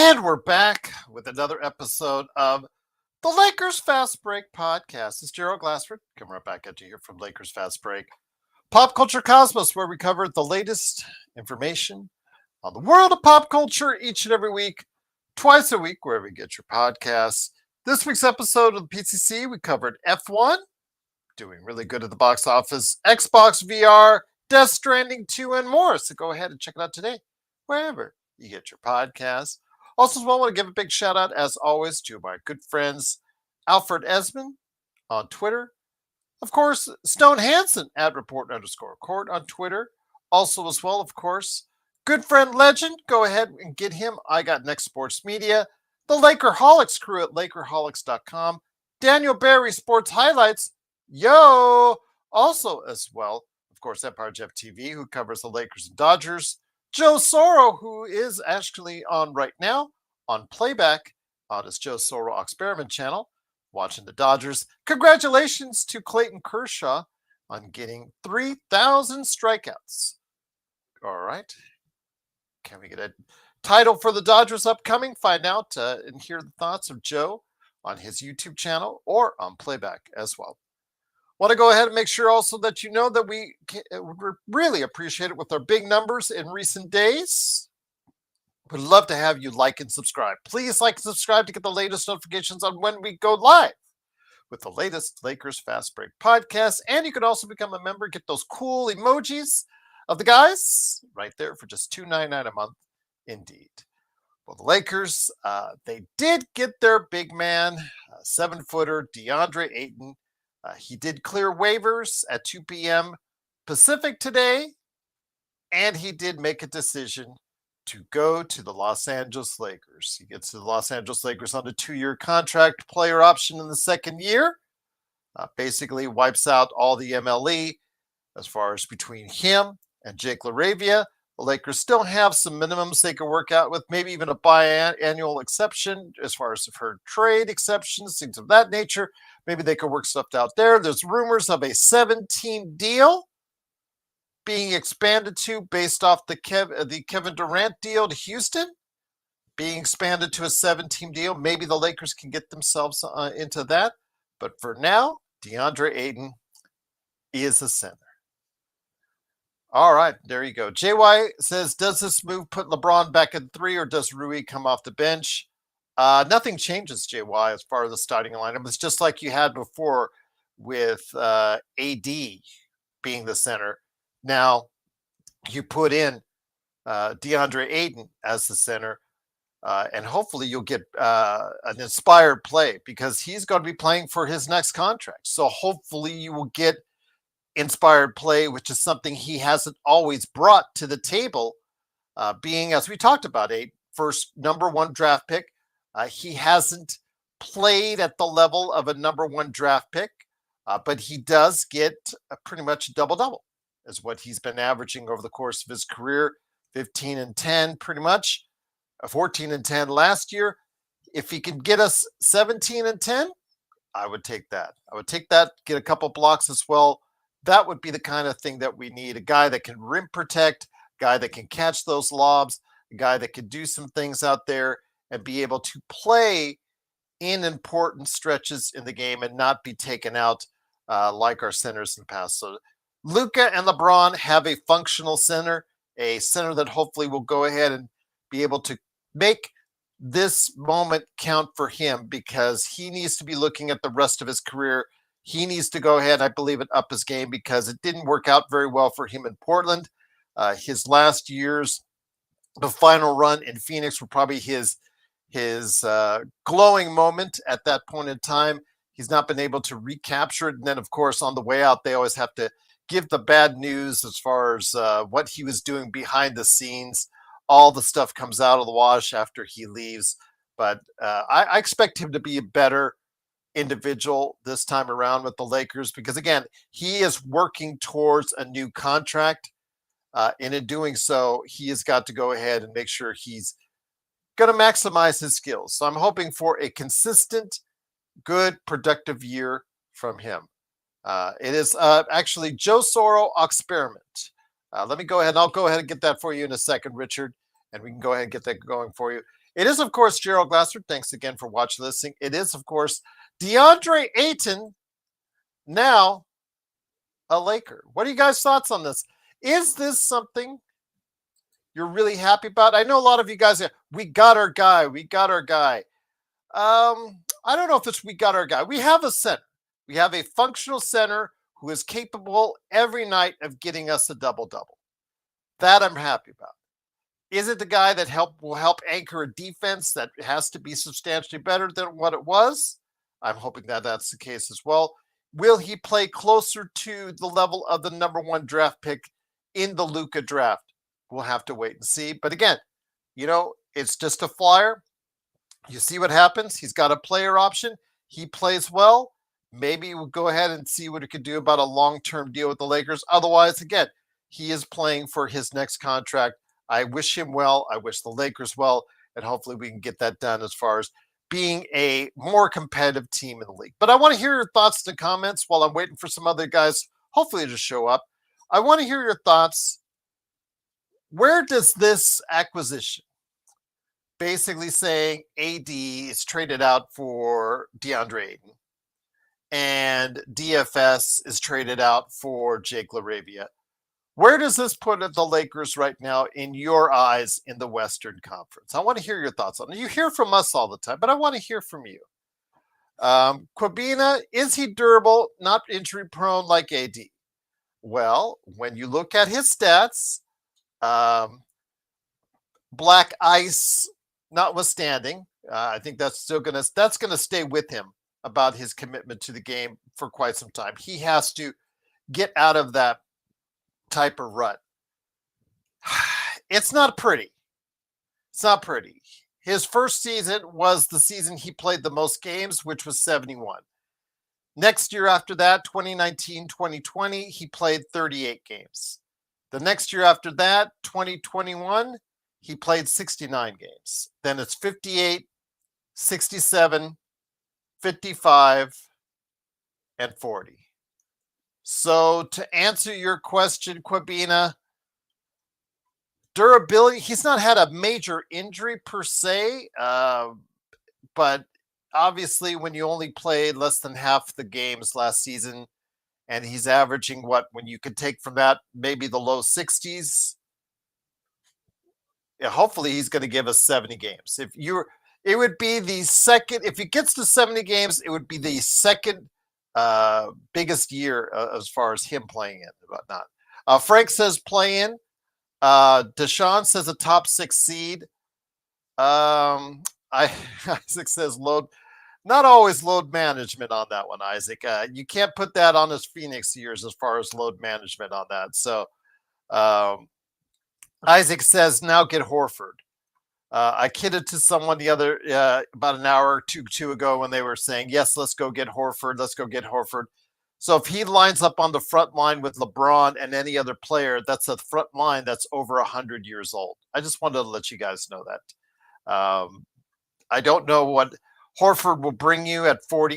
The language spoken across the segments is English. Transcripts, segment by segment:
And we're back with another episode of the Lakers Fast Break podcast. It's Gerald Glassford coming right back at you here from Lakers Fast Break, Pop Culture Cosmos, where we cover the latest information on the world of pop culture each and every week, twice a week, wherever you get your podcasts. This week's episode of the PCC, we covered F1, doing really good at the box office, Xbox VR, Death Stranding 2, and more. So go ahead and check it out today, wherever you get your podcasts. Also, as well, I want to give a big shout out, as always, to my good friends Alfred Esmond on Twitter. Of course, Stone Hansen at report_court on Twitter. Also, as well, of course, good friend Legend. Go ahead and get him. I got Next Sports Media. The Lakerholics crew at Lakerholics.com. Daniel Barry Sports Highlights. Yo! Also, as well, of course, Empire Jeff TV, who covers the Lakers and Dodgers. Joe Soro, who is actually on right now on playback on his Joe Soro Experiment channel, watching the Dodgers. Congratulations to Clayton Kershaw on getting 3,000 strikeouts. All right. Can we get a title for the Dodgers upcoming? Find out and hear the thoughts of Joe on his YouTube channel or on playback as well. Want to go ahead and make sure also that you know that we really appreciate it with our big numbers in recent days. We'd love to have you like and subscribe. Please like and subscribe to get the latest notifications on when we go live with the latest Lakers Fast Break podcast. And you can also become a member, get those cool emojis of the guys right there for just $2.99 a month. Indeed. Well, the Lakers, they did get their big man, 7-footer Deandre Ayton. He did clear waivers at 2 p.m. Pacific today, and he did make a decision to go to the Los Angeles Lakers. He gets to the Los Angeles Lakers on a 2-year contract, player option in the second year. Basically wipes out all the MLE as far as between him and Jake LaRavia. The Lakers still have some minimums they can work out with, maybe even a biannual exception as far as for trade exceptions, things of that nature. Maybe they could work stuff out there. There's rumors of a 7-team deal being expanded to based off the Kevin Durant deal to Houston, being expanded to a 7-team deal. Maybe the Lakers can get themselves into that. But for now, Deandre Ayton is a center. All right, there you go. JY says, does this move put LeBron back at 3 or does Rui come off the bench? Nothing changes, JY, as far as the starting lineup. It's just like you had before with AD being the center. Now you put in DeAndre Ayton as the center, and hopefully you'll get an inspired play because he's going to be playing for his next contract. So hopefully you will get inspired play, which is something he hasn't always brought to the table, being, as we talked about, a first number 1 draft pick. He hasn't played at the level of a number 1 draft pick, but he does get pretty much a double-double is what he's been averaging over the course of his career, 15 and 10 pretty much, 14 and 10 last year. If he can get us 17 and 10, I would take that. I would take that, get a couple blocks as well. That would be the kind of thing that we need, a guy that can rim protect, a guy that can catch those lobs, a guy that can do some things out there and be able to play in important stretches in the game and not be taken out like our centers in the past. So Luka and LeBron have a functional center, a center that hopefully will go ahead and be able to make this moment count for him because he needs to be looking at the rest of his career. He needs to go ahead, I believe, and up his game because it didn't work out very well for him in Portland. His last years, the final run in Phoenix were probably his glowing moment at that point in time. He's not been able to recapture it. And then, of course, on the way out, they always have to give the bad news as far as what he was doing behind the scenes. All the stuff comes out of the wash after he leaves. But I expect him to be a better individual this time around with the Lakers because, again, he is working towards a new contract. And in doing so, he has got to go ahead and make sure he's going to maximize his skills. So I'm hoping for a consistent, good, productive year from him. It is actually Joe Soro Experiment. Let me go ahead and I'll go ahead and get that for you in a second, Richard, and we can go ahead and get that going for you. It is, of course, Gerald Glassford. Thanks again for watching, listening. It is, of course, Deandre Ayton, now a Laker. What are you guys' thoughts on this? Is this something you're really happy about? I know a lot of you guys say, we got our guy. We got our guy. I don't know if it's we got our guy. We have a center. We have a functional center who is capable every night of getting us a double-double. That I'm happy about. Is it the guy that will help anchor a defense that has to be substantially better than what it was? I'm hoping that that's the case as well. Will he play closer to the level of the number 1 draft pick in the Luka draft? We'll have to wait and see. But again, it's just a flyer. You see what happens. He's got a player option. He plays well. Maybe we'll go ahead and see what he could do about a long-term deal with the Lakers. Otherwise, again, he is playing for his next contract. I wish him well. I wish the Lakers well. And hopefully we can get that done as far as being a more competitive team in the league. But I want to hear your thoughts in the comments while I'm waiting for some other guys, hopefully, to show up. I want to hear your thoughts. Where does this acquisition, basically saying AD is traded out for Deandre Ayton and DFS is traded out for Jake LaRavia, where does this put the Lakers right now in your eyes in the Western Conference? I want to hear your thoughts on it. You hear from us all the time, but I want to hear from you. Kwabena, is he durable, not injury prone like AD? Well, when you look at his stats, black ice notwithstanding, I think that's going to stay with him about his commitment to the game for quite some time. He has to get out of that type of rut. It's not pretty. It's not pretty. His first season was the season he played the most games, which was 71. Next year after that, 2019-2020, he played 38 games. The next year after that, 2021, he played 69 games. Then it's 58, 67, 55, and 40. So to answer your question, Kwabena, durability, he's not had a major injury per se, but obviously when you only played less than half the games last season, and he's averaging when you could take from that, maybe the low 60s. Yeah, hopefully he's going to give us 70 games. It would be the second, if he gets to 70 games, it would be the second biggest year as far as him playing in and whatnot. Frank says play in. Deshaun says a top 6 seed. Isaac says load. Not always load management on that one, Isaac. You can't put that on his Phoenix years as far as load management on that. So Isaac says now get Horford. I kidded to someone the other about an hour or two ago when they were saying, yes, let's go get Horford. Let's go get Horford. So if he lines up on the front line with LeBron and any other player, that's a front line that's over 100 years old. I just wanted to let you guys know that. I don't know what Horford will bring you at 40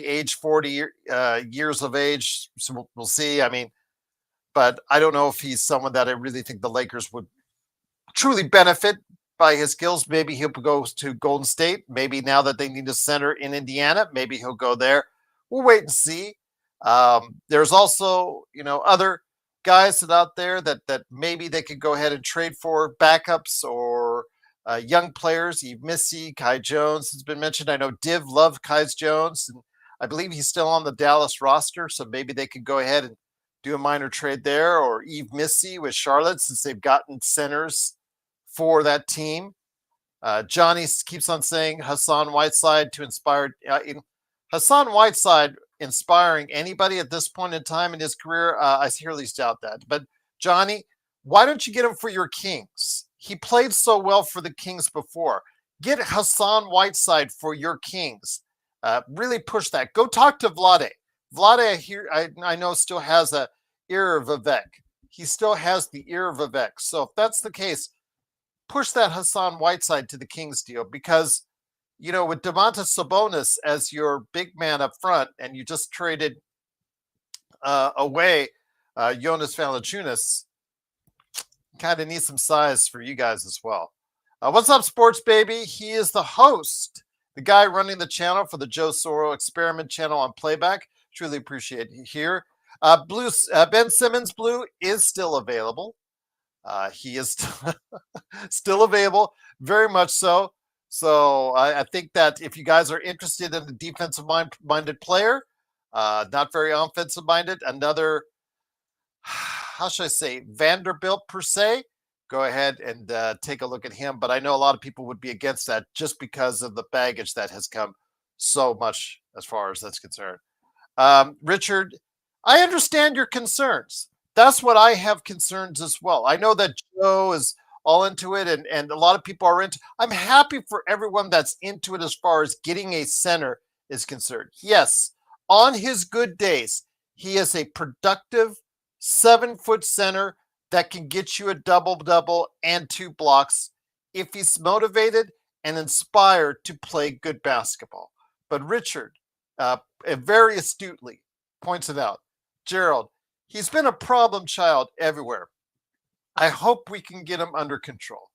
years of age. So we'll see. I mean, but I don't know if he's someone that I really think the Lakers would truly benefit by his skills. Maybe he'll go to Golden State. Maybe now that they need a center in Indiana, maybe he'll go there. We'll wait and see. There's also, other guys that out there that maybe they could go ahead and trade for backups or young players. Eve Missy, Kai Jones has been mentioned. I know Div loved Kai Jones, and I believe he's still on the Dallas roster. So maybe they could go ahead and do a minor trade there, or Eve Missy with Charlotte, since they've gotten centers for that team. Johnny keeps on saying Hassan Whiteside to inspire. Hassan Whiteside inspiring anybody at this point in time in his career, I sincerely doubt that. But Johnny, why don't you get him for your Kings? He played so well for the Kings before. Get Hassan Whiteside for your Kings. Really push that. Go talk to Vlade. Vlade, I know, still has a ear of Vivek. He still has the ear of Vivek. So if that's the case, push that Hassan Whiteside to the Kings deal, because, with Domantas Sabonis as your big man up front, and you just traded away Jonas Valanciunas, kind of need some size for you guys as well. What's up, sports baby? He is the host, the guy running the channel for the Joe Soro Experiment channel on Playback. Truly appreciate you here. Ben Simmons Blue is still available. He is still available, very much so. So I think that if you guys are interested in the defensive minded player, not very offensive minded, another, how should I say, Vanderbilt per se, go ahead and take a look at him. But I know a lot of people would be against that just because of the baggage that has come so much as far as that's concerned. Richard, I understand your concerns. That's what I have concerns as well. I know that Joe is all into it and a lot of people are into. I'm happy for everyone that's into it as far as getting a center is concerned. Yes, on his good days, he is a productive 7-foot center that can get you a double-double and 2 blocks if he's motivated and inspired to play good basketball. But Richard, very astutely points it out, Gerald, he's been a problem child everywhere. I hope we can get him under control.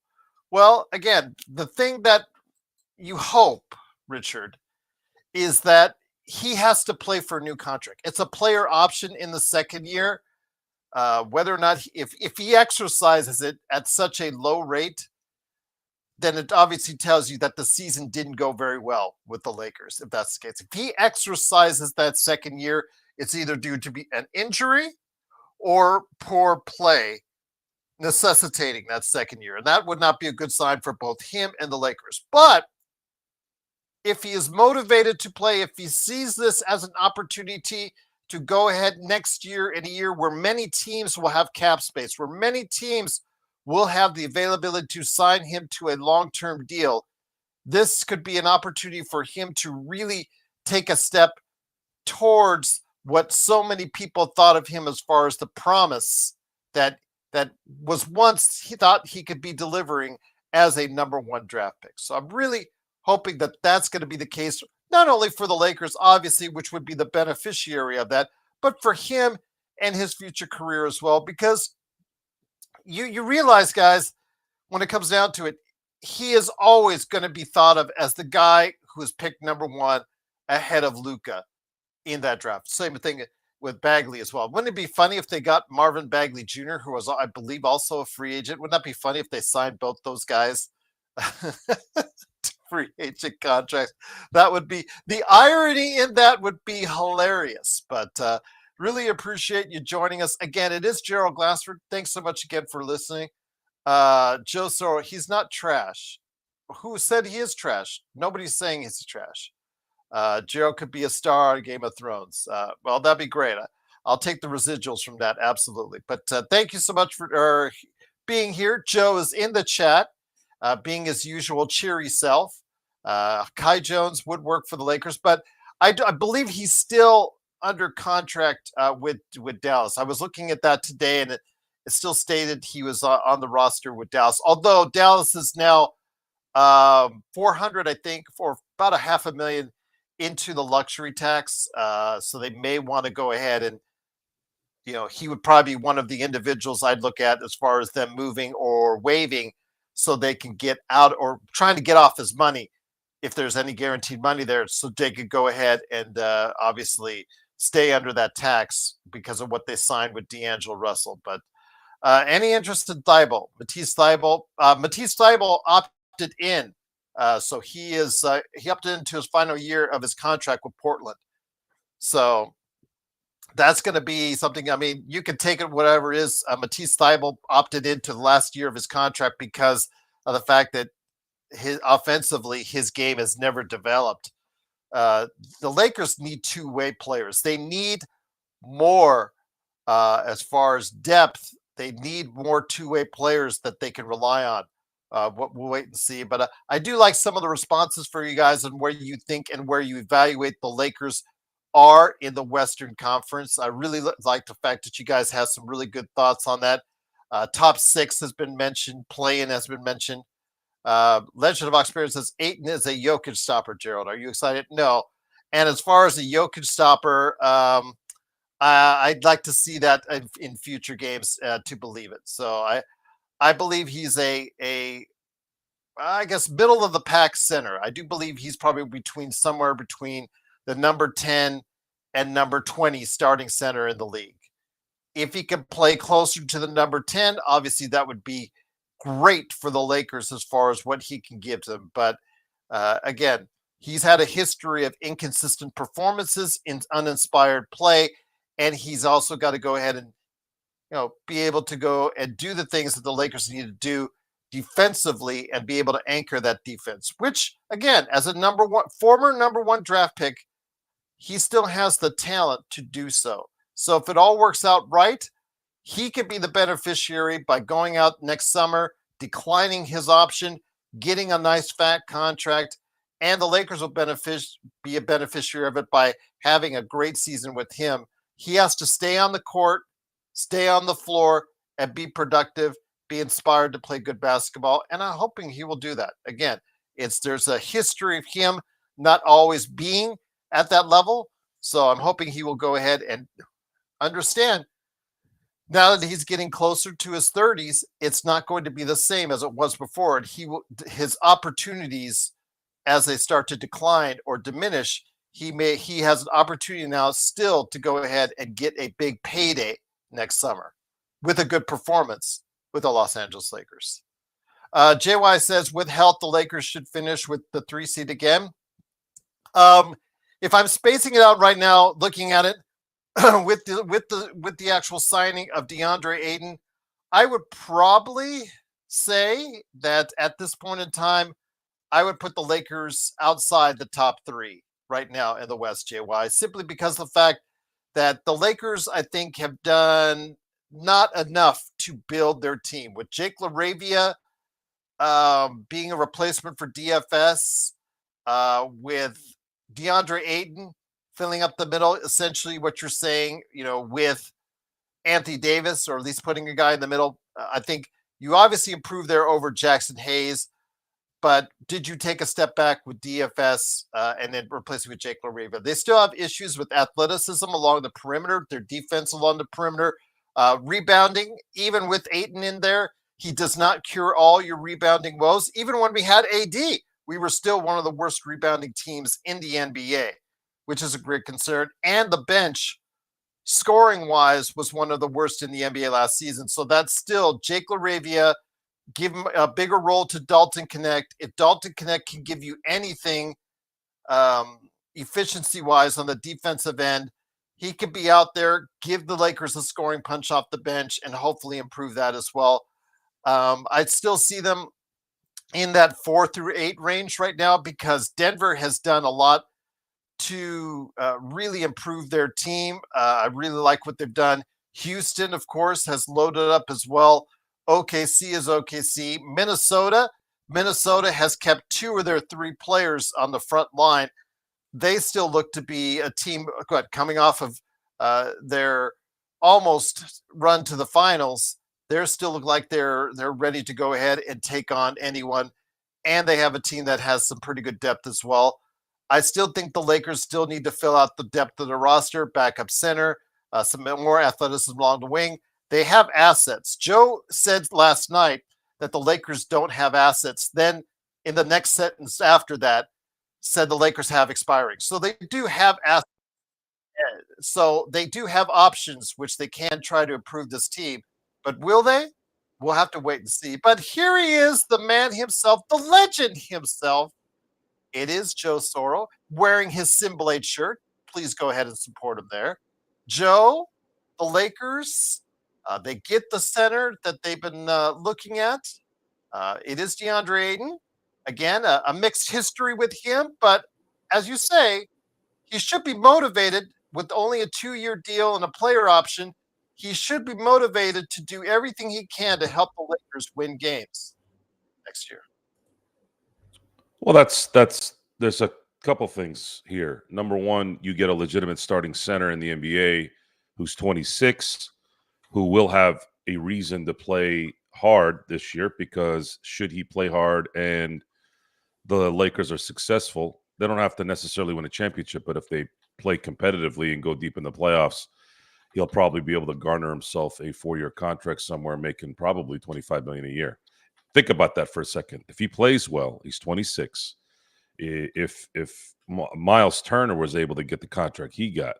Well, again, the thing that you hope, Richard, is that he has to play for a new contract. It's a player option in the second year. Whether or not, if he exercises it at such a low rate, then it obviously tells you that the season didn't go very well with the Lakers, if that's the case. If he exercises that second year, it's either due to be an injury or poor play necessitating that second year. And that would not be a good sign for both him and the Lakers. But if he is motivated to play, if he sees this as an opportunity to go ahead next year in a year where many teams will have cap space, where many teams will have the availability to sign him to a long-term deal, this could be an opportunity for him to really take a step towards what so many people thought of him as far as the promise that was once he thought he could be delivering as a number 1 draft pick. So I'm really hoping that that's going to be the case, not only for the Lakers, obviously, which would be the beneficiary of that, but for him and his future career as well. Because you realize, guys, when it comes down to it, he is always going to be thought of as the guy who is picked number 1 ahead of Luka in that draft. Same thing with Bagley as well. Wouldn't it be funny if they got Marvin Bagley Jr., who was, I believe, also a free agent? Wouldn't that be funny if they signed both those guys to free agent contracts? That would be, the irony in that would be hilarious. But really appreciate you joining us. Again, it is Gerald Glassford. Thanks so much again for listening. Joe Soro, he's not trash. Who said he is trash? Nobody's saying he's trash. Gerald could be a star on Game of Thrones. Well, that'd be great. I'll take the residuals from that, absolutely. But thank you so much for being here. Joe is in the chat, being his usual cheery self. Kai Jones would work for the Lakers, but I believe he's still under contract with Dallas. I was looking at that today, and it still stated he was on the roster with Dallas. Although Dallas is now 400, I think, for about a $500,000 into the luxury tax. So they may want to go ahead and, he would probably be one of the individuals I'd look at as far as them moving or waiving so they can get out, or trying to get off his money if there's any guaranteed money there, so they could go ahead and obviously stay under that tax because of what they signed with D'Angelo Russell. But any interest in Thibault? Matisse Thibault opted in. So he opted into his final year of his contract with Portland. So that's going to be something. I mean, you can take it whatever it is. Matisse Thibault opted into the last year of his contract because of the fact that offensively his game has never developed. The Lakers need two-way players. They need more as far as depth. They need more two-way players that they can rely on. We'll wait and see. But I do like some of the responses for you guys and where you think and where you evaluate the Lakers are in the Western Conference. I really like the fact that you guys have some really good thoughts on that. Top 6 has been mentioned. Play-in has been mentioned. Legend of Experience says Ayton is a Jokic stopper. Gerald, are you excited? No. And as far as a Jokic stopper, I'd like to see that in future games to believe it. So I believe he's a I guess, middle of the pack center. I do believe he's probably somewhere between the number 10 and number 20 starting center in the league. If he can play closer to the number 10, obviously that would be great for the Lakers as far as what he can give them. But again, he's had a history of inconsistent performances in uninspired play, and he's also got to go ahead and be able to go and do the things that the Lakers need to do defensively and be able to anchor that defense, which again, as a former number one draft pick, he still has the talent to do so. So if it all works out right, he could be the beneficiary by going out next summer, declining his option, getting a nice fat contract, and the Lakers will be a beneficiary of it by having a great season with him. He has to stay on the court, stay on the floor, and be productive, be inspired to play good basketball. And I'm hoping he will do that. Again, there's a history of him not always being at that level. So I'm hoping he will go ahead and understand now that he's getting closer to his 30s, it's not going to be the same as it was before. And his opportunities as they start to decline or diminish, he has an opportunity now still to go ahead and get a big payday next summer with a good performance with the Los Angeles Lakers. JY says, with health, the Lakers should finish with the 3 seed again. If I'm spacing it out right now, looking at it with the actual signing of Deandre Ayton, I would probably say that at this point in time, I would put the Lakers outside the top 3 right now in the West, JY, simply because of the fact that the Lakers, I think, have done not enough to build their team. With Jake LaRavia being a replacement for DFS, with Deandre Ayton filling up the middle, essentially what you're saying, with Anthony Davis, or at least putting a guy in the middle. I think you obviously improved there over Jackson Hayes, but did you take a step back with DFS and then replace it with Jake LaRavia? They still have issues with athleticism along the perimeter, their defense along the perimeter, rebounding, even with Ayton in there. He does not cure all your rebounding woes. Even when we had AD, we were still one of the worst rebounding teams in the NBA, which is a great concern. And the bench, scoring-wise, was one of the worst in the NBA last season. So that's still Jake LaRavia. Give him a bigger role to Dalton Connect. If Dalton Connect can give you anything efficiency-wise on the defensive end, he could be out there, give the Lakers a scoring punch off the bench, and hopefully improve that as well. I'd still see them in that 4 through 8 range right now because Denver has done a lot to really improve their team. I really like what they've done. Houston, of course, has loaded up as well. OKC is OKC. Minnesota has kept 2 of their 3 players on the front line. They still look to be a team coming off of their almost run to the finals. They still look like they're ready to go ahead and take on anyone. And they have a team that has some pretty good depth as well. I still think the Lakers still need to fill out the depth of the roster, backup center, some more athleticism along the wing. They have assets. Joe said last night that the Lakers don't have assets. Then in the next sentence after that, said the Lakers have expiring. So they do have assets. So they do have options, which they can try to improve this team. But will they? We'll have to wait and see. But here he is, the man himself, the legend himself. It is Joe Soro wearing his Simblade shirt. Please go ahead and support him there. Joe, the Lakers, they get the center that they've been looking at. It is Deandre Ayton. Again, a mixed history with him. But as you say, he should be motivated with only a 2-year deal and a player option. He should be motivated to do everything he can to help the Lakers win games next year. Well, there's a couple things here. Number one, you get a legitimate starting center in the NBA who's 26, who will have a reason to play hard this year, because should he play hard and the Lakers are successful, they don't have to necessarily win a championship, but if they play competitively and go deep in the playoffs, he'll probably be able to garner himself a 4-year contract somewhere, making probably $25 million a year. Think about that for a second. If he plays well, he's 26. If Miles Turner was able to get the contract he got,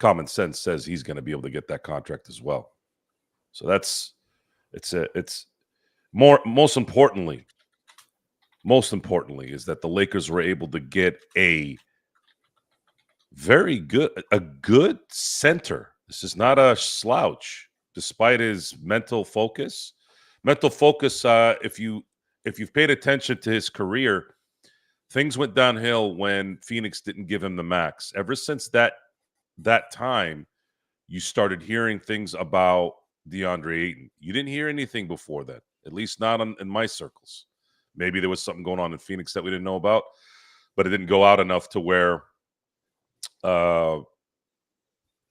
common sense says he's going to be able to get that contract as well. So it's most importantly is that the Lakers were able to get a good center. This is not a slouch, despite his mental focus. If you've paid attention to his career, things went downhill when Phoenix didn't give him the max. Ever since that time, you started hearing things about Deandre Ayton. You didn't hear anything before that, at least not in my circles. Maybe there was something going on in Phoenix that we didn't know about, but it didn't go out enough to where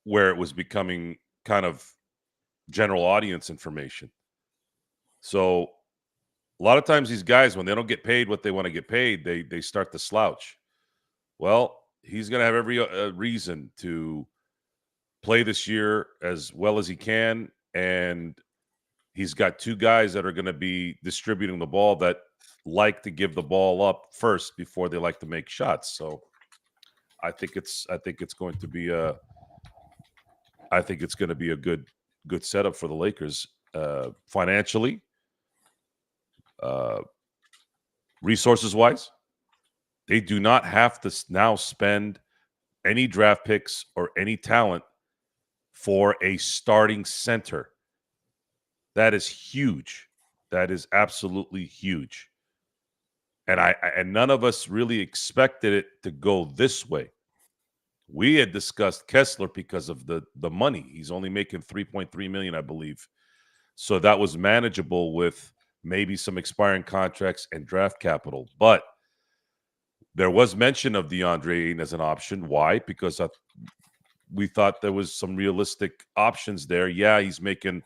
it was becoming kind of general audience information. So a lot of times these guys, when they don't get paid what they want to get paid, they start to slouch. Well, he's going to have every reason to play this year as well as he can, and he's got two guys that are going to be distributing the ball that like to give the ball up first before they like to make shots. So I think it's going to be a good setup for the Lakers financially, resources wise. They do not have to now spend any draft picks or any talent for a starting center. That is huge. That is absolutely huge. And none of us really expected it to go this way. We had discussed Kessler because of the money. He's only making $3.3 million, I believe. So that was manageable with maybe some expiring contracts and draft capital. But there was mention of DeAndre Ayton as an option. Why? Because we thought there was some realistic options there. Yeah, he's making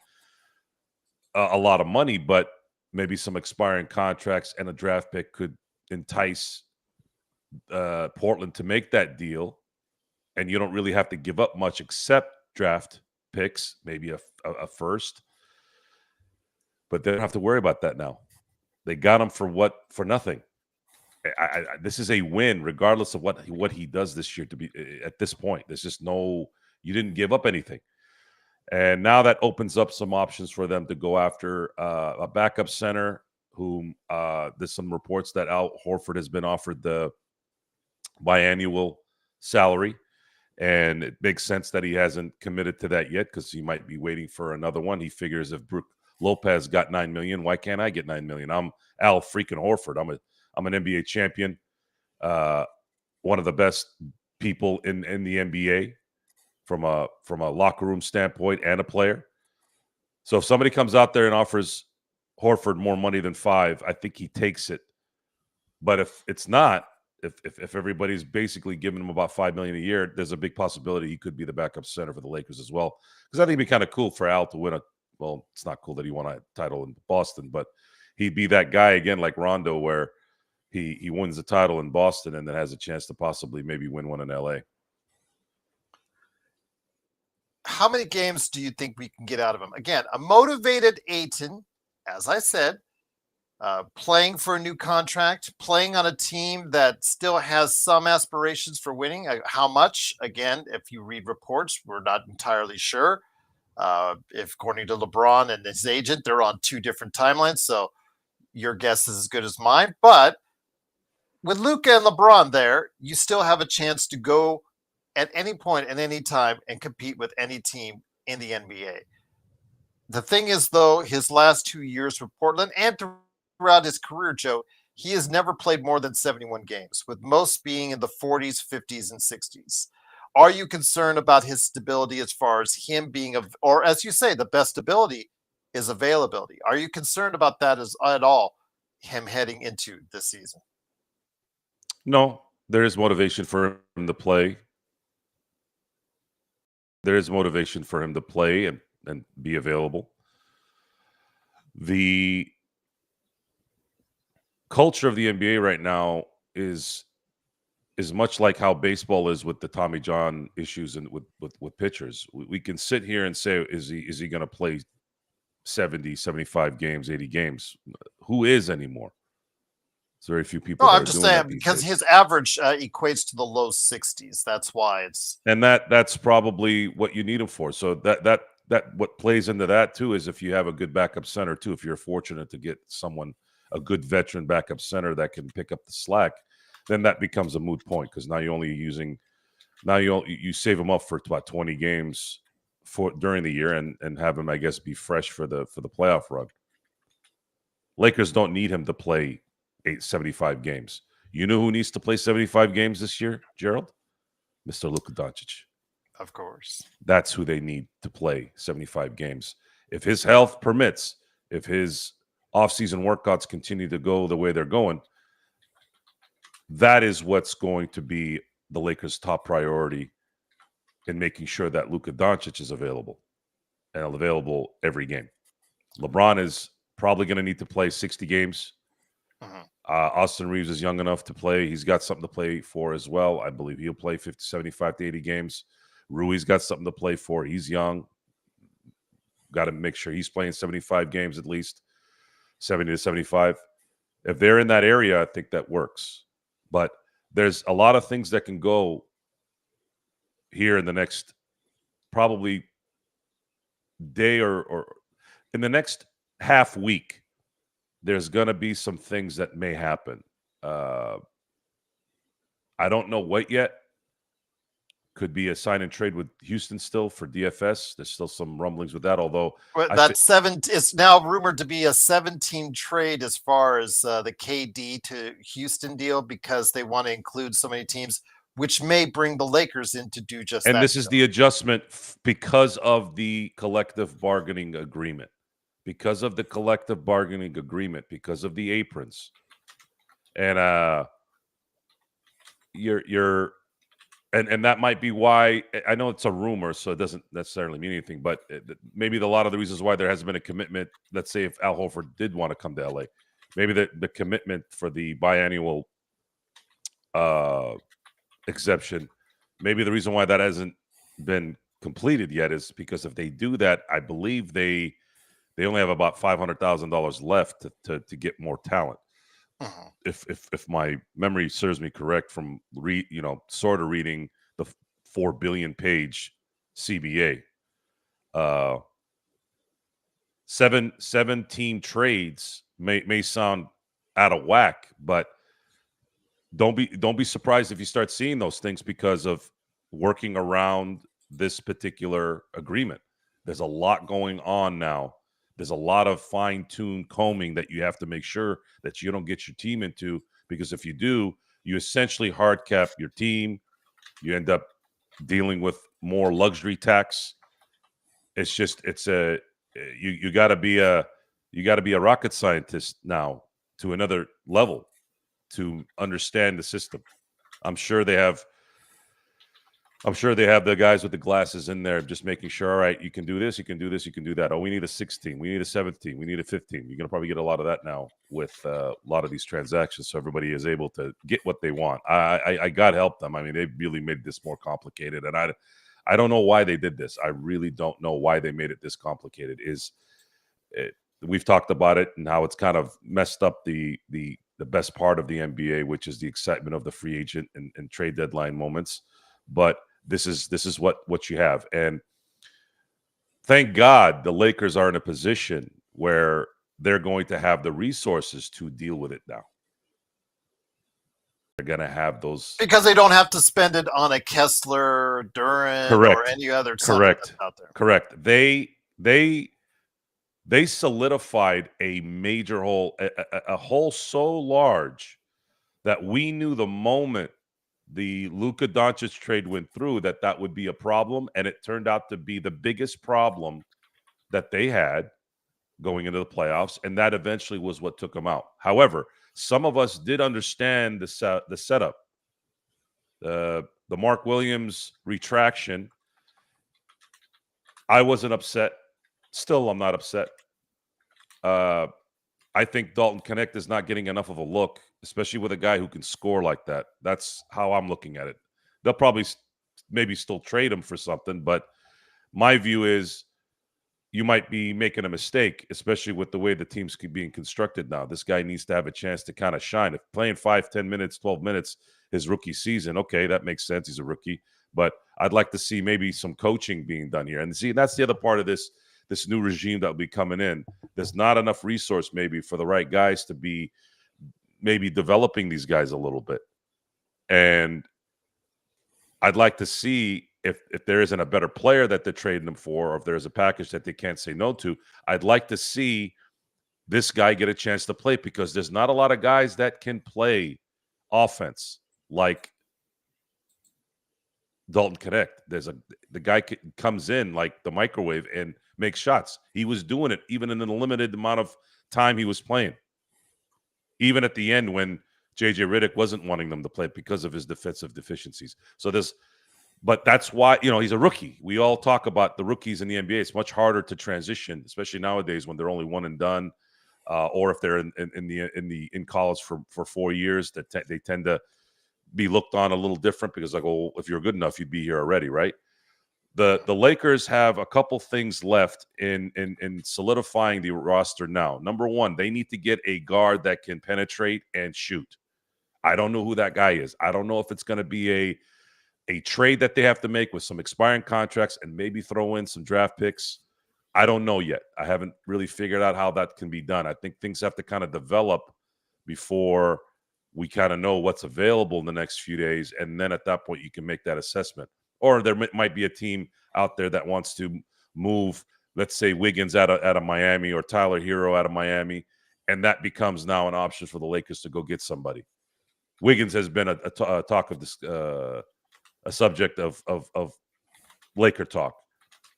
a lot of money, but maybe some expiring contracts and a draft pick could entice Portland to make that deal. And you don't really have to give up much except draft picks, maybe a first. But they don't have to worry about that now. They got him for nothing. This is a win, regardless of what he does this year. To be at this point, there's just you didn't give up anything, and now that opens up some options for them to go after a backup center. Whom there's some reports that Al Horford has been offered the biannual salary, and it makes sense that he hasn't committed to that yet because he might be waiting for another one. He figures if Brook Lopez got $9 million, why can't I get $9 million? I'm Al freaking Horford. I'm an NBA champion, one of the best people in the NBA from a locker room standpoint and a player. So if somebody comes out there and offers Horford more money than $5 million, I think he takes it. But if it's not, if everybody's basically giving him about $5 million a year, there's a big possibility he could be the backup center for the Lakers as well. Because I think it'd be kind of cool for Al to win well, it's not cool that he won a title in Boston, but he'd be that guy again like Rondo where he wins the title in Boston and then has a chance to possibly maybe win one in LA. How many games do you think we can get out of him? Again, a motivated Ayton, as I said, playing for a new contract, playing on a team that still has some aspirations for winning. How much? Again, if you read reports, we're not entirely sure. If according to LeBron and his agent, they're on two different timelines. So your guess is as good as mine. But with Luka and LeBron there, you still have a chance to go at any point at any time and compete with any team in the NBA. The thing is, though, his last 2 years with Portland and throughout his career, Joe, he has never played more than 71 games, with most being in the 40s, 50s, and 60s. Are you concerned about his stability as far as him being, or as you say, the best ability is availability? Are you concerned about that at all, him heading into this season? No, there is motivation for him to play. There is motivation for him to play and be available. The culture of the NBA right now is much like how baseball is with the Tommy John issues and with pitchers. We can sit here and say, is he going to play 70, 75 games, 80 games. Who is anymore? There's very few people No, that I'm are just doing saying that these because days. his average equates to the low 60s. That's why it's. And that's probably what you need him for. So that what plays into that too is if you have a good backup center too. If you're fortunate to get someone, a good veteran backup center that can pick up the slack, then that becomes a moot point because now you save him up for about 20 games for during the year and have him, I guess, be fresh for the playoff run. Lakers don't need him to play 75 games. You know who needs to play 75 games this year, Gerald? Mr. Luka Doncic. Of course. That's who they need to play 75 games. If his health permits, if his offseason workouts continue to go the way they're going, that is what's going to be the Lakers' top priority in making sure that Luka Doncic is available and available every game. LeBron is probably going to need to play 60 games. Mhm. Austin Reeves is young enough to play. He's got something to play for as well. I believe he'll play 50, 75 to 80 games. Rui's got something to play for. He's young. Got to make sure he's playing 75 games at least, 70 to 75. If they're in that area, I think that works. But there's a lot of things that can go here in the next probably day or in the next half week. There's going to be some things that may happen. I don't know what yet. Could be a sign and trade with Houston still for DFS. There's still some rumblings with that, although Well, that seven is now rumored to be a 17 trade as far as the KD to Houston deal because they want to include so many teams, which may bring the Lakers in to do just that. And this is the adjustment because of the collective bargaining agreement. Because of the collective bargaining agreement, because of the aprons. And and that might be why. I know it's a rumor, so it doesn't necessarily mean anything, but maybe a lot of the reasons why there hasn't been a commitment, let's say if Al Horford did want to come to LA, maybe the commitment for the biannual exception, maybe the reason why that hasn't been completed yet is because if they do that, I believe they only have about $500,000 left to get more talent. Mhm. If my memory serves me correct from sort of reading the 4 billion page CBA, 17 trades may sound out of whack, but don't be surprised if you start seeing those things because of working around this particular agreement. There's a lot going on now. There's a lot of fine-tuned combing that you have to make sure that you don't get your team into, because if you do, you essentially hard cap your team. You end up dealing with more luxury tax. You got to be a rocket scientist now to another level to understand the system. I'm sure they have the guys with the glasses in there just making sure, all right, you can do this, you can do this, you can do that. Oh, we need a 16, we need a 17, we need a 15. You're going to probably get a lot of that now with a lot of these transactions, so everybody is able to get what they want. I God help them. I mean, they really made this more complicated, and I don't know why they did this. I really don't know why they made it this complicated. We've talked about it and how it's kind of messed up the best part of the NBA, which is the excitement of the free agent and trade deadline moments. But this is what you have. And thank God the Lakers are in a position where they're going to have the resources to deal with it now. They're going to have those. Because they don't have to spend it on a Kessler, Durant, or any other Correct. out there. Correct. They solidified a major hole, a hole so large that we knew the moment the Luka Doncic trade went through that would be a problem, and it turned out to be the biggest problem that they had going into the playoffs, and that eventually was what took them out. However, some of us did understand the setup. The Mark Williams retraction, I wasn't upset. Still, I'm not upset. I think Dalton Connect is not getting enough of a look, especially with a guy who can score like that. That's how I'm looking at it. They'll probably maybe still trade him for something, but my view is you might be making a mistake, especially with the way the team's being constructed now. This guy needs to have a chance to kind of shine. If playing 5, 10 minutes, 12 minutes his rookie season, okay, that makes sense. He's a rookie. But I'd like to see maybe some coaching being done here. And see, that's the other part of this new regime that will be coming in. There's not enough resource maybe for the right guys to be maybe developing these guys a little bit. And I'd like to see if there isn't a better player that they're trading them for, or if there's a package that they can't say no to. I'd like to see this guy get a chance to play, because there's not a lot of guys that can play offense like Dalton Connect. The guy comes in like the microwave and makes shots. He was doing it even in the limited amount of time he was playing. Even at the end when J.J. Redick wasn't wanting them to play because of his defensive deficiencies. But that's why, he's a rookie. We all talk about the rookies in the NBA. It's much harder to transition, especially nowadays when they're only one and done, or if they're in college for 4 years. They tend to be looked on a little different, because if you're good enough, you'd be here already, right? The Lakers have a couple things left in solidifying the roster now. Number one, they need to get a guard that can penetrate and shoot. I don't know who that guy is. I don't know if it's going to be a trade that they have to make with some expiring contracts and maybe throw in some draft picks. I don't know yet. I haven't really figured out how that can be done. I think things have to kind of develop before we kind of know what's available in the next few days. And then at that point, you can make that assessment. Or there might be a team out there that wants to move, let's say, Wiggins out of Miami, or Tyler Hero out of Miami, and that becomes now an option for the Lakers to go get somebody. Wiggins has been a talk of this, a subject of Laker talk.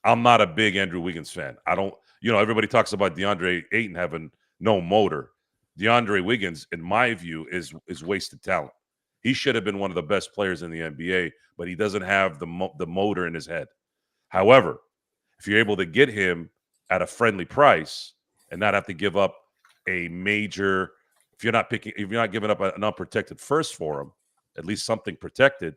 I'm not a big Andrew Wiggins fan. I don't, everybody talks about Deandre Ayton having no motor. Deandre Wiggins, in my view, is wasted talent. He should have been one of the best players in the NBA, but he doesn't have the motor in his head. However, if you're able to get him at a friendly price and not have to give up a major, if you're not giving up an unprotected first for him, at least something protected,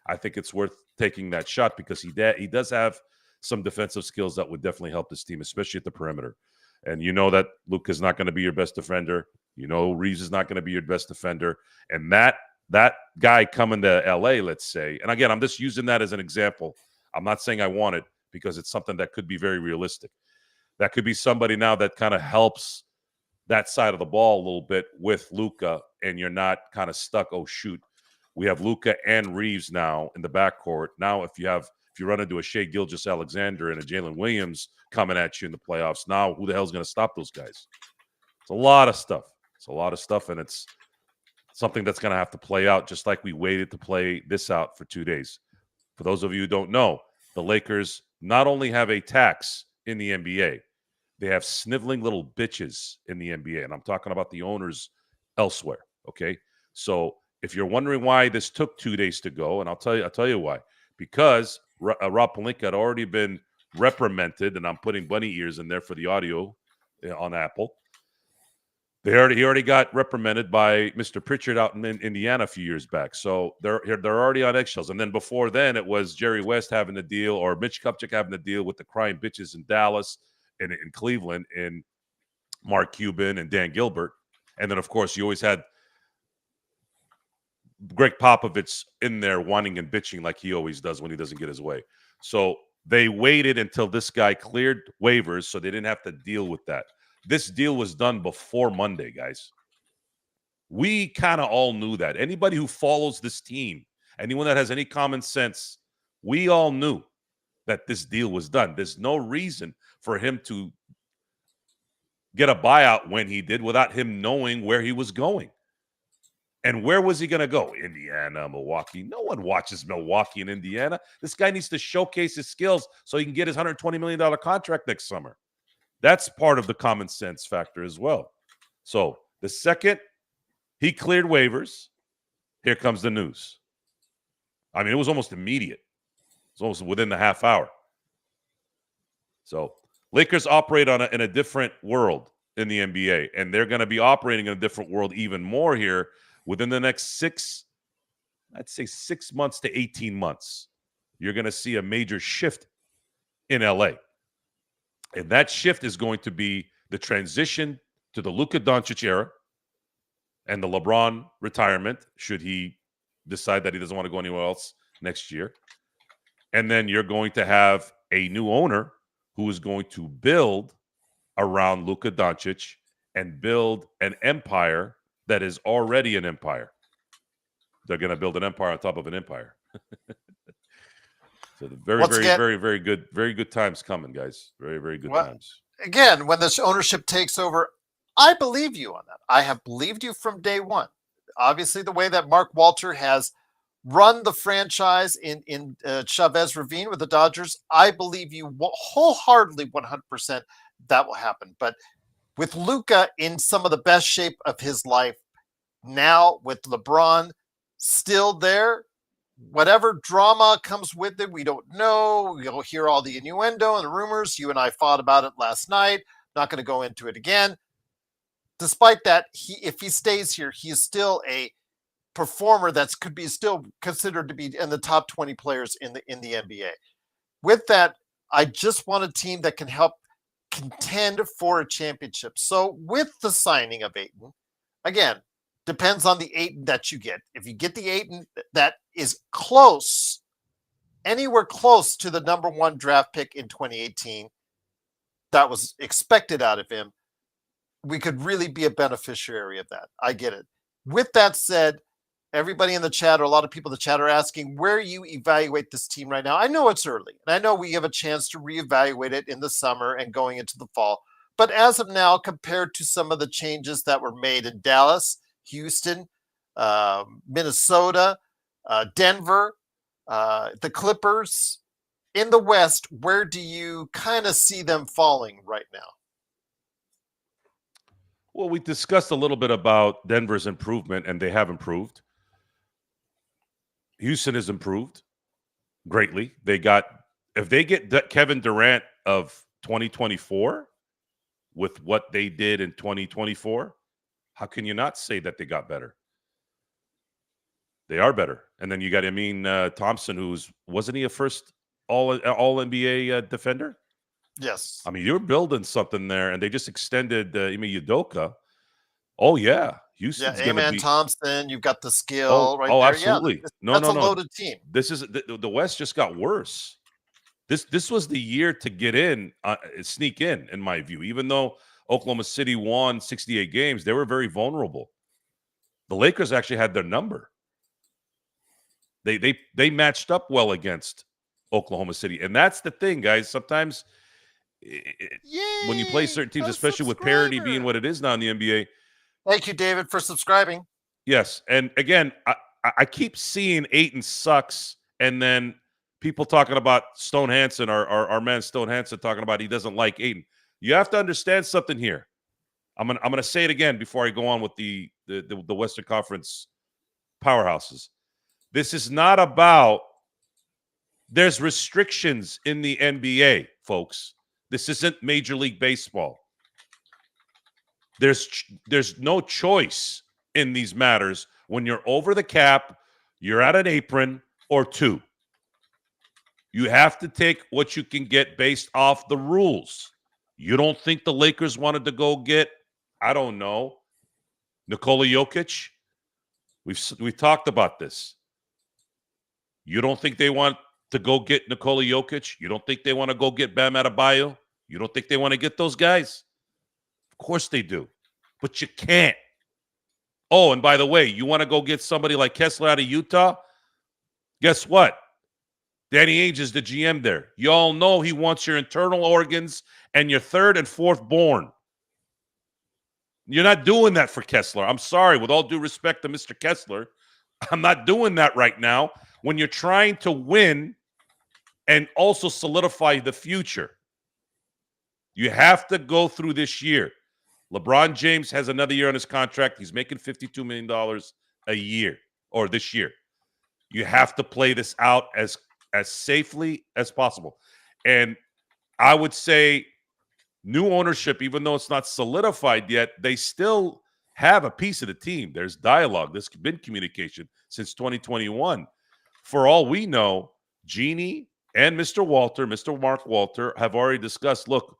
I think it's worth taking that shot, because he does have some defensive skills that would definitely help this team, especially at the perimeter. And you know that Luka's not going to be your best defender. Reeves is not going to be your best defender. And that guy coming to LA, let's say, and again, I'm just using that as an example. I'm not saying I want it, because it's something that could be very realistic. That could be somebody now that kind of helps that side of the ball a little bit with Luka, and you're not kind of stuck, oh, shoot, we have Luka and Reeves now in the backcourt. Now, if you run into a Shai Gilgeous-Alexander and a Jalen Williams coming at you in the playoffs, now who the hell's going to stop those guys? It's a lot of stuff. And it's something that's going to have to play out, just like we waited to play this out for 2 days. For those of you who don't know, the Lakers not only have a tax in the NBA, they have sniveling little bitches in the NBA, and I'm talking about the owners elsewhere, okay? So if you're wondering why this took 2 days to go, and I'll tell you why. Because Rob Pelinka had already been reprimanded, and I'm putting bunny ears in there for the audio on Apple. He already got reprimanded by Mr. Pritchard out in Indiana a few years back. So they're already on eggshells. And then before then, it was Jerry West having to deal, or Mitch Kupchak having to deal with the crying bitches in Dallas and in Cleveland, and Mark Cuban and Dan Gilbert. And then, of course, you always had Greg Popovich in there whining and bitching like he always does when he doesn't get his way. So they waited until this guy cleared waivers so they didn't have to deal with that. This deal was done before Monday, guys. We kind of all knew that. Anybody who follows this team, anyone that has any common sense, we all knew that this deal was done. There's no reason for him to get a buyout when he did without him knowing where he was going. And where was he going to go? Indiana, Milwaukee. No one watches Milwaukee and Indiana. This guy needs to showcase his skills so he can get his $120 million contract next summer. That's part of the common sense factor as well. So the second he cleared waivers, here comes the news. I mean, it was almost immediate. It was almost within the half hour. So Lakers operate in a different world in the NBA, and they're going to be operating in a different world even more here within the next 6 months to 18 months. You're going to see a major shift in LA. And that shift is going to be the transition to the Luka Doncic era and the LeBron retirement, should he decide that he doesn't want to go anywhere else next year. And then you're going to have a new owner who is going to build around Luka Doncic and build an empire that is already an empire. They're going to build an empire on top of an empire. So the very good times coming, guys. Very good times. Again, when this ownership takes over, I believe you on that. I have believed you from day one. Obviously, the way that Mark Walter has run the franchise in Chavez Ravine with the Dodgers, I believe you wholeheartedly 100% that will happen. But with Luka in some of the best shape of his life, now with LeBron still there, whatever drama comes with it, we don't know. You'll hear all the innuendo and the rumors. You and I fought about it last night. Not going to go into it again. Despite that, if he stays here, he is still a performer that could be still considered to be in the top 20 players in the NBA. With that, I just want a team that can help contend for a championship. So with the signing of Ayton, again, depends on the Ayton that you get. If you get the Ayton that is close, anywhere close to the number 1 draft pick in 2018, that was expected out of him, we could really be a beneficiary of that. I get it. With that said, everybody in the chat, or a lot of people in the chat, are asking where you evaluate this team right now. I know it's early, and I know we have a chance to reevaluate it in the summer and going into the fall. But as of now, compared to some of the changes that were made in Dallas, Houston, Minnesota, Denver, the Clippers, in the West, where do you kind of see them falling right now? Well, we discussed a little bit about Denver's improvement, and they have improved. Houston has improved greatly. If they get Kevin Durant of 2024 with what they did in 2024, how can you not say that they got better? They are better. And then you got Amin Thompson, wasn't he a first all NBA defender? Yes. I mean, you're building something there, and they just extended Ime Udoka. Oh, yeah. Houston's going to be Thompson. You've got the skill right there. Absolutely. Yeah, that's a loaded team. This is the West just got worse. This was the year to get in, sneak in my view. Even though Oklahoma City won 68 games, they were very vulnerable. The Lakers actually had their number. They matched up well against Oklahoma City, and that's the thing, guys. Sometimes when you play certain teams, especially with parity being what it is now in the NBA. Thank you, David, for subscribing. Yes, and again, I keep seeing Ayton sucks, and then people talking about Stone Hansen, our man Stone Hansen, talking about he doesn't like Ayton. You have to understand something here. I'm gonna say it again before I go on with the Western Conference powerhouses. This is not about. There's restrictions in the NBA, folks. This isn't Major League Baseball. There's no choice in these matters. When you're over the cap, you're at an apron or two. You have to take what you can get based off the rules. You don't think the Lakers wanted to go get, I don't know, Nikola Jokic? We've talked about this. You don't think they want to go get Nikola Jokic? You don't think they want to go get Bam Adebayo? You don't think they want to get those guys? Of course they do. But you can't. Oh, and by the way, you want to go get somebody like Kessler out of Utah? Guess what? Danny Ainge is the GM there. You all know he wants your internal organs and your third and fourth born. You're not doing that for Kessler. I'm sorry. With all due respect to Mr. Kessler, I'm not doing that right now when you're trying to win and also solidify the future. You have to go through this year. LeBron James has another year on his contract. He's making $52 million a year, or this year. You have to play this out as safely as possible. And I would say new ownership, even though it's not solidified yet, they still have a piece of the team. There's dialogue. There's been communication since 2021. For all we know, Jeannie and Mr. Mark Walter, have already discussed, look,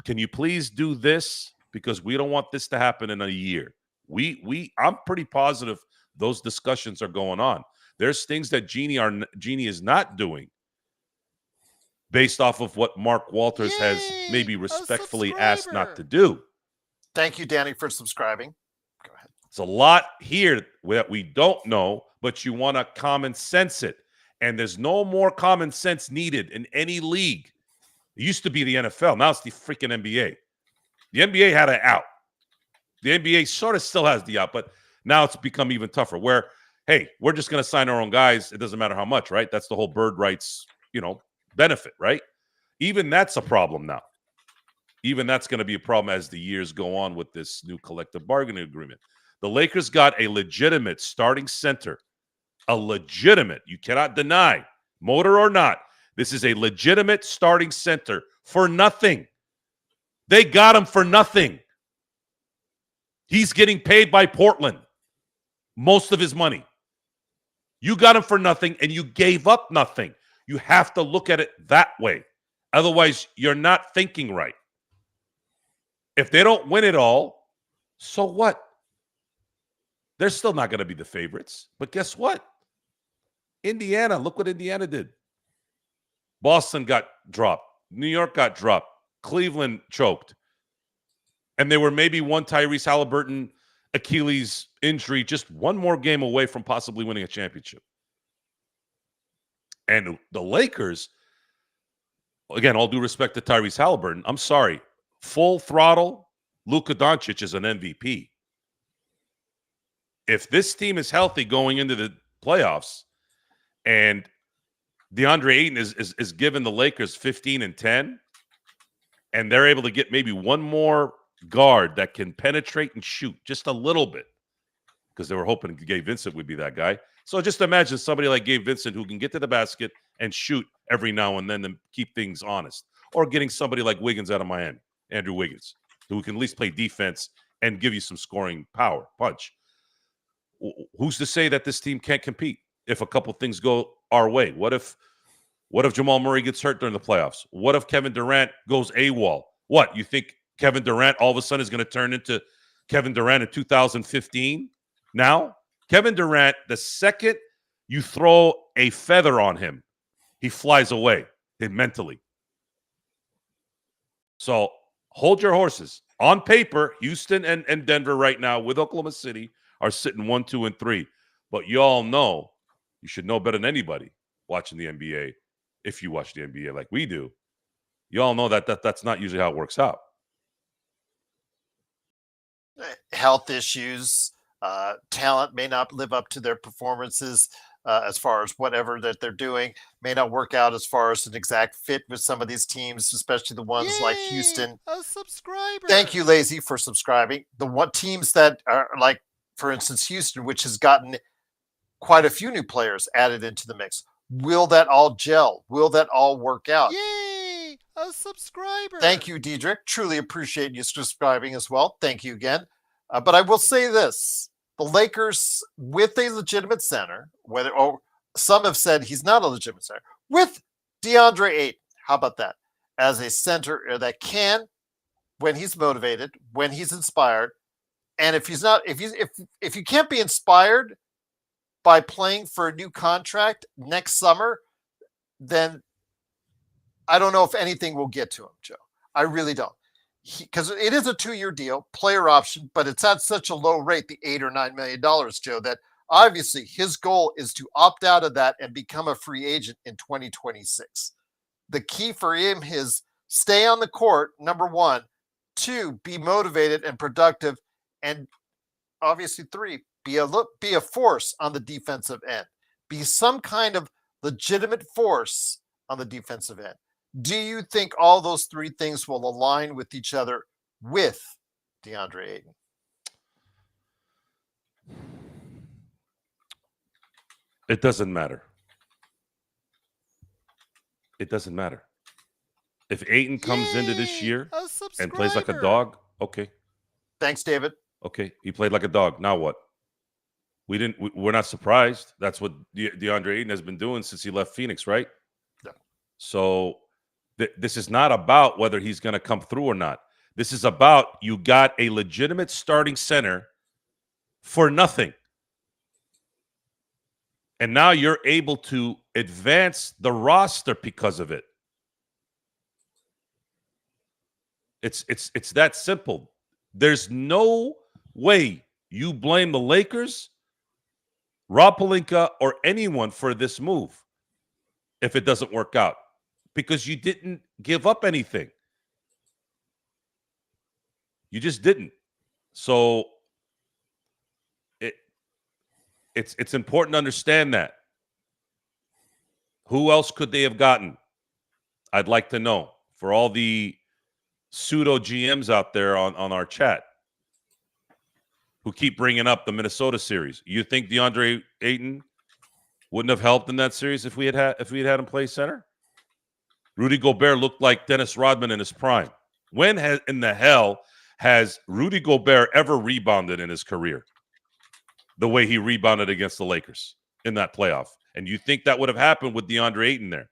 can you please do this? Because we don't want this to happen in a year. I'm pretty positive those discussions are going on. There's things that Genie is not doing based off of what Mark Walters has maybe respectfully asked not to do. Thank you, Danny, for subscribing. Go ahead. It's a lot here that we don't know, but you want to common sense it. And there's no more common sense needed in any league. It used to be the NFL. Now it's the freaking NBA. The NBA had an out. The NBA sort of still has the out, but now it's become even tougher where, hey, we're just going to sign our own guys. It doesn't matter how much, right? That's the whole bird rights, benefit, right? Even that's a problem now. Even that's going to be a problem as the years go on with this new collective bargaining agreement. The Lakers got a legitimate starting center. A legitimate, you cannot deny, motor or not. This is a legitimate starting center for nothing. They got him for nothing. He's getting paid by Portland most of his money. You got him for nothing, and you gave up nothing. You have to look at it that way. Otherwise, you're not thinking right. If they don't win it all, so what? They're still not going to be the favorites. But guess what? Indiana, look what Indiana did. Boston got dropped. New York got dropped. Cleveland choked. And they were maybe one Tyrese Halliburton Achilles injury, just one more game away from possibly winning a championship. And the Lakers, again, all due respect to Tyrese Halliburton, I'm sorry, full throttle, Luka Doncic is an MVP. If this team is healthy going into the playoffs and Deandre Ayton is giving the Lakers 15 and 10, and they're able to get maybe one more guard that can penetrate and shoot just a little bit, because they were hoping Gabe Vincent would be that guy. So just imagine somebody like Gabe Vincent who can get to the basket and shoot every now and then to keep things honest. Or getting somebody like Wiggins out of Miami, Andrew Wiggins, who can at least play defense and give you some scoring power, punch. Who's to say that this team can't compete if a couple things go our way? What if Jamal Murray gets hurt during the playoffs? What if Kevin Durant goes AWOL? What, you think Kevin Durant all of a sudden is going to turn into Kevin Durant in 2015? Now, Kevin Durant, the second you throw a feather on him, he flies away mentally. So hold your horses. On paper, Houston and Denver right now with Oklahoma City are sitting 1, 2, and 3. But you all know, you should know better than anybody watching the NBA, if you watch the NBA like we do. You all know that's not usually how it works out. Health issues, talent may not live up to their performances as far as whatever that they're doing, may not work out as far as an exact fit with some of these teams, especially the ones like Houston. A subscriber. Thank you, Lazy, for subscribing. The one teams that are like, for instance, Houston, which has gotten quite a few new players added into the mix. Will that all gel? Will that all work out? Yay! A subscriber. Thank you, Diedrich. Truly appreciate you subscribing as well. Thank you again. But I will say this. The Lakers, with a legitimate center, some have said he's not a legitimate center, with Deandre Ayton, how about that? As a center that can, when he's motivated, when he's inspired, and if you can't be inspired by playing for a new contract next summer, then I don't know if anything will get to him, Joe. I really don't. Because it is a 2-year deal, player option, but it's at such a low rate, the $8 or $9 million, Joe, that obviously his goal is to opt out of that and become a free agent in 2026. The key for him is stay on the court, number one. 2, be motivated and productive. And obviously 3, be a force on the defensive end. Be some kind of legitimate force on the defensive end. Do you think all those 3 things will align with each other with Deandre Ayton? It doesn't matter. It doesn't matter. If Ayton comes into this year and plays like a dog, okay. Thanks, David. Okay, he played like a dog. Now what? We're not surprised. That's what DeAndre Ayton has been doing since he left Phoenix, right? Yeah. So This is not about whether he's going to come through or not. This is about you got a legitimate starting center for nothing. And now you're able to advance the roster because of it. It's that simple. There's no way you blame the Lakers, Rob Pelinka, or anyone for this move if it doesn't work out, because you didn't give up anything. You just didn't. So it's important to understand that. Who else could they have gotten? I'd like to know, for all the pseudo GMs out there on our chat who keep bringing up the Minnesota series. You think Deandre Ayton wouldn't have helped in that series if we had him play center? Rudy Gobert looked like Dennis Rodman in his prime. When in the hell has Rudy Gobert ever rebounded in his career the way he rebounded against the Lakers in that playoff? And you think that would have happened with Deandre Ayton there?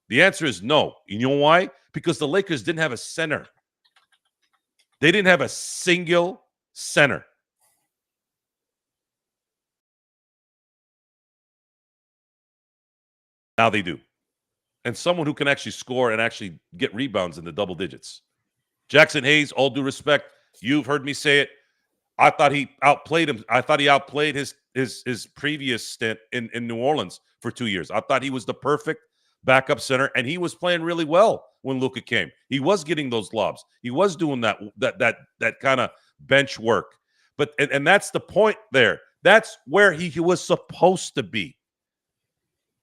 The answer is no. You know why? Because the Lakers didn't have a center. They didn't have a single center. Now they do. And someone who can actually score and actually get rebounds in the double digits. Jackson Hayes, all due respect, you've heard me say it. I thought he outplayed him. I thought he outplayed his previous stint in New Orleans for 2 years. I thought he was the perfect backup center, and he was playing really well when Luka came. He was getting those lobs. He was doing that kind of bench work. But and that's the point there. That's where he was supposed to be.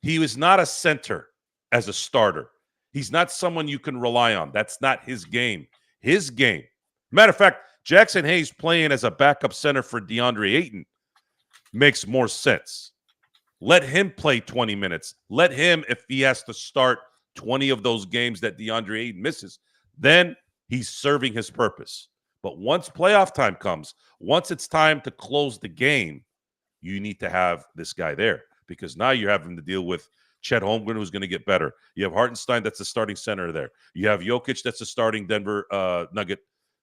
He was not a center as a starter. He's not someone you can rely on. That's not his game. His game. Matter of fact, Jackson Hayes playing as a backup center for Deandre Ayton makes more sense. Let him play 20 minutes. Let him, if he has to start 20 of those games that Deandre Ayton misses, then he's serving his purpose. But once playoff time comes, once it's time to close the game, you need to have this guy there, because now you're having to deal with Chet Holmgren, who's going to get better. You have Hartenstein, that's the starting center there. You have Jokic, that's the starting Denver Nugget,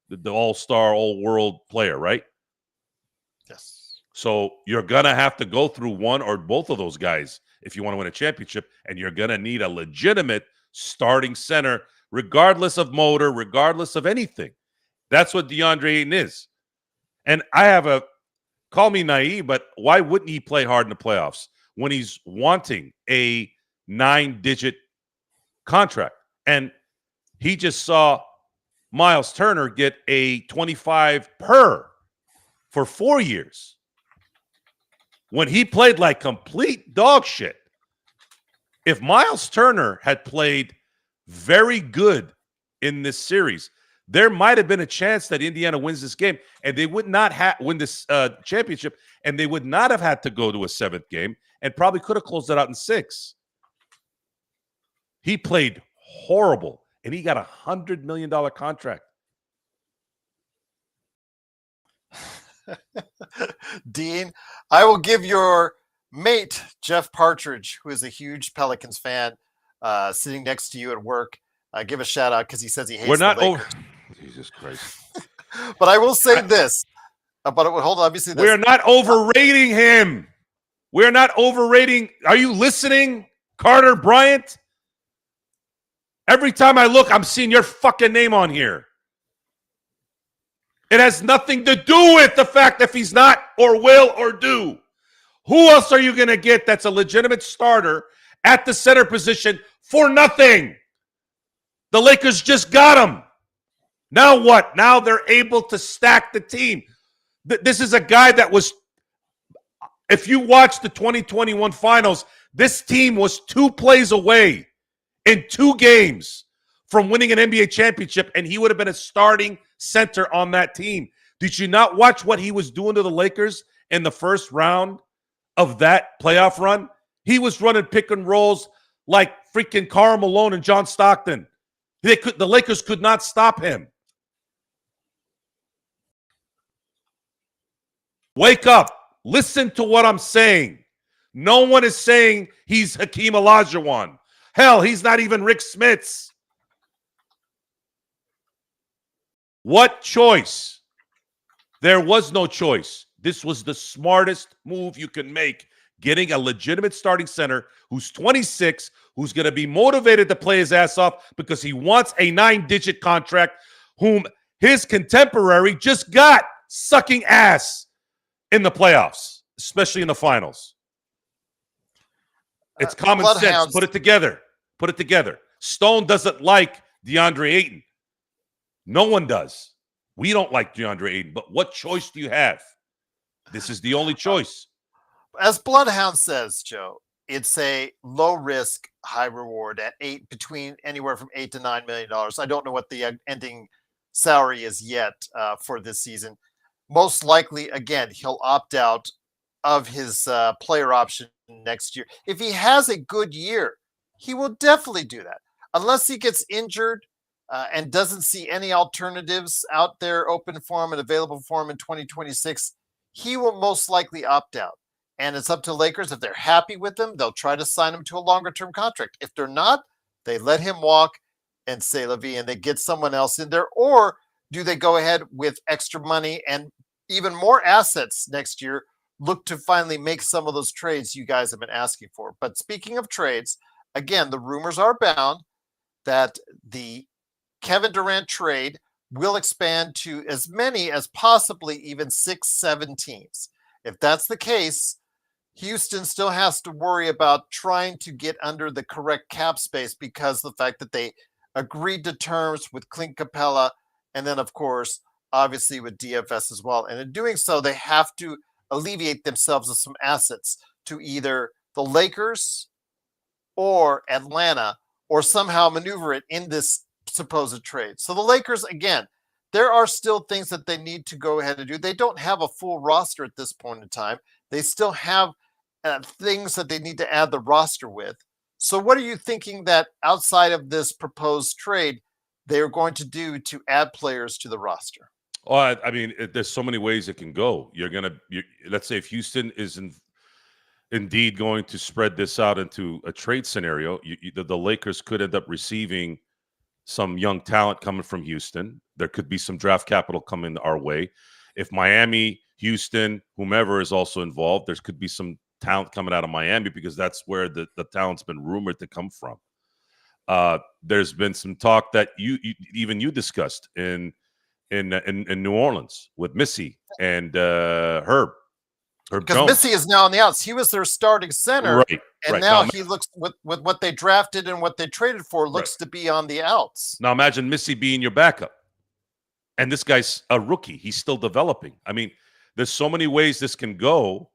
the all-star, all-world player, right? Yes. So you're going to have to go through one or both of those guys if you want to win a championship, and you're going to need a legitimate starting center, regardless of motor, regardless of anything. That's what Deandre Ayton is. And I have call me naive, but why wouldn't he play hard in the playoffs when he's wanting a 9-digit contract? And he just saw Miles Turner get a 25 per for 4 years when he played like complete dog shit. If Miles Turner had played very good in this series, there might have been a chance that Indiana wins this game, and they would not win this championship, and they would not have had to go to a 7th game, and probably could have closed it out in 6. He played horrible, and he got a $100 million contract. Dean, I will give your mate, Jeff Partridge, who is a huge Pelicans fan, sitting next to you at work, give a shout out because he says he hates the Lakers. Jesus Christ. But I will say this. But hold on, obviously, we're not overrating him. We're not overrating. Are you listening, Carter Bryant? Every time I look, I'm seeing your fucking name on here. It has nothing to do with the fact if he's not or will or do. Who else are you going to get that's a legitimate starter at the center position for nothing? The Lakers just got him. Now what? Now they're able to stack the team. This is a guy that was, if you watch the 2021 finals, this team was 2 plays away in 2 games from winning an NBA championship, and he would have been a starting center on that team. Did you not watch what he was doing to the Lakers in the first round of that playoff run? He was running pick and rolls like freaking Karl Malone and John Stockton. The Lakers could not stop him. Wake up. Listen to what I'm saying. No one is saying he's Hakeem Olajuwon. Hell, he's not even Rick Smits. What choice? There was no choice. This was the smartest move you can make, getting a legitimate starting center who's 26, who's going to be motivated to play his ass off because he wants a 9-digit contract, whom his contemporary just got sucking ass in the playoffs, especially in the finals. It's common sense. Bloodhounds. Put it together. Put it together. Stone doesn't like Deandre Ayton. No one does. We don't like DeAndre Ayton, but what choice do you have? This is the only choice. As Bloodhound says, Joe, it's a low risk, high reward at between anywhere from $8 to $9 million. I don't know what the ending salary is yet for this season. Most likely, again, he'll opt out of his player option next year. If he has a good year, he will definitely do that. Unless he gets injured and doesn't see any alternatives out there open for him and available for him in 2026, he will most likely opt out. And it's up to Lakers. If they're happy with him, they'll try to sign him to a longer-term contract. If they're not, they let him walk and say la vie, and they get someone else in there. Or do they go ahead with extra money and even more assets next year, look to finally make some of those trades you guys have been asking for? But speaking of trades, again, the rumors are bound that the Kevin Durant trade will expand to as many as possibly even 6-7 teams. If that's the case, Houston still has to worry about trying to get under the correct cap space because of the fact that they agreed to terms with Clint Capella and then, of course, obviously with DFS as well. And in doing so, they have to alleviate themselves of some assets to either the Lakers or Atlanta or somehow maneuver it in this supposed trade. So the Lakers, again, there are still things that they need to go ahead and do. They don't have a full roster at this point in time. They still have things that they need to add the roster with. So what are you thinking that outside of this proposed trade, they're going to do to add players to the roster? Oh, I mean, there's so many ways it can go. Let's say if Houston is indeed going to spread this out into a trade scenario, the Lakers could end up receiving some young talent coming from Houston. There could be some draft capital coming our way. If Miami, Houston, whomever is also involved, there could be some talent coming out of Miami because that's where the talent's been rumored to come from. There's been some talk that you discussed in New Orleans with Missy and Herb because Jones. Missy is now on the outs. He was their starting center, right? And now he looks with what they drafted and what they traded for looks to be on the outs. Now imagine Missy being your backup, and this guy's a rookie. He's still developing. I mean, there's so many ways this can go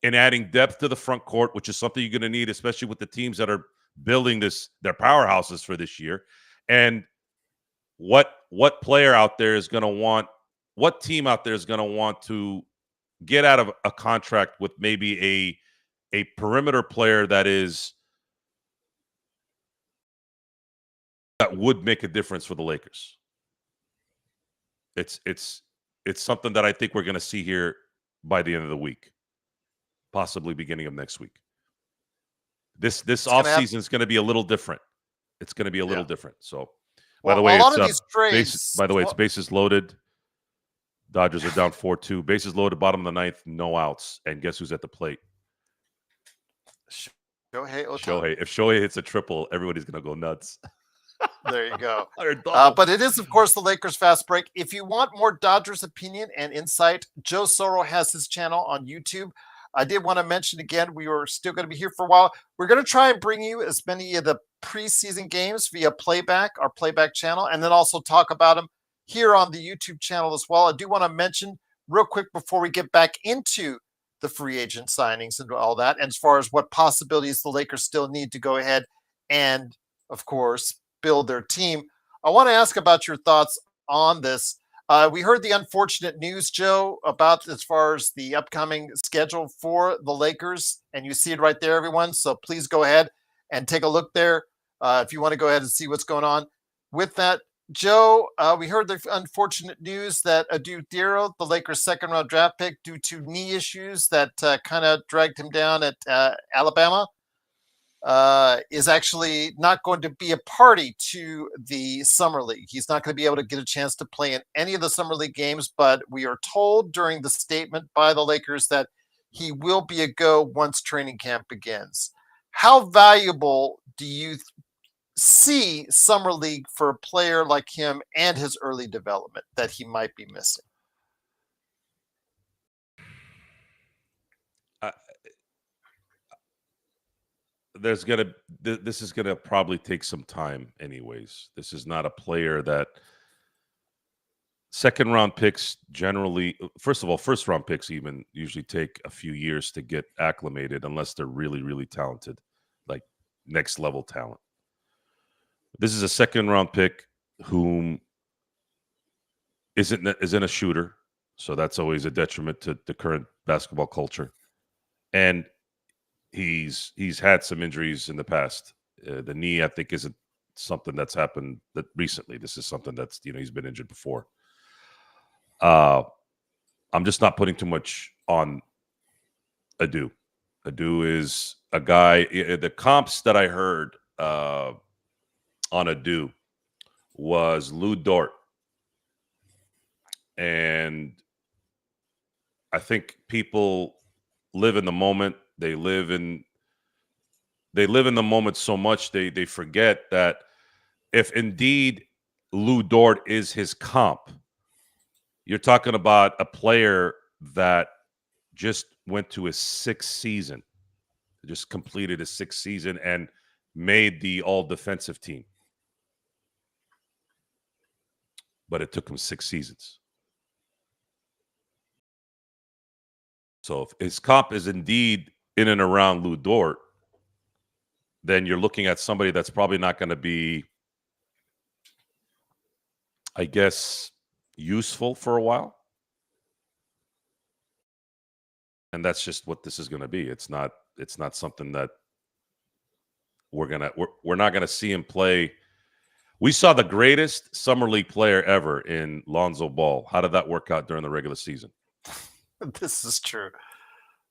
in adding depth to the front court, which is something you're going to need, especially with the teams that are building their powerhouses for this year. And what player out there is going to want? What team out there is going to want to get out of a contract with maybe a perimeter player that would make a difference for the Lakers? It's something that I think we're going to see here by the end of the week, possibly beginning of next week. This offseason is going to be a little different. It's going to be a little different. So, by the way, it's bases loaded. Dodgers are down 4-2. Bases loaded, bottom of the ninth, no outs. And guess who's at the plate? Shohei. If Shohei hits a triple, everybody's going to go nuts. There you go. But it is, of course, the Lakers Fast Break. If you want more Dodgers opinion and insight, Joe Soro has his channel on YouTube. I did want to mention again, we are still going to be here for a while. We're going to try and bring you as many of the preseason games via playback, our playback channel, and then also talk about them here on the YouTube channel as well. I do want to mention real quick before we get back into the free agent signings and all that, and as far as what possibilities the Lakers still need to go ahead and, of course, build their team. I want to ask about your thoughts on this. We heard the unfortunate news, Joe, about as far as the upcoming schedule for the Lakers, and you see it right there, everyone. So please go ahead and take a look there if you want to go ahead and see what's going on with that. Joe, we heard the unfortunate news that Adu Diarra, the Lakers' second-round draft pick, due to knee issues that kind of dragged him down at Alabama. is actually not going to be a party to the Summer League. He's not going to be able to get a chance to play in any of the Summer League games, but we are told during the statement by the Lakers that he will be a go once training camp begins. How valuable do you see Summer League for a player like him and his early development that he might be missing? This is gonna probably take some time anyways. This is not a player that second round picks generally, first of all, first round picks even usually take a few years to get acclimated unless they're really, really talented, like next level talent. This is a second round pick whom isn't a shooter, so that's always a detriment to the current basketball culture. And he's had some injuries in the past. The knee, I think, isn't something that's happened that recently. This is something that's he's been injured before. I'm just not putting too much on Adu. Adu is a guy. The comps that I heard on Adu was Lou Dort, and I think people live in the moment. They live in the moment so much they forget that if indeed Lou Dort is his comp, you're talking about a player that just went to his sixth season, just completed his sixth season and made the all-defensive team. But it took him 6 seasons. So if his comp is indeed in and around Lou Dort, then you're looking at somebody that's probably not going to be, I guess, useful for a while. And that's just what this is going to be. It's not something that we're not going to see him play. We saw the greatest summer league player ever in Lonzo Ball. How did that work out during the regular season? This is true.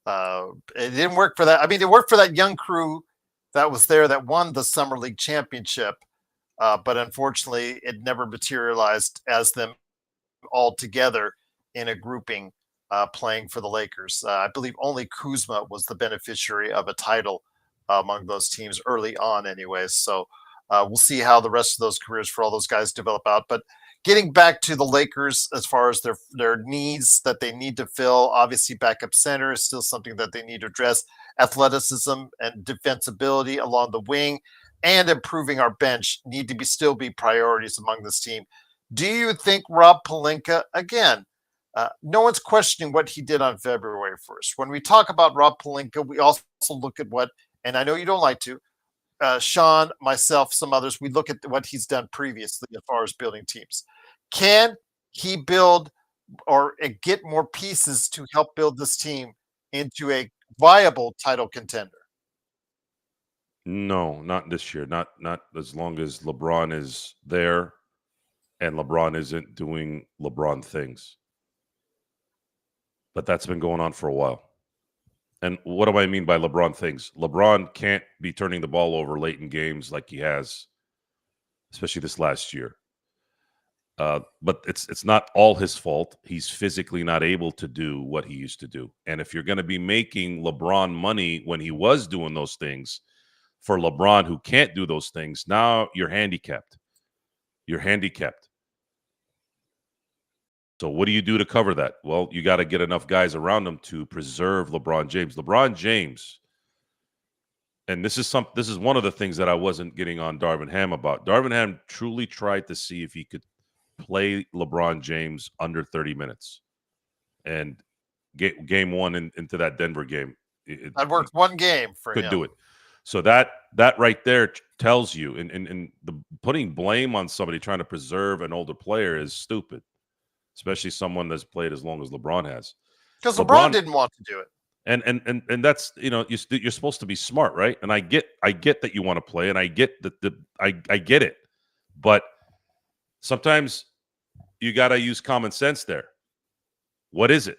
It didn't work for that. I mean, it worked for that young crew that was there that won the Summer League championship. But unfortunately, it never materialized as them all together in a grouping playing for the Lakers. I believe only Kuzma was the beneficiary of a title among those teams early on anyways. So we'll see how the rest of those careers for all those guys develop out. But getting back to the Lakers, as far as their needs that they need to fill, obviously backup center is still something that they need to address. Athleticism and defensibility along the wing and improving our bench need to still be priorities among this team. Do you think Rob Pelinka, again, no one's questioning what he did on February 1st. When we talk about Rob Pelinka, we also look at what, and I know you don't like to, Sean, myself, some others, we look at what he's done previously as far as building teams. Can he build or get more pieces to help build this team into a viable title contender? No, not this year. Not as long as LeBron is there and LeBron isn't doing LeBron things. But that's been going on for a while. And what do I mean by LeBron things? LeBron can't be turning the ball over late in games like he has, especially this last year. But it's not all his fault. He's physically not able to do what he used to do. And if you're going to be making LeBron money when he was doing those things for LeBron who can't do those things, now you're handicapped. You're handicapped. So what do you do to cover that? Well, you got to get enough guys around him to preserve LeBron James. LeBron James, and this is one of the things that I wasn't getting on Darvin Ham about. Darvin Ham truly tried to see if he could play LeBron James under 30 minutes. And game one into that Denver game. That worked one game for him. Could do it. So that right there tells you, and the putting blame on somebody trying to preserve an older player is stupid. Especially someone that's played as long as LeBron has. Because LeBron didn't want to do it. And that's, you're supposed to be smart, right? And I get that you want to play, and I get that I get it. But sometimes you got to use common sense there. What is it?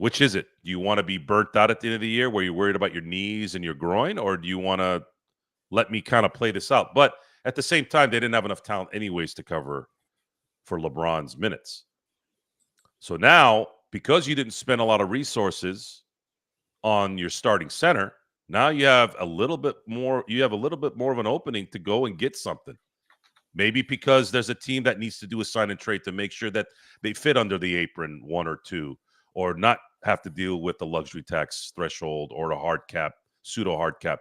Which is it? Do you want to be burnt out at the end of the year where you're worried about your knees and your groin, or do you want to let me kind of play this out? But at the same time, they didn't have enough talent anyways to cover for LeBron's minutes. So now, because you didn't spend a lot of resources on your starting center, now you have a little bit more. You have a little bit more of an opening to go and get something. Maybe because there's a team that needs to do a sign and trade to make sure that they fit under the apron, one or two, or not have to deal with the luxury tax threshold or the hard cap, pseudo hard cap.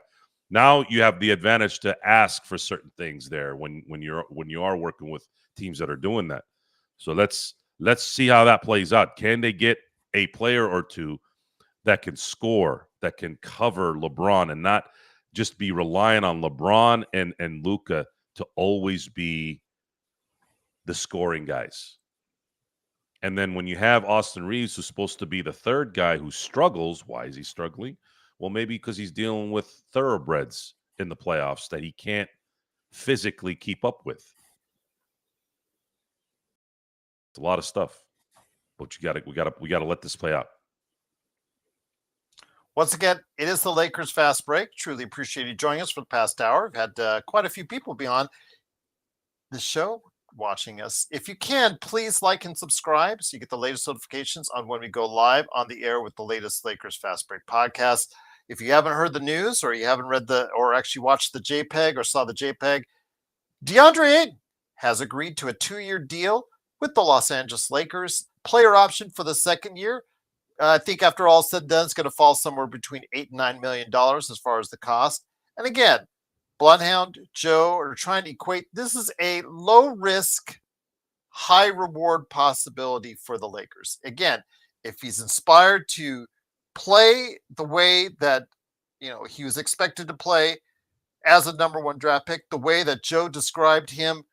Now you have the advantage to ask for certain things there when you are working with teams that are doing that. So let's see how that plays out. Can they get a player or two that can score, that can cover LeBron, and not just be relying on LeBron and Luka to always be the scoring guys? And then when you have Austin Reeves, who's supposed to be the third guy who struggles, why is he struggling? Well, maybe because he's dealing with thoroughbreds in the playoffs that he can't physically keep up with. It's a lot of stuff, but we gotta let this play out. Once again, it is the Lakers Fast Break. Truly appreciate you joining us for the past hour. We've had quite a few people be on the show watching us. If you can, please like and subscribe so you get the latest notifications on when we go live on the air with the latest Lakers Fast Break podcast. If you haven't heard the news, or you haven't read or actually watched the JPEG or saw the JPEG, Deandre Ayton has agreed to a 2-year deal with the Los Angeles Lakers. Player option for the second year. I think after all said and done, it's going to fall somewhere between $8 and $9 million as far as the cost. And again, Bloodhound, Joe are trying to equate. This is a low risk, high reward possibility for the Lakers. Again, if he's inspired to play the way that he was expected to play as a number 1 draft pick, the way that Joe described him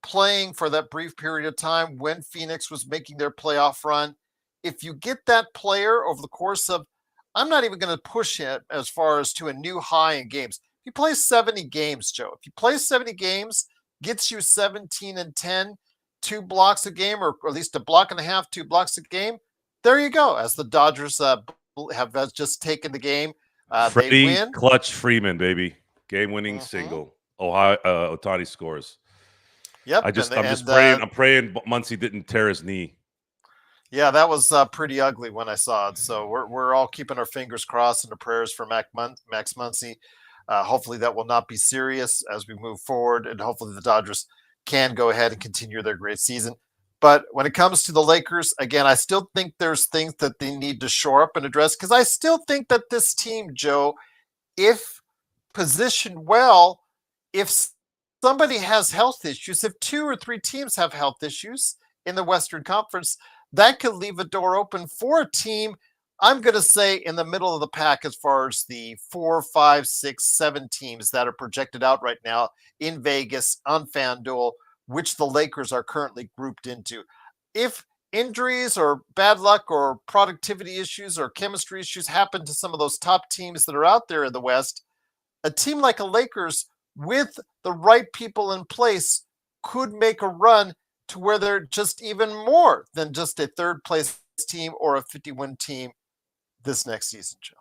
playing for that brief period of time when Phoenix was making their playoff run. If you get that player over the course of, I'm not even going to push it as far as to a new high in games. If you play 70 games, Joe, if you play 70 games, gets you 17 and 10, 2 blocks a game, or at least a block and a half, 2 blocks a game, there you go. As the Dodgers have just taken the game, Freddie they win. Clutch Freeman, baby, game-winning single. Ohtani scores. Yep. I'm just praying. I'm praying Muncy didn't tear his knee. Yeah, that was pretty ugly when I saw it. So we're all keeping our fingers crossed and the prayers for Max Muncy. Hopefully that will not be serious as we move forward, and hopefully the Dodgers can go ahead and continue their great season. But when it comes to the Lakers, again, I still think there's things that they need to shore up and address, because I still think that this team, Joe, if positioned well, if somebody has health issues, if 2 or 3 teams have health issues in the Western Conference, that could leave a door open for a team, I'm going to say, in the middle of the pack as far as the 4, 5, 6, 7 teams that are projected out right now in Vegas on FanDuel, which the Lakers are currently grouped into. If injuries or bad luck or productivity issues or chemistry issues happen to some of those top teams that are out there in the West, a team like a Lakers with the right people in place could make a run to where they're just even more than just a 3rd place team or a 50-win team this next season, Joe.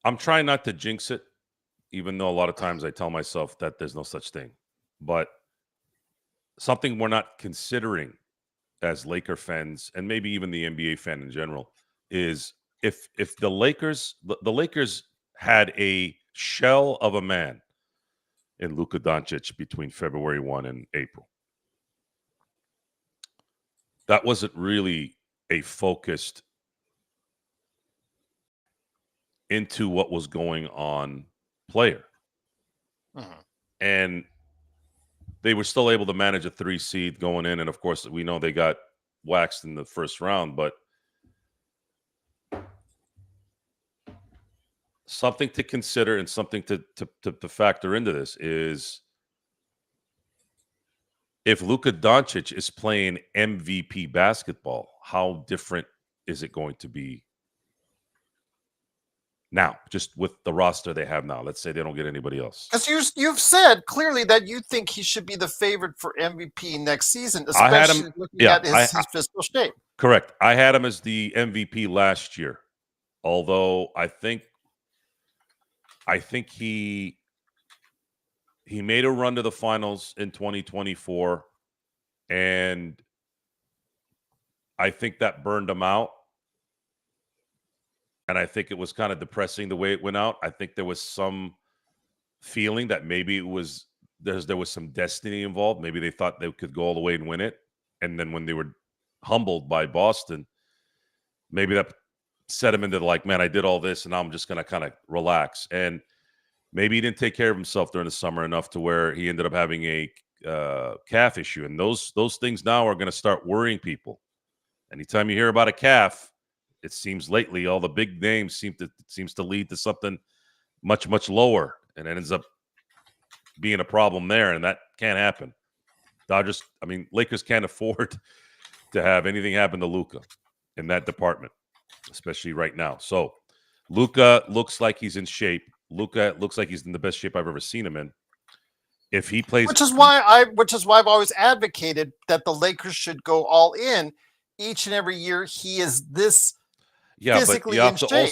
I'm trying not to jinx it, even though a lot of times I tell myself that there's no such thing. But something we're not considering as Laker fans, and maybe even the NBA fan in general, is if the Lakers had a shell of a man in Luka Doncic between February 1 and April. That wasn't really a focused into what was going on player. And they were still able to manage a 3 seed going in. And of course, we know they got waxed in the first round, but something to consider and something to factor into this is if Luka Doncic is playing MVP basketball, how different is it going to be now, just with the roster they have now. Let's say they don't get anybody else. Because you've said clearly that you think he should be the favorite for MVP next season, I had him. especially looking Yeah, at his physical shape. Correct. I had him as the MVP last year, although I think he made a run to the finals in 2024, and I think that burned him out. And I think it was kind of depressing the way it went out. I think there was some feeling that maybe there was some destiny involved. Maybe they thought they could go all the way and win it. And then when they were humbled by Boston, maybe that set him into like, man, I did all this and now I'm just going to kind of relax. And maybe he didn't take care of himself during the summer enough to where he ended up having a calf issue. And those things now are going to start worrying people. Anytime you hear about a calf, it seems lately all the big names seems to lead to something much, much lower. And it ends up being a problem there. And that can't happen. Lakers can't afford to have anything happen to Luka in that department, especially right now. So Luka looks like he's in shape. Luka looks like he's in the best shape I've ever seen him in. If he plays, which is why I've always advocated that the Lakers should go all in each and every year. He is this physically in shape.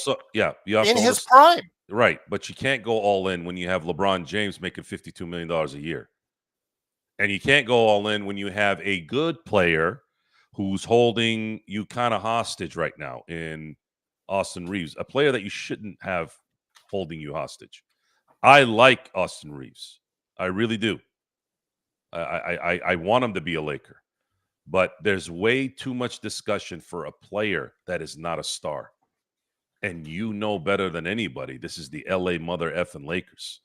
In his prime. Right, but you can't go all in when you have LeBron James making $52 million a year. And you can't go all in when you have a good player who's holding you kind of hostage right now in Austin Reeves, a player that you shouldn't have holding you hostage. I like Austin Reeves. I really do. I want him to be a Laker. But there's way too much discussion for a player that is not a star. And you know better than anybody, this is the LA mother effing Lakers.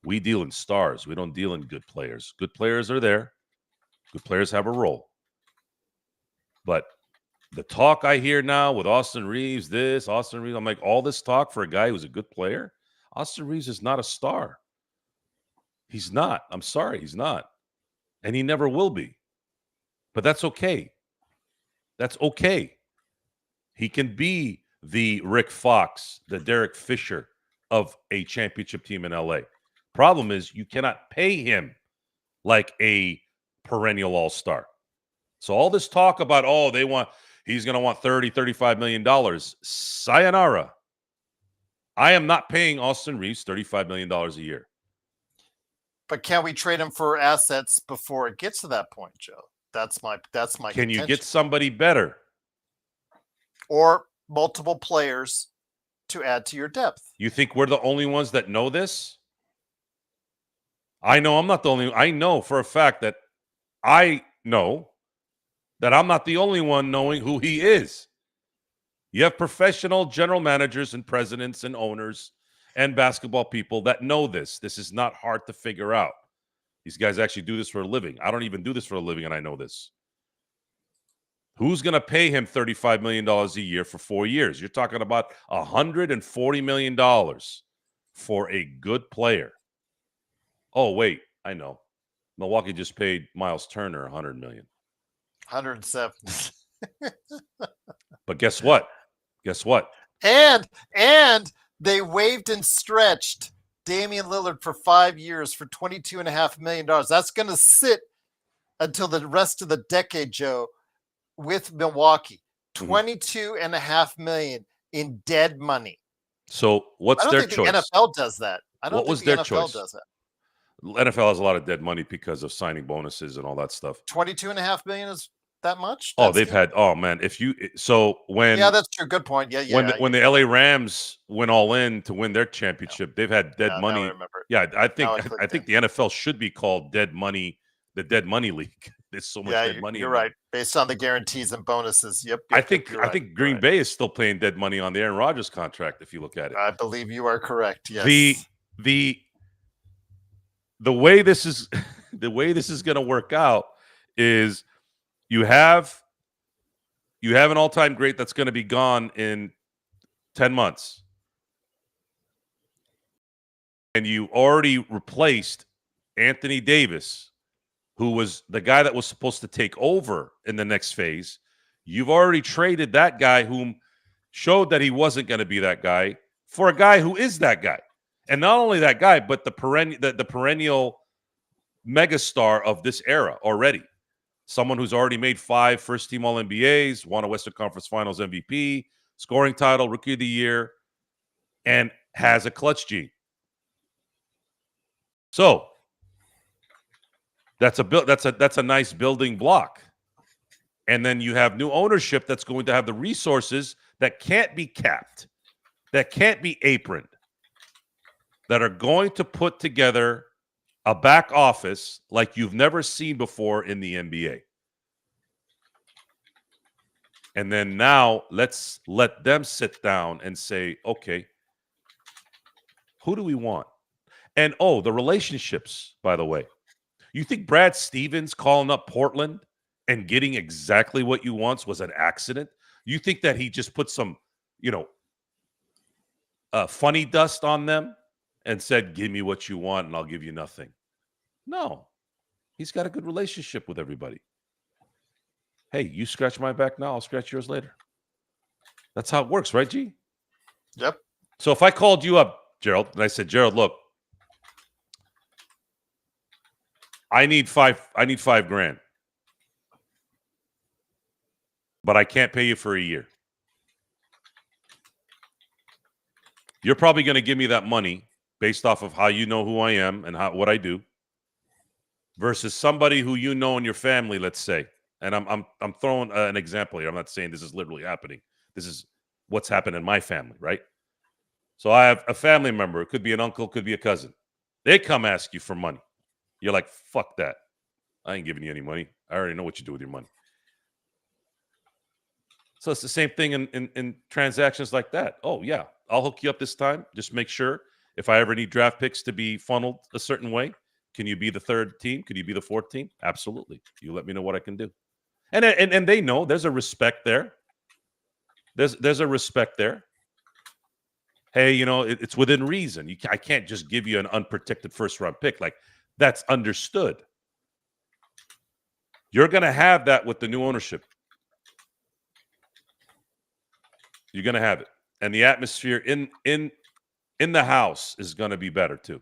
We deal in stars. We don't deal in good players. Good players are there. Good players have a role. But the talk I hear now with Austin Reeves, I'm like, all this talk for a guy who's a good player? Austin Reeves is not a star. He's not. I'm sorry, he's not. And he never will be. But that's okay. That's okay. He can be the Rick Fox, the Derek Fisher of a championship team in LA. Problem is, you cannot pay him like a perennial all-star. So all this talk about, he's going to want $30, $35 million. Sayonara. I am not paying Austin Reeves $35 million a year. But can we trade him for assets before it gets to that point, Joe? That's my Can you get somebody better? Or multiple players to add to your depth. You think we're the only ones that know this? I know I'm not the only. I know for a fact that I'm not the only one knowing who he is. You have professional general managers and presidents and owners and basketball people that know this. This is not hard to figure out. These guys actually do this for a living. I don't even do this for a living, and I know this. Who's going to pay him $35 million a year for 4 years? You're talking about $140 million for a good player. Oh, wait, I know. Milwaukee just paid Miles Turner $100 million. 107. But guess what? And they waived and stretched Damian Lillard for 5 years for $22.5 million. That's going to sit until the rest of the decade, Joe, with Milwaukee. $22.5 million in dead money. So what's their choice? The NFL does that. I don't think the NFL does that. NFL has a lot of dead money because of signing bonuses and all that stuff. $22.5 million is that much? Oh, that's man. That's true. Good point. Yeah. When the LA Rams went all in to win their championship, they've had dead money. I remember. Yeah, I think the NFL should be called Dead Money, the Dead Money League. There's so much dead money. You're right. Based on the guarantees and bonuses. Yep. I think Green Bay is still paying dead money on the Aaron Rodgers contract. If you look at it, I believe you are correct. Yes. The way this is going to work out is you have an all-time great that's going to be gone in 10 months. And you already replaced Anthony Davis, who was the guy that was supposed to take over in the next phase. You've already traded that guy whom showed that he wasn't going to be that guy for a guy who is that guy. And not only that guy, but the perennial megastar of this era already. Someone who's already made 5 first-team All-NBAs, won a Western Conference Finals MVP, scoring title, Rookie of the Year, and has a clutch gene. So that's a nice building block. And then you have new ownership that's going to have the resources that can't be capped, that can't be aproned, that are going to put together a back office like you've never seen before in the NBA. And then now let's let them sit down and say, okay, who do we want? And the relationships, by the way. You think Brad Stevens calling up Portland and getting exactly what you wants was an accident? You think that he just put some, funny dust on them and said, give me what you want and I'll give you nothing? No. He's got a good relationship with everybody. Hey, you scratch my back now, I'll scratch yours later. That's how it works, right, G? Yep. So if I called you up, Gerald, and I said, Gerald, look, I need $5,000, but I can't pay you for a year. You're probably going to give me that money based off of how you know who I am and what I do, versus somebody who you know in your family, let's say. And I'm throwing an example here. I'm not saying this is literally happening. This is what's happened in my family, right? So I have a family member. It could be an uncle, could be a cousin. They come ask you for money. You're like, fuck that. I ain't giving you any money. I already know what you do with your money. So it's the same thing in transactions like that. Oh, yeah, I'll hook you up this time. Just make sure if I ever need draft picks to be funneled a certain way, can you be the third team? Could you be the fourth team? Absolutely. You let me know what I can do. And they know there's a respect there. There's a respect there. Hey, it's within reason. I can't just give you an unprotected first-round pick. Like, that's understood. You're going to have that with the new ownership. You're going to have it. And the atmosphere in the house is going to be better, too.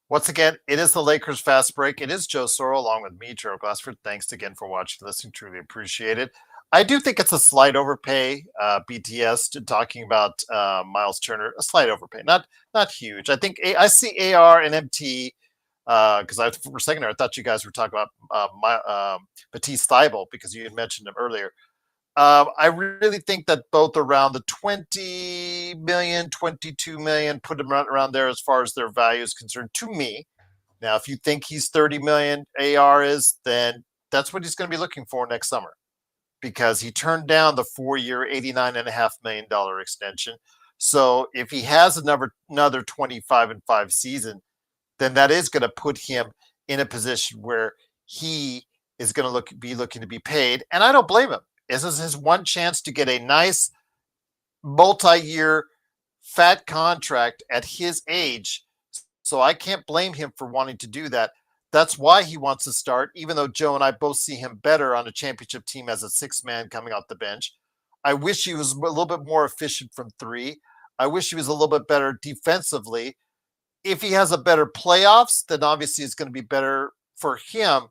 Once again, it is the Lakers Fast Break. It is Joe Soro along with me, Gerald Glassford. Thanks again for watching and listening. Truly appreciate it. I do think it's a slight overpay, BTS, talking about Miles Turner. A slight overpay, not huge. I think I see AR and MT because for a second there, I thought you guys were talking about Matisse Thybulle because you had mentioned him earlier. I really think that both around the 20 million, 22 million, put them around there as far as their value is concerned to me. Now, if you think he's 30 million AR is, then that's what he's going to be looking for next summer because he turned down the 4-year, $89.5 million extension. So if he has another 25-5 season, then that is going to put him in a position where he is going to be looking to be paid. And I don't blame him. This is his one chance to get a nice multi-year fat contract at his age. So I can't blame him for wanting to do that. That's why he wants to start, even though Joe and I both see him better on a championship team as a 6-man coming off the bench. I wish he was a little bit more efficient from 3. I wish he was a little bit better defensively. If he has a better playoffs, then obviously it's going to be better for him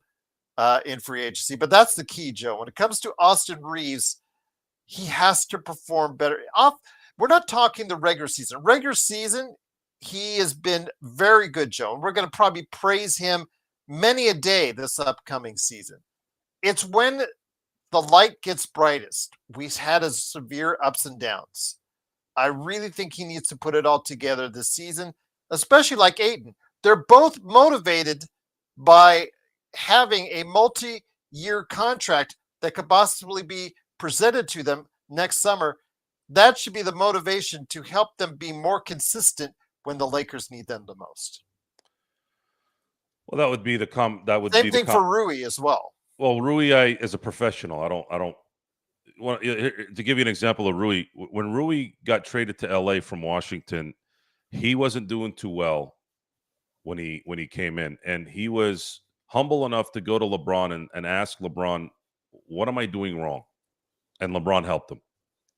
in free agency. But that's the key, Joe. When it comes to Austin Reeves, he has to perform better. We're not talking the regular season. Regular season, he has been very good, Joe. And we're going to probably praise him many a day this upcoming season. It's when the light gets brightest. We've had a severe ups and downs. I really think he needs to put it all together this season, especially like Ayton. They're both motivated by having a multi-year contract that could possibly be presented to them next summer. That should be the motivation to help them be more consistent when the Lakers need them the most. Well, that would be same thing for Rui as well. Well, Rui, as a professional, I don't want to give you an example of Rui. When Rui got traded to LA from Washington, he wasn't doing too well when he came in, and he was humble enough to go to LeBron and ask LeBron, what am I doing wrong? And LeBron helped him.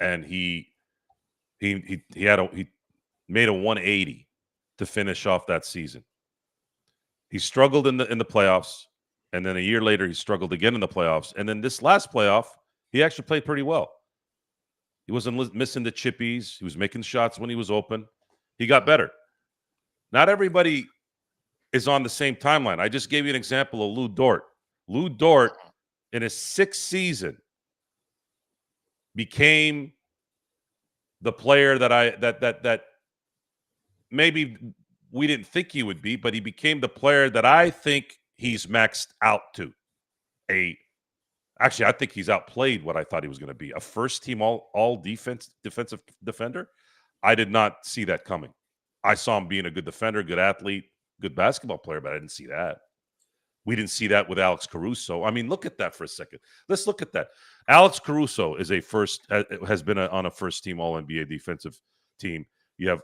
and he made a 180 to finish off that season. He struggled in the playoffs, and then a year later he struggled again in the playoffs, and then this last playoff he actually played pretty well. He wasn't missing the chippies. He was making shots when he was open. He got better. Not everybody is on the same timeline. I just gave you an example of Lou Dort. Lou Dort, in his 6th season, became the player that maybe we didn't think he would be, but he became the player that I think he's maxed out to. Actually, I think he's outplayed what I thought he was going to be. A first-team all defensive defender. I did not see that coming. I saw him being a good defender, good athlete, good basketball player, but I didn't see that. We didn't see that with Alex Caruso. I mean, look at that for a second. Let's look at that. Alex Caruso is has been on a first-team All-NBA defensive team. You have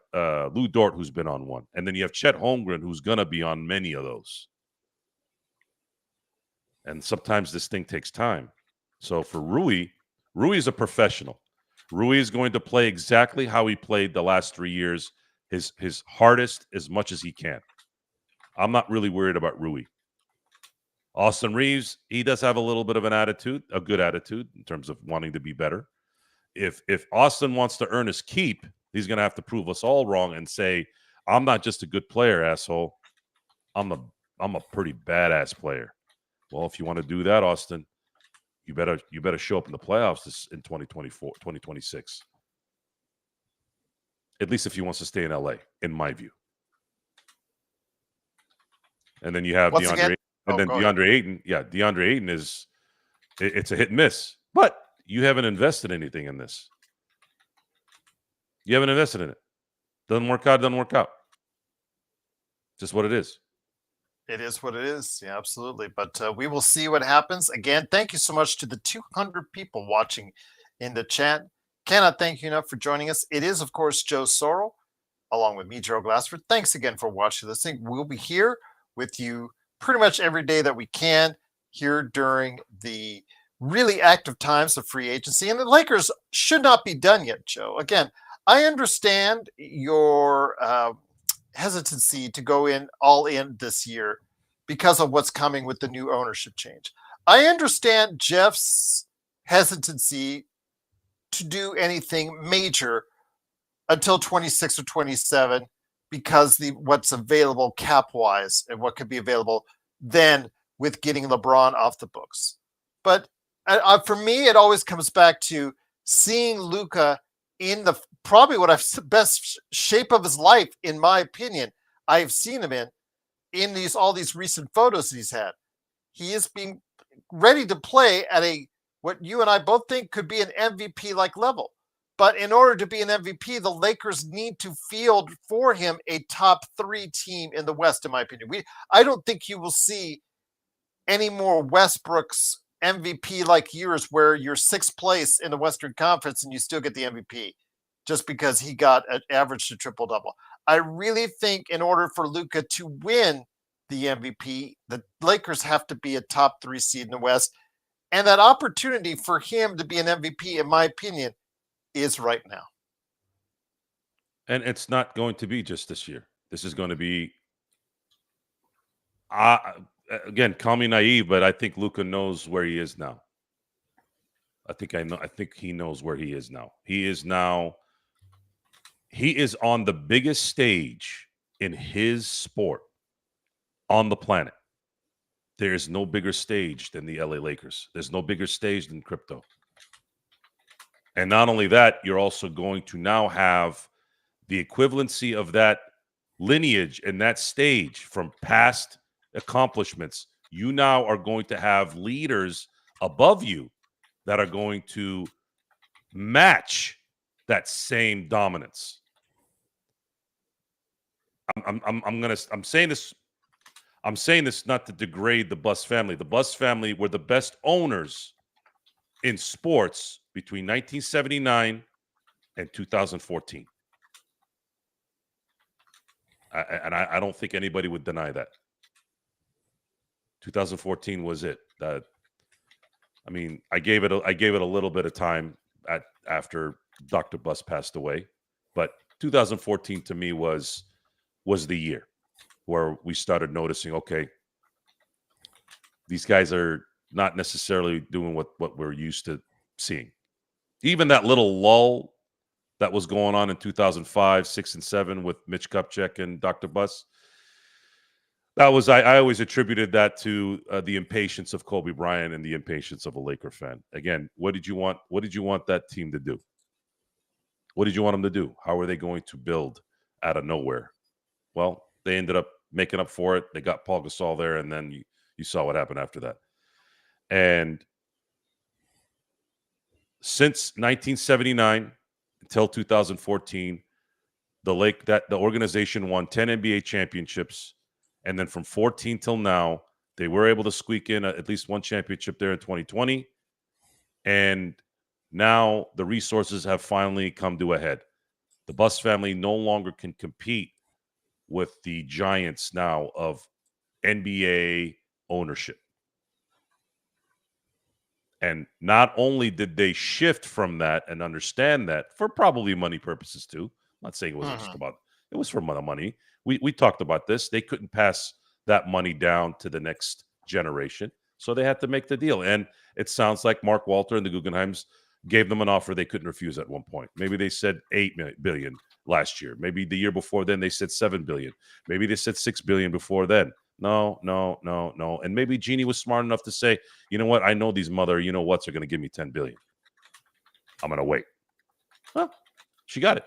Lou Dort, who's been on one. And then you have Chet Holmgren, who's going to be on many of those. And sometimes this thing takes time. So for Rui is a professional. Rui is going to play exactly how he played the last 3 years, his hardest as much as he can. I'm not really worried about Rui. Austin Reeves, he does have a little bit of an attitude, a good attitude in terms of wanting to be better. If Austin wants to earn his keep, he's going to have to prove us all wrong and say, I'm not just a good player, asshole. I'm a pretty badass player. Well, if you want to do that, Austin, you better show up in the playoffs in 2024, 2026. At least if he wants to stay in LA, in my view. And then you have DeAndre Ayton. Yeah, DeAndre Ayton it's a hit and miss. But you haven't invested anything in this. You haven't invested in it. Doesn't work out. Just what it is. It is what it is. Yeah, absolutely. But we will see what happens. Again, thank you so much to the 200 people watching in the chat. Cannot thank you enough for joining us. It is, of course, Joe Sorrell, along with me, Gerald Glassford. Thanks again for watching this thing. We'll be here with you pretty much every day that we can here during the really active times of free agency. And the Lakers should not be done yet, Joe. Again, I understand your hesitancy to go all in this year because of what's coming with the new ownership change. I understand Jeff's hesitancy to do anything major until 26 or 27 because what's available cap-wise and what could be available then with getting LeBron off the books. But for me, it always comes back to seeing Luka in probably what I've best shape of his life, in my opinion. I've seen him in all these recent photos that he's had. He is being ready to play at what you and I both think could be an MVP-like level. But in order to be an MVP, the Lakers need to field for him a top 3 team in the West, in my opinion. I don't think you will see any more Westbrook's MVP-like years where you're 6th place in the Western Conference and you still get the MVP just because he got an average to triple-double. I really think in order for Luka to win the MVP, the Lakers have to be a top 3 seed in the West. And that opportunity for him to be an MVP, in my opinion, is right now. And it's not going to be just this year. This is going to be, again, call me naive, but I think Luka knows where he is now. I think he knows where he is now. He is on the biggest stage in his sport on the planet. There is no bigger stage than the LA Lakers. There's no bigger stage than crypto. And not only that, you're also going to now have the equivalency of that lineage and that stage from past accomplishments. You now are going to have leaders above you that are going to match that same dominance. I'm saying this not to degrade the Buss family. The Buss family were the best owners in sports between 1979 and 2014. I don't think anybody would deny that. 2014 was it. I gave it a little bit of time after Dr. Bus passed away. But 2014 to me was the year where we started noticing, okay, these guys are not necessarily doing what we're used to seeing. Even that little lull that was going on in 2005, 6, and 7 with Mitch Kupchak and Dr. Bus, that was I always attributed that to the impatience of Kobe Bryant and the impatience of a Laker fan. Again, what did you want? What did you want that team to do? What did you want them to do? How are they going to build out of nowhere? Well, they ended up making up for it. They got Paul Gasol there, and then you saw what happened after that. And since 1979 until 2014, the organization won 10 NBA championships, and then from 14 till now, they were able to squeak in at least one championship there in 2020, and now the resources have finally come to a head. The Buss family no longer can compete with the giants now of NBA ownership. And not only did they shift from that and understand that for probably money purposes too. I'm not saying it wasn't just about it was for the money. We talked about this. They couldn't pass that money down to the next generation, so they had to make the deal. And it sounds like Mark Walter and the Guggenheims gave them an offer they couldn't refuse at one point. Maybe they said $8 billion last year. Maybe the year before then they said $7 billion. Maybe they said $6 billion before then. No. And maybe Jeannie was smart enough to say, you know what? I know these what's are going to give me $10 billion. I'm going to wait. Well, she got it.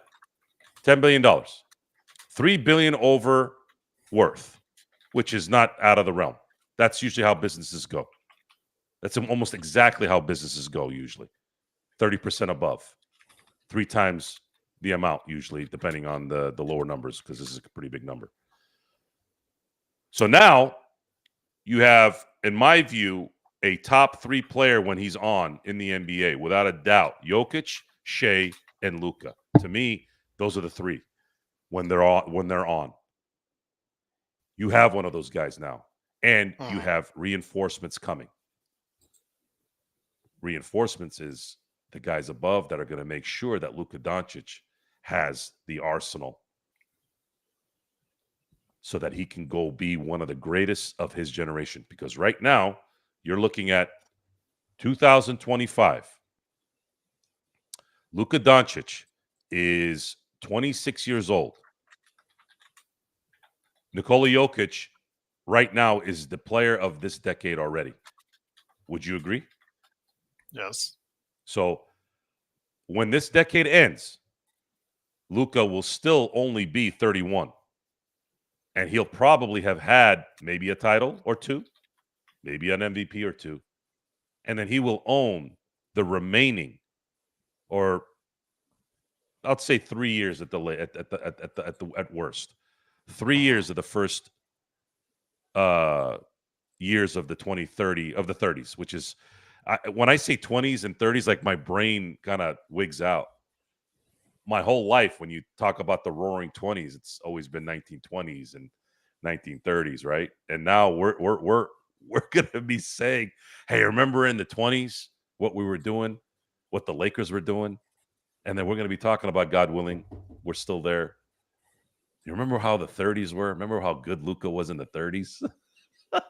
$10 billion. $3 billion over worth, which is not out of the realm. That's usually how businesses go. That's almost exactly how businesses go usually. 30% above. 3 times the amount usually, depending on the lower numbers, because this is a pretty big number. So now you have, in my view, a top 3 player when he's on in the NBA, without a doubt. Jokic, Shea, and Luka. To me, those are the 3 when they're on. You have one of those guys now, and you have reinforcements coming. Reinforcements is the guys above that are going to make sure that Luka Doncic has the arsenal so that he can go be one of the greatest of his generation. Because right now, you're looking at 2025. Luka Doncic is 26 years old. Nikola Jokic right now is the player of this decade already. Would you agree? Yes. So when this decade ends, Luka will still only be 31. And he'll probably have had maybe a title or 2, maybe an MVP or 2. And then he will own the remaining, or I'll say 3 years at worst. 3 years of the first years of the 30s, which is when I say 20s and 30s, like my brain kind of wigs out. My whole life, when you talk about the roaring 20s, it's always been 1920s and 1930s, right? And now we're going to be saying, hey, remember in the 20s what we were doing, what the Lakers were doing? And then we're going to be talking about, God willing, we're still there. You remember how the 30s were? Remember how good Luka was in the 30s? I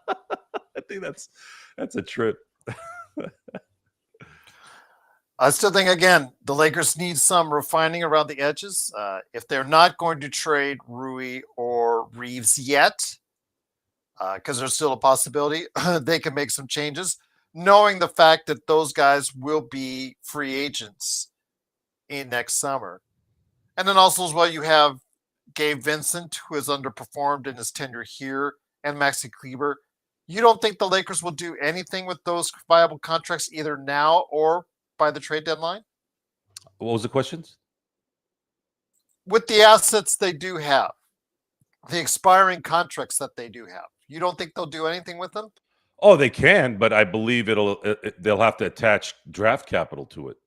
think that's a trip. I still think, again, the Lakers need some refining around the edges. If they're not going to trade Rui or Reeves yet, because there's still a possibility they can make some changes, knowing the fact that those guys will be free agents in next summer. And then also as well, you have Gabe Vincent, who has underperformed in his tenure here, and Maxi Kleber. You don't think the Lakers will do anything with those viable contracts either now or by the trade deadline? What was the questions? With the assets they do have, the expiring contracts that they do have, you don't think they'll do anything with them? Oh, they can, but I believe they'll have to attach draft capital to it.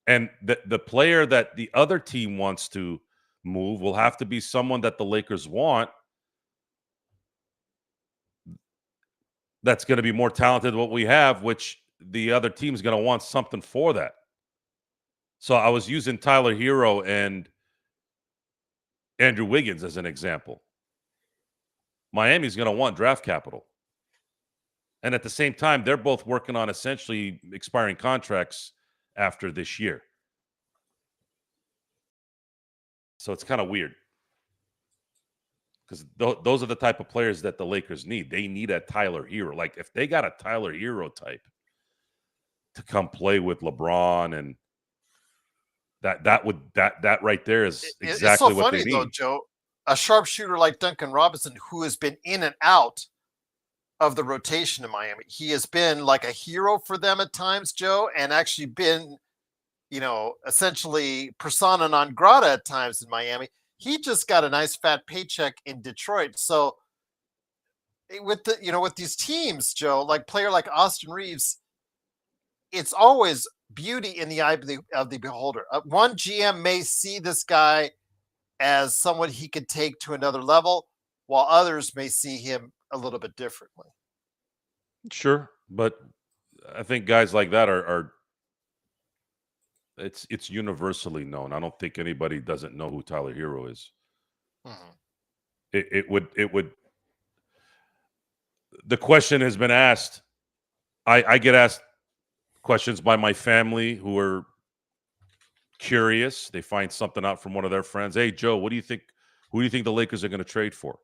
And the player that the other team wants to move will have to be someone that the Lakers want that's going to be more talented than what we have, which the other team is going to want something for that. So I was using Tyler Hero and Andrew Wiggins as an example. Miami's going to want draft capital. And at the same time, they're both working on essentially expiring contracts after this year. So it's kind of weird. Because those are the type of players that the Lakers need. They need a Tyler Hero. Like, if they got a Tyler Hero type to come play with LeBron, and that right there is exactly it's so what funny, they though, need. Joe. A sharpshooter like Duncan Robinson, who has been in and out of the rotation in Miami. He has been like a hero for them at times, Joe, and actually been, essentially persona non grata at times in Miami. He just got a nice fat paycheck in Detroit. So with these teams, Joe, like player like Austin Reeves, it's always beauty in the eye of the beholder. One GM may see this guy as someone he could take to another level, while others may see him a little bit differently. Sure, but I think guys like that are it's universally known. I don't think anybody doesn't know who Tyler Hero is. Mm-hmm. It would. The question has been asked. I get asked questions by my family who are curious. They find something out from one of their friends. Hey, Joe, what do you think? Who do you think the Lakers are going to trade for?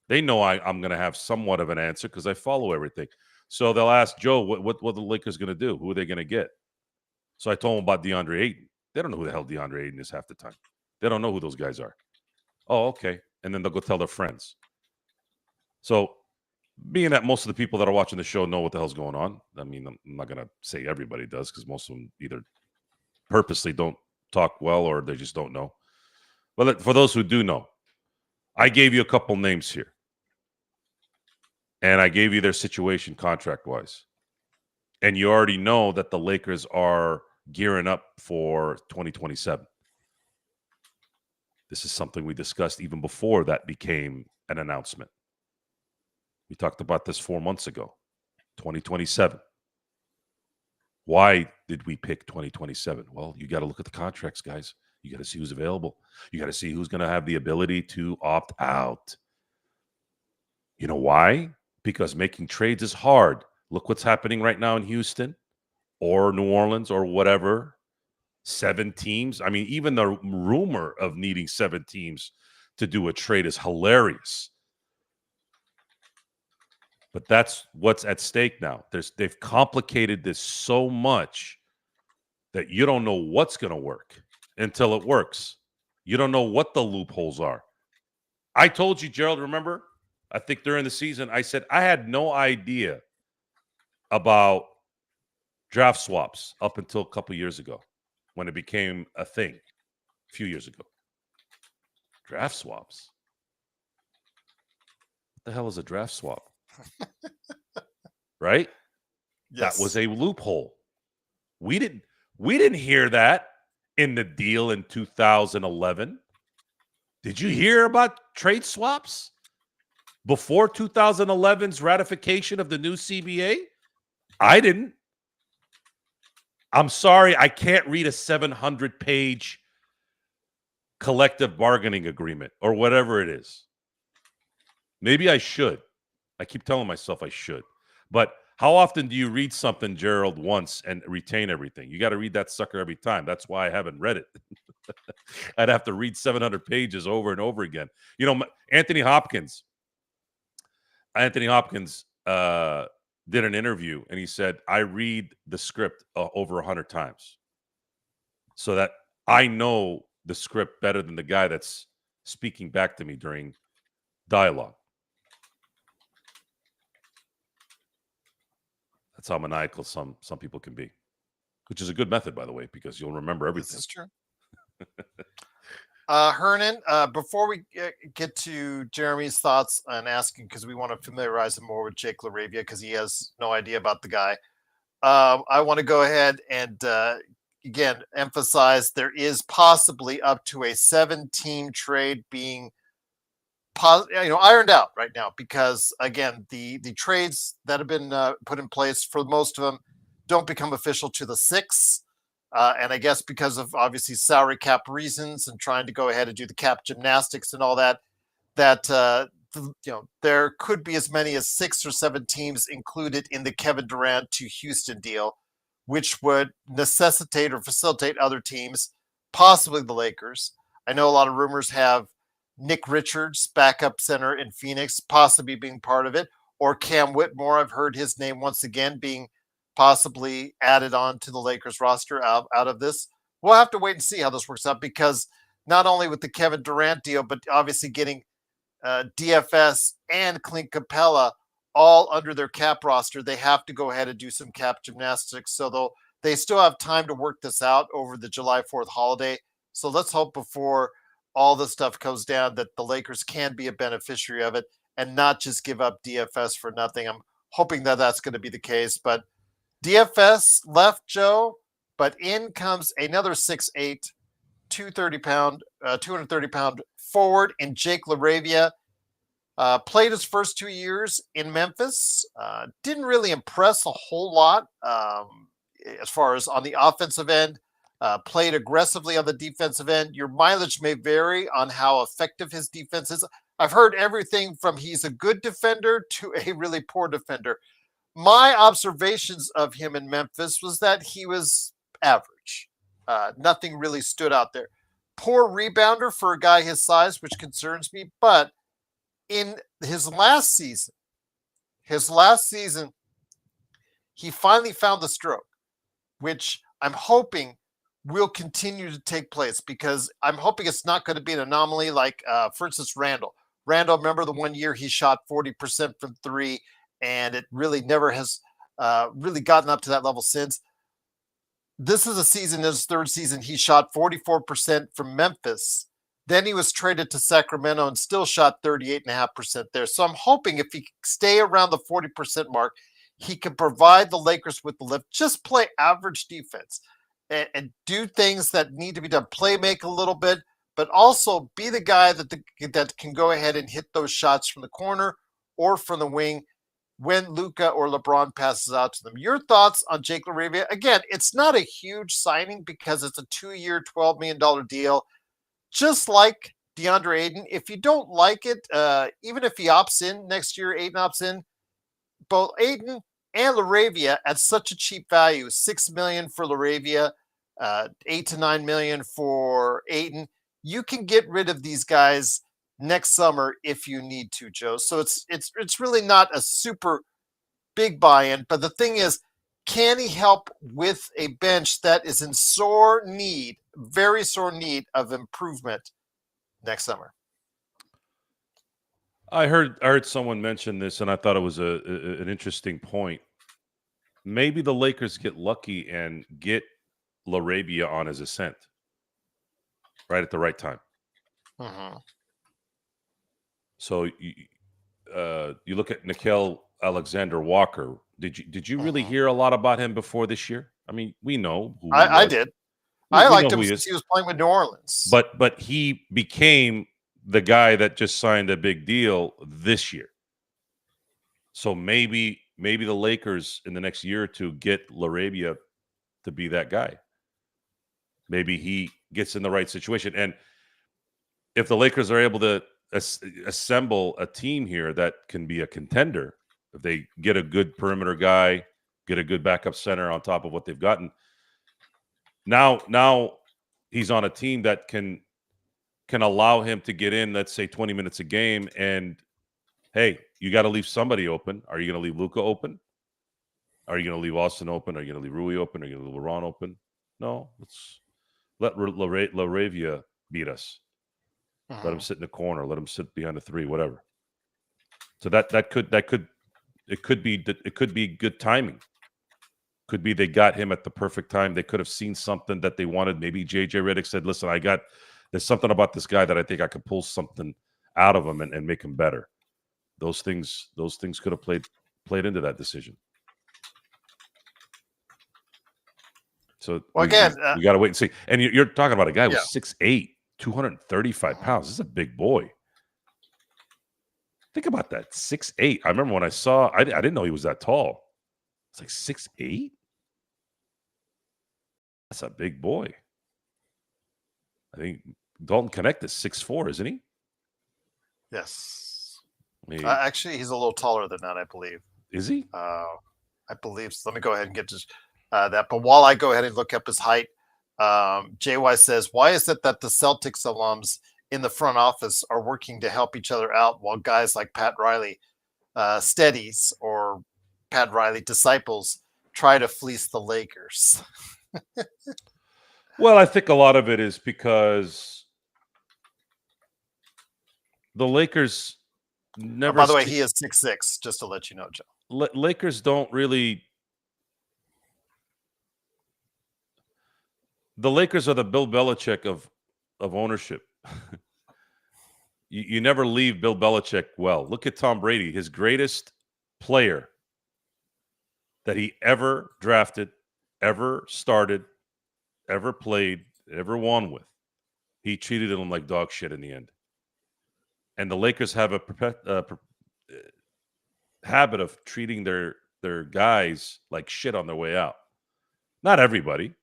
They know I'm going to have somewhat of an answer because I follow everything. So they'll ask Joe, what the Lakers going to do? Who are they going to get? So I told them about Deandre Ayton. They don't know who the hell Deandre Ayton is half the time. They don't know who those guys are. Oh, okay. And then they'll go tell their friends. So being that most of the people that are watching the show know what the hell's going on, I mean, I'm not going to say everybody does because most of them either purposely don't talk well or they just don't know. But for those who do know, I gave you a couple names here. And I gave you their situation contract-wise. And you already know that the Lakers are gearing up for 2027. This is something we discussed even before that became an announcement. We talked about this 4 months ago, 2027. Why did we pick 2027? Well, you got to look at the contracts, guys. You got to see who's available. You got to see who's going to have the ability to opt out. You know why? Because making trades is hard. Look what's happening right now in Houston or New Orleans or whatever. 7 teams. I mean, even the rumor of needing 7 teams to do a trade is hilarious. But that's what's at stake now. They've complicated this so much that you don't know what's going to work until it works. You don't know what the loopholes are. I told you, Gerald, remember? I think during the season, I said I had no idea about draft swaps up until a couple years ago when it became a thing a few years ago. Draft swaps? What the hell is a draft swap? Right? Yes. That was a loophole. We didn't hear that in the deal in 2011. Did you hear about trade swaps before 2011's ratification of the new CBA? I didn't. I'm sorry, I can't read a 700-page collective bargaining agreement or whatever it is. Maybe I should. I keep telling myself I should. But how often do you read something, Gerald, once and retain everything? You got to read that sucker every time. That's why I haven't read it. I'd have to read 700 pages over and over again. You know, Anthony Hopkins did an interview, and he said, I read the script over 100 times so that I know the script better than the guy that's speaking back to me during dialogue. That's how maniacal some people can be, which is a good method, by the way, because you'll remember everything. This is true. Hernan, before we get to Jeremy's thoughts on asking, because we want to familiarize him more with Jake LaRavia because he has no idea about the guy. I want to go ahead and again emphasize there is possibly up to a 7-team trade being ironed out right now because again the trades that have been put in place for most of them don't become official to the 6th. And I guess because of obviously salary cap reasons and trying to go ahead and do the cap gymnastics and all that, there could be as many as 6 or 7 teams included in the Kevin Durant to Houston deal, which would necessitate or facilitate other teams, possibly the Lakers. I know a lot of rumors have Nick Richards, backup center in Phoenix, possibly being part of it, or Cam Whitmore. I've heard his name once again being possibly added on to the Lakers roster out of this. We'll have to wait and see how this works out, because not only with the Kevin Durant deal, but obviously getting DFS and Clint Capella all under their cap roster, they have to go ahead and do some cap gymnastics. So they still have time to work this out over the July 4th holiday. So let's hope before all this stuff goes down that the Lakers can be a beneficiary of it and not just give up DFS for nothing. I'm hoping that that's going to be the case, but DFS left, Joe, but in comes another 6'8", 230-pound forward in Jake LaRavia. Played his first 2 years in Memphis. Didn't really impress a whole lot as far as on the offensive end. Played aggressively on the defensive end. Your mileage may vary on how effective his defense is. I've heard everything from he's a good defender to a really poor defender. My observations of him in Memphis was that he was average. Nothing really stood out there. Poor rebounder for a guy his size, which concerns me. But in his last season, he finally found the stroke, which I'm hoping will continue to take place, because I'm hoping it's not going to be an anomaly like, for instance, Randall. Randall, remember the 1 year he shot 40% from three, and it really never has really gotten up to that level since. This is a season, his third season, he shot 44% from Memphis. Then he was traded to Sacramento and still shot 38.5% there. So I'm hoping if he stay around the 40% mark, he can provide the Lakers with the lift. Just play average defense and do things that need to be done. Play make a little bit, but also be the guy that can go ahead and hit those shots from the corner or from the wing when Luka or LeBron passes out to them. Your thoughts on Jake LaRavia? Again, it's not a huge signing because it's a 2-year, $12 million deal. Just like Deandre Ayton, if you don't like it, even if he opts in next year, Ayton opts in, both Ayton and LaRavia at such a cheap value, $6 million for LaRavia, $8 to $9 million for Ayton. You can get rid of these guys next summer if you need to, Joe. So it's really not a super big buy-in. But the thing is, can he help with a bench that is in sore need, very sore need of improvement next summer? I heard someone mention this, and I thought it was an interesting point. Maybe the Lakers get lucky and get LaRavia on his ascent right at the right time. Mm-hmm. So you look at Nickeil Alexander-Walker. Did you really hear a lot about him before this year? I mean, we know who I did. I liked him since he was playing with New Orleans. But he became the guy that just signed a big deal this year. So maybe the Lakers in the next year or two get LaRavia to be that guy. Maybe he gets in the right situation. And if the Lakers are able to assemble a team here that can be a contender, if they get a good perimeter guy, get a good backup center on top of what they've gotten, now he's on a team that can allow him to get in, let's say 20 minutes a game. And hey, you got to leave somebody open. Are you going to leave Luka open? Are you going to leave Austin open? Are you going to leave Rui open? Are you going to leave LeBron open? No, let's let LaRavia beat us. Let him sit in the corner. Let him sit behind the three, whatever. So that could be good timing. Could be they got him at the perfect time. They could have seen something that they wanted. Maybe JJ Redick said, "Listen, there's something about this guy that I think I could pull something out of him and make him better." Those things could have played into that decision. So we got to wait and see. And you're talking about a guy with 6'8", 235 pounds. This is a big boy. Think about that, 6'8". I remember when I saw, I didn't know he was that tall. It's like 6'8". That's a big boy. I think Dalton Connect is 6'4", isn't he? Yes. Maybe. Actually, he's a little taller than that, I believe. Is he? I believe so. Let me go ahead and get to that. But while I go ahead and look up his height, JY says, why is it that the Celtics alums in the front office are working to help each other out while guys like Pat Riley steadies or Pat Riley disciples try to fleece the Lakers? Well, I think a lot of it is because the Lakers never. By the way, he is 6'6", just to let you know, Joe. Lakers don't really. The Lakers are the Bill Belichick of ownership. You never leave Bill Belichick well. Look at Tom Brady, his greatest player that he ever drafted, ever started, ever played, ever won with. He treated him like dog shit in the end. And the Lakers have a habit of treating their guys like shit on their way out. Not everybody,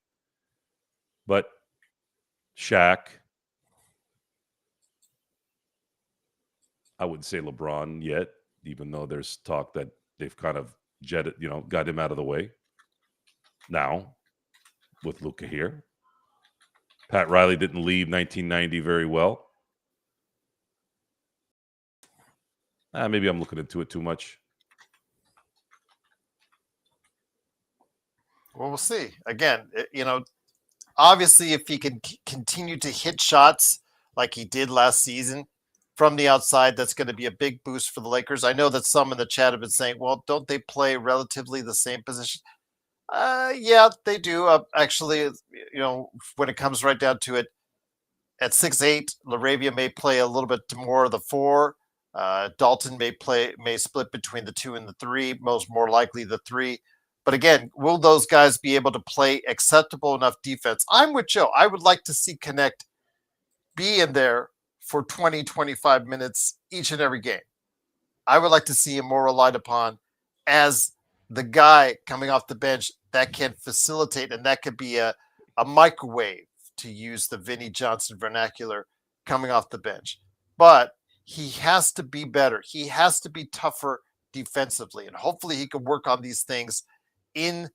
but Shaq. I wouldn't say LeBron yet, even though there's talk that they've kind of jetted, got him out of the way. Now, with Luka here. Pat Riley didn't leave 1990 very well. Maybe I'm looking into it too much. Well, we'll see. Again, obviously, if he can continue to hit shots like he did last season from the outside, that's going to be a big boost for the Lakers. I know that some in the chat have been saying, well, don't they play relatively the same position? Yeah, they do. Actually, when it comes right down to it, at 6'8", LaRavia may play a little bit more of the 4. Dalton may split between the 2 and the 3, more likely the 3. But again, will those guys be able to play acceptable enough defense? I'm with Joe. I would like to see Connect be in there for 20, 25 minutes each and every game. I would like to see him more relied upon as the guy coming off the bench that can facilitate, and that could be a microwave, to use the Vinnie Johnson vernacular, coming off the bench. But he has to be better. He has to be tougher defensively, and hopefully he can work on these things in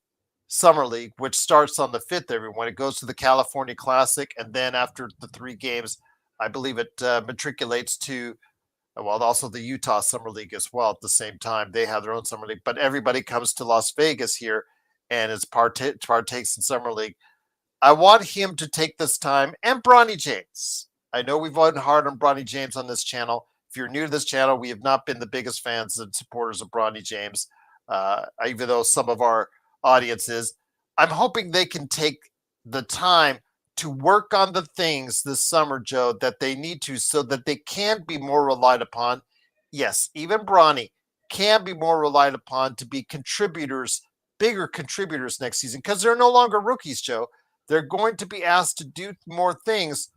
Summer League, which starts on the 5th, everyone. It goes to the California Classic, and then after the 3 games, I believe it matriculates to, also the Utah Summer League as well at the same time. They have their own Summer League, but everybody comes to Las Vegas here and partakes in Summer League. I want him to take this time, and Bronny James. I know we've voted hard on Bronny James on this channel. If you're new to this channel, we have not been the biggest fans and supporters of Bronny James, even though some of our audience is. I'm hoping they can take the time to work on the things this summer, Joe, that they need to, so that they can be more relied upon. Yes, even Bronny can be more relied upon to be contributors, bigger contributors next season, because they're no longer rookies, Joe. They're going to be asked to do more things.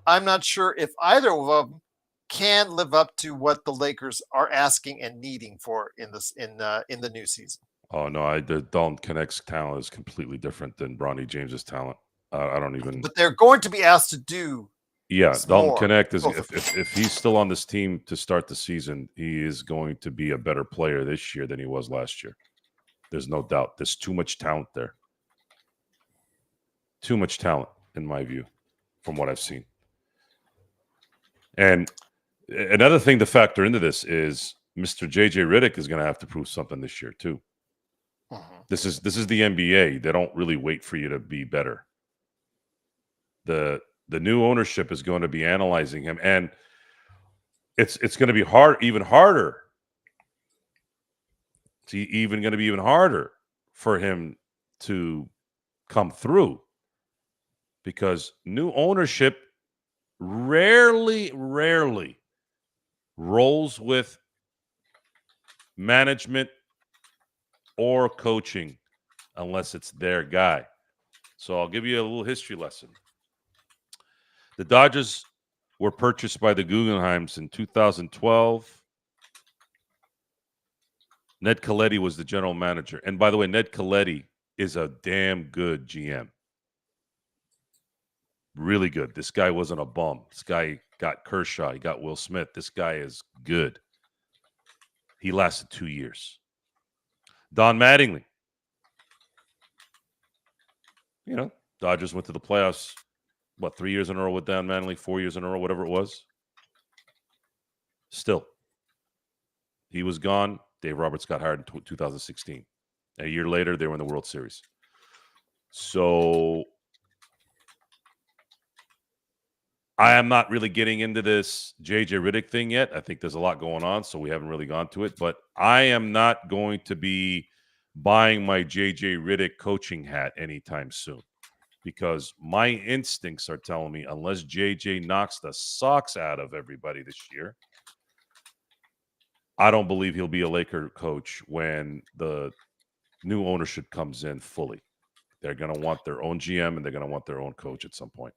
I'm not sure if either of them can live up to what the Lakers are asking and needing for in the new season. Oh no, the Dalton Connect's talent is completely different than Bronny James's talent. I don't even. But they're going to be asked to do. Yeah, Dalton more. Connect is if he's still on this team to start the season, he is going to be a better player this year than he was last year. There's no doubt. There's too much talent there. Too much talent, in my view, from what I've seen. And another thing to factor into this is Mr. J.J. Redick is going to have to prove something this year too. Mm-hmm. This is the NBA. They don't really wait for you to be better. The new ownership is going to be analyzing him, and it's going to be even harder. It's even going to be even harder for him to come through, because new ownership rarely rolls with management or coaching unless it's their guy. So I'll give you a little history lesson. The Dodgers were purchased by the Guggenheims in 2012. Ned Colletti was the general manager. And by the way, Ned Colletti is a damn good GM. really good. This guy wasn't a bum. This guy got Kershaw. He got Will Smith. This guy is good. He lasted 2 years. Don Mattingly. You know, Dodgers went to the playoffs, 3 years in a row with Don Mattingly, 4 years in a row, whatever it was. Still, he was gone. Dave Roberts got hired in 2016. A year later, they were in the World Series. So I am not really getting into this JJ Redick thing yet. I think there's a lot going on, so we haven't really gone to it. But I am not going to be buying my JJ Redick coaching hat anytime soon, because my instincts are telling me unless JJ knocks the socks out of everybody this year, I don't believe he'll be a Laker coach when the new ownership comes in fully. They're going to want their own GM and they're going to want their own coach at some point.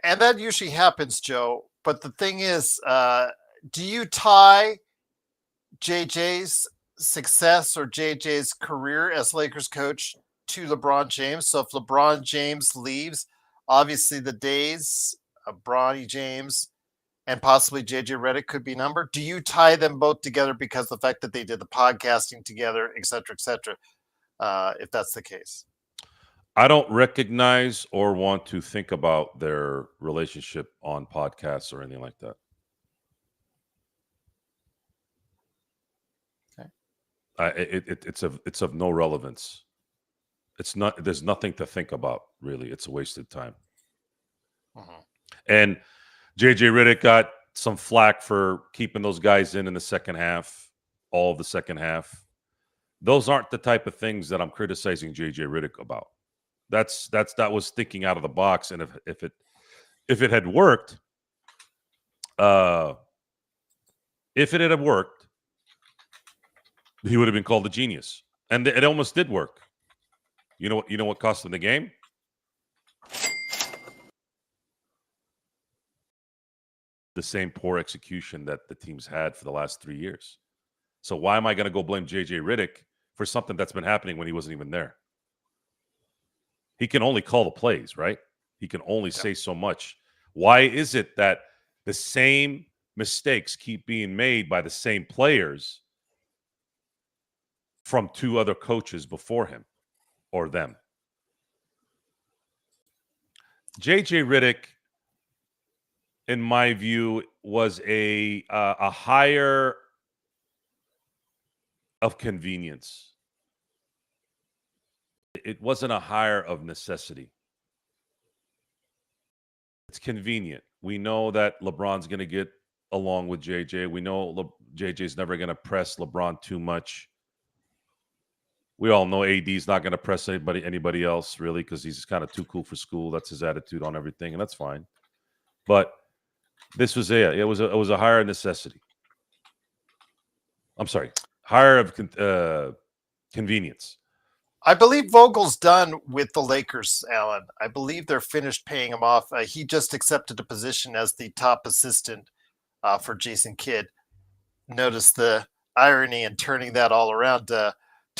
And that usually happens, Joe. But the thing is, do you tie JJ's success or JJ's career as Lakers coach to LeBron James? So if LeBron James leaves, obviously the days of Bronny James and possibly JJ Redick could be numbered. Do you tie them both together because of the fact that they did the podcasting together, et cetera, if that's the case? I don't recognize or want to think about their relationship on podcasts or anything like that. Okay. It's of no relevance. It's not. There's nothing to think about, really. It's a wasted time. Uh-huh. And JJ Redick got some flack for keeping those guys in the second half, all of the second half. Those aren't the type of things that I'm criticizing JJ Redick about. That was thinking out of the box, and if it had worked, he would have been called a genius, and it almost did work. You know what cost him the game? The same poor execution that the team's had for the last 3 years. So why am I going to go blame JJ Redick for something that's been happening when he wasn't even there? He can only call the plays, right? He can only say so much. Why is it that the same mistakes keep being made by the same players from two other coaches before him or them? JJ Redick, in my view, was a hire of convenience. It wasn't a hire of necessity. It's convenient. We know that LeBron's going to get along with JJ. We know JJ's never going to press LeBron too much. We all know AD's not going to press anybody else, really, because he's kind of too cool for school. That's his attitude on everything, and that's fine. But this was it was a hire of necessity. I'm sorry, hire of convenience. I believe Vogel's done with the Lakers, Alan. I believe they're finished paying him off. He just accepted a position as the top assistant for Jason Kidd. Notice the irony in turning that all around to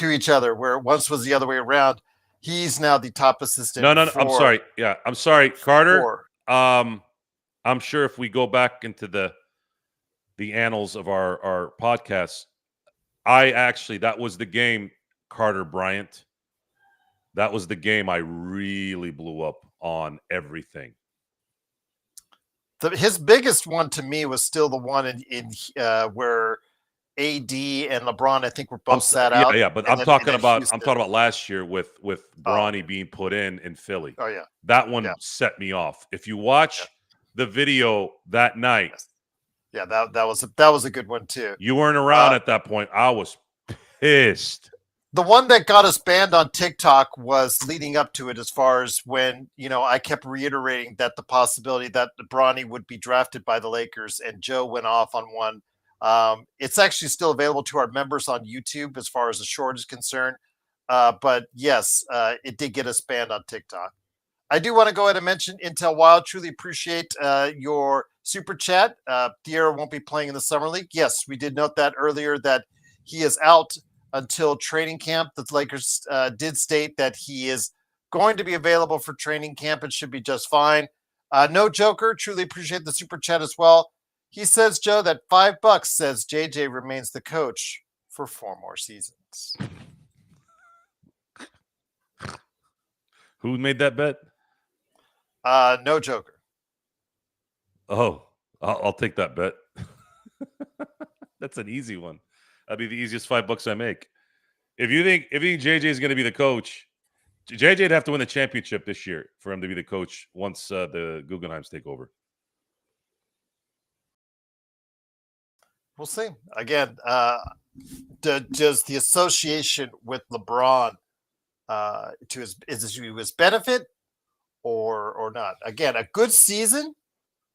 each other, where it once was the other way around. He's now the top assistant. No. I'm sorry. Yeah, I'm sorry, Carter. I'm sure if we go back into the annals of our podcast, that was the game, Carter Bryant. That was the game I really blew up on everything. His biggest one to me was still the one in where AD and LeBron, I think, were both sat out. Yeah, but I'm talking about last year with Bronny being put in Philly. Oh yeah, that one set me off. If you watch the video that night, that was a good one too. You weren't around at that point. I was pissed. The one that got us banned on TikTok was leading up to it, as far as when, I kept reiterating that the possibility that Bronny would be drafted by the Lakers, and Joe went off on one. It's actually still available to our members on YouTube as far as the short is concerned. But yes, it did get us banned on TikTok. I do want to go ahead and mention Intel Wild. Truly appreciate your super chat. Thiero won't be playing in the Summer League. Yes, we did note that earlier, that he is out until training camp. The Lakers did state that he is going to be available for training camp and should be just fine. No Joker, truly appreciate the super chat as well. He says, Joe, that $5 says JJ remains the coach for 4 more seasons. Who made that bet? No Joker. Oh, I'll take that bet. That's an easy one. That'd be the easiest $5 I make. If you think JJ is going to be the coach, JJ'd have to win the championship this year for him to be the coach once the Guggenheims take over. We'll see. Again, does the association with LeBron to his benefit or not? Again, a good season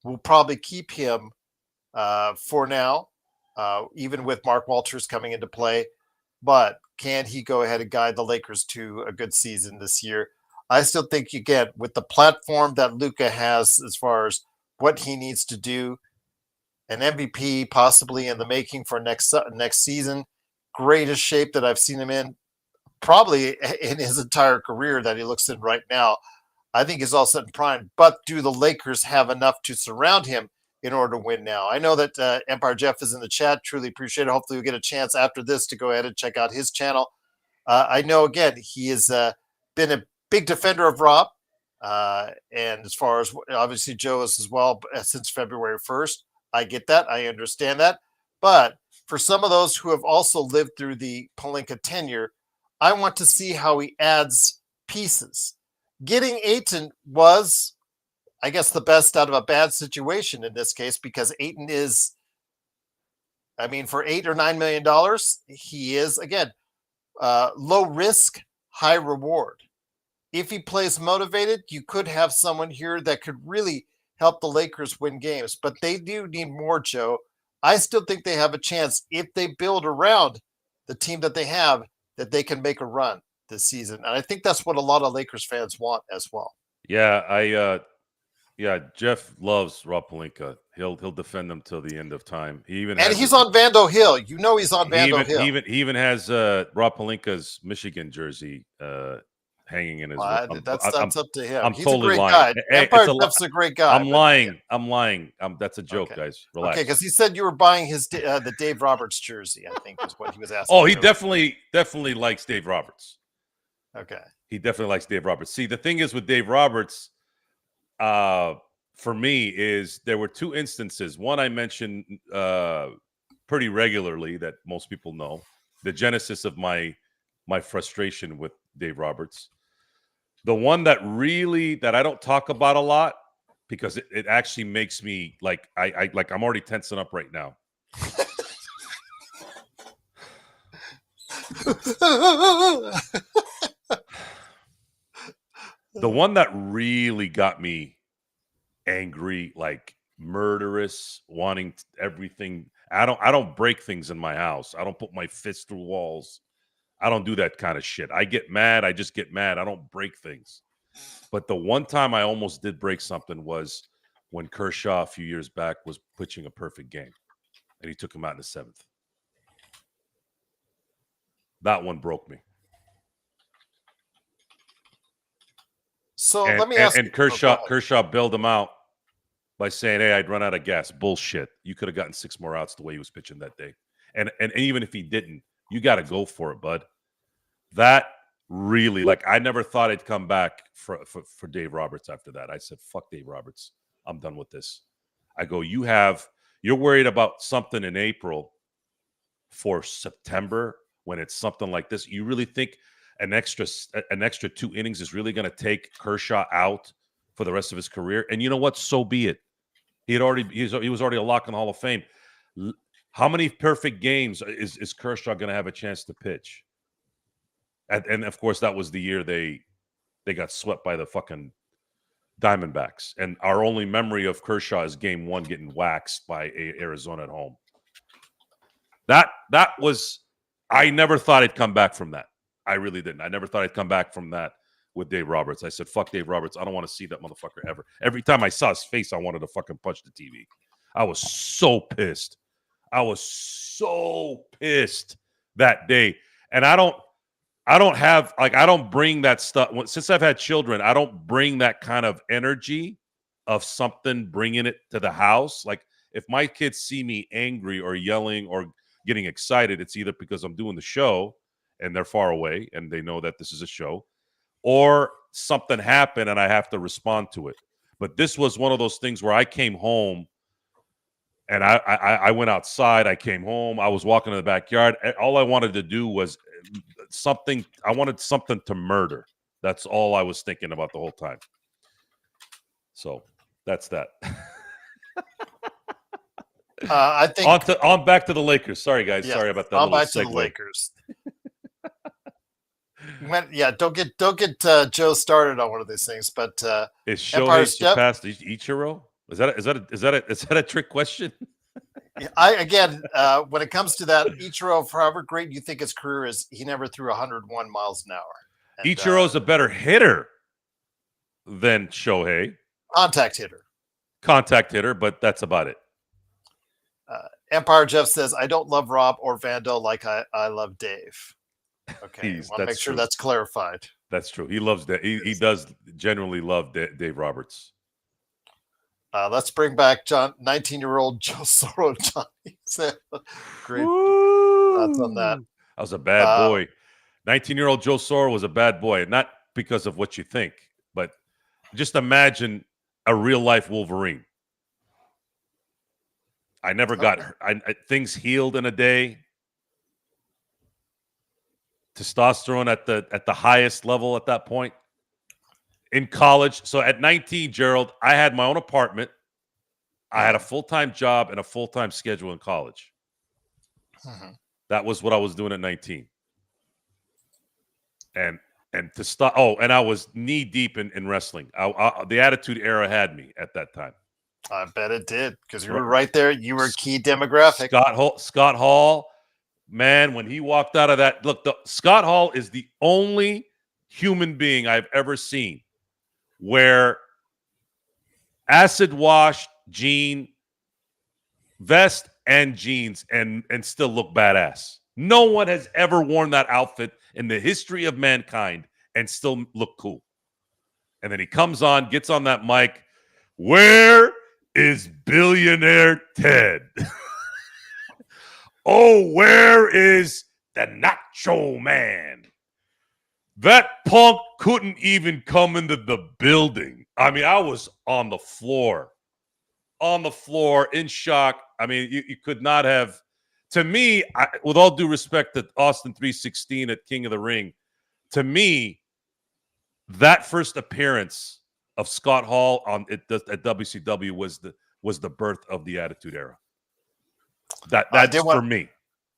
will probably keep him for now, even with Mark Walters coming into play. But can he go ahead and guide the Lakers to a good season this year? I still think, again, with the platform that Luka has as far as what he needs to do, an MVP possibly in the making for next season, greatest shape that I've seen him in, probably in his entire career that he looks in right now. I think he's all set and primed. But do the Lakers have enough to surround him in order to win now? I know that Empire Jeff is in the chat. Truly appreciate it. Hopefully we'll get a chance after this to go ahead and check out his channel. I know, again, he has been a big defender of Rob. And as far as obviously Joe is as well since February 1st. I get that. I understand that. But for some of those who have also lived through the Pelinka tenure, I want to see how he adds pieces. Getting Ayton was, I guess, the best out of a bad situation in this case, because Ayton is, I mean, for $8 or $9 million, he is, again, low risk, high reward. If he plays motivated, you could have someone here that could really help the Lakers win games, but they do need more, Joe. I still think they have a chance if they build around the team that they have, that they can make a run this season. And I think that's what a lot of Lakers fans want as well. Yeah, Jeff loves Rob Pelinka. He'll defend them till the end of time. He's on Vando Hill. You know he's on Vando Hill. He even has Rob Pelinka's Michigan jersey hanging in his room. That's up to him. I'm He's totally a great lying. guy. Hey, Empire Jeff's a great guy. I'm lying. That's a joke, Okay. guys. Relax. Okay, because he said you were buying his the Dave Roberts jersey, I think is what he was asking. Oh, he definitely likes Dave Roberts. Okay. He definitely likes Dave Roberts. See, the thing is with Dave Roberts, for me, is there were 2 instances. One I mentioned pretty regularly that most people know. The genesis of my frustration with Dave Roberts. The one that I don't talk about a lot because it actually makes me like I'm already tensing up right now. The one that really got me angry, like murderous, wanting everything. I don't break things in my house. I don't put my fist through walls. I don't do that kind of shit. I get mad. I just get mad. I don't break things. But the one time I almost did break something was when Kershaw a few years back was pitching a perfect game, and he took him out in the 7th. That one broke me. So let me ask. And Kershaw bailed him out by saying, "Hey, I'd run out of gas." Bullshit. You could have gotten 6 more outs the way he was pitching that day. And even if he didn't, you got to go for it, bud. That really, I never thought I'd come back for Dave Roberts after that. I said, fuck Dave Roberts. I'm done with this. I go, you're worried about something in April for September when it's something like this. You really think an extra 2 innings is really going to take Kershaw out for the rest of his career? And you know what? So be it. He was already a lock in the Hall of Fame. How many perfect games is Kershaw going to have a chance to pitch? And of course, that was the year they got swept by the fucking Diamondbacks. And our only memory of Kershaw is Game 1 getting waxed by Arizona at home. That was, I never thought I'd come back from that. I really didn't. I never thought I'd come back from that with Dave Roberts. I said, fuck Dave Roberts. I don't want to see that motherfucker ever. Every time I saw his face, I wanted to fucking punch the TV. I was so pissed. That day. And I don't bring that stuff. Since I've had children, I don't bring that kind of energy of something bringing it to the house. Like if my kids see me angry or yelling or getting excited, it's either because I'm doing the show and they're far away and they know that this is a show, or something happened and I have to respond to it. But this was one of those things where I came home and I went outside. I came home. I was walking in the backyard. All I wanted to do was something. I wanted something to murder. That's all I was thinking about the whole time. So that's that. I think on back to the Lakers. Sorry, guys. yes, Sorry about that on little back to the segue. Lakers. Don't get Joe started on one of these things. But Is Empire Shohei Step. surpassed Ichiro? Is that a trick question? When it comes to that, Ichiro, for however great you think his career is, he never threw 101 miles an hour. And, Ichiro's a better hitter than Shohei. contact hitter, but that's about it. Empire Jeff says, I don't love Rob or Vando like I love Dave. Okay, I want to make sure true. that's clarified. That's true. He loves that. He does genuinely love Dave Roberts. Let's bring back 19-year-old Joe Soro. Johnny said, great thoughts on that. I was a bad boy. 19-year-old Joe Soro was a bad boy, not because of what you think, but just imagine a real life Wolverine. I never got hurt. Things healed in a day. Testosterone at the highest level at that point in college. So at 19, Gerald, I had my own apartment. I had a full-time job and a full-time schedule in college. Mm-hmm. That was what I was doing at 19. And to start. Oh, and I was knee deep in wrestling. The Attitude Era had me at that time. I bet it did, because you were right there. You were a key demographic. Scott Hall, man, when he walked out of that, look, Scott Hall is the only human being I've ever seen where acid wash, vest and jeans and still look badass. No one has ever worn that outfit in the history of mankind and still look cool. And then he comes on, gets on that mic. Where is Billionaire Ted? Oh, where is the Nacho Man? That punk couldn't even come into the building. I mean, I was on the floor, in shock. I mean, you could not have. To me, with all due respect to Austin 316 at King of the Ring, to me, that first appearance of Scott Hall at WCW was the birth of the Attitude Era. That's for me.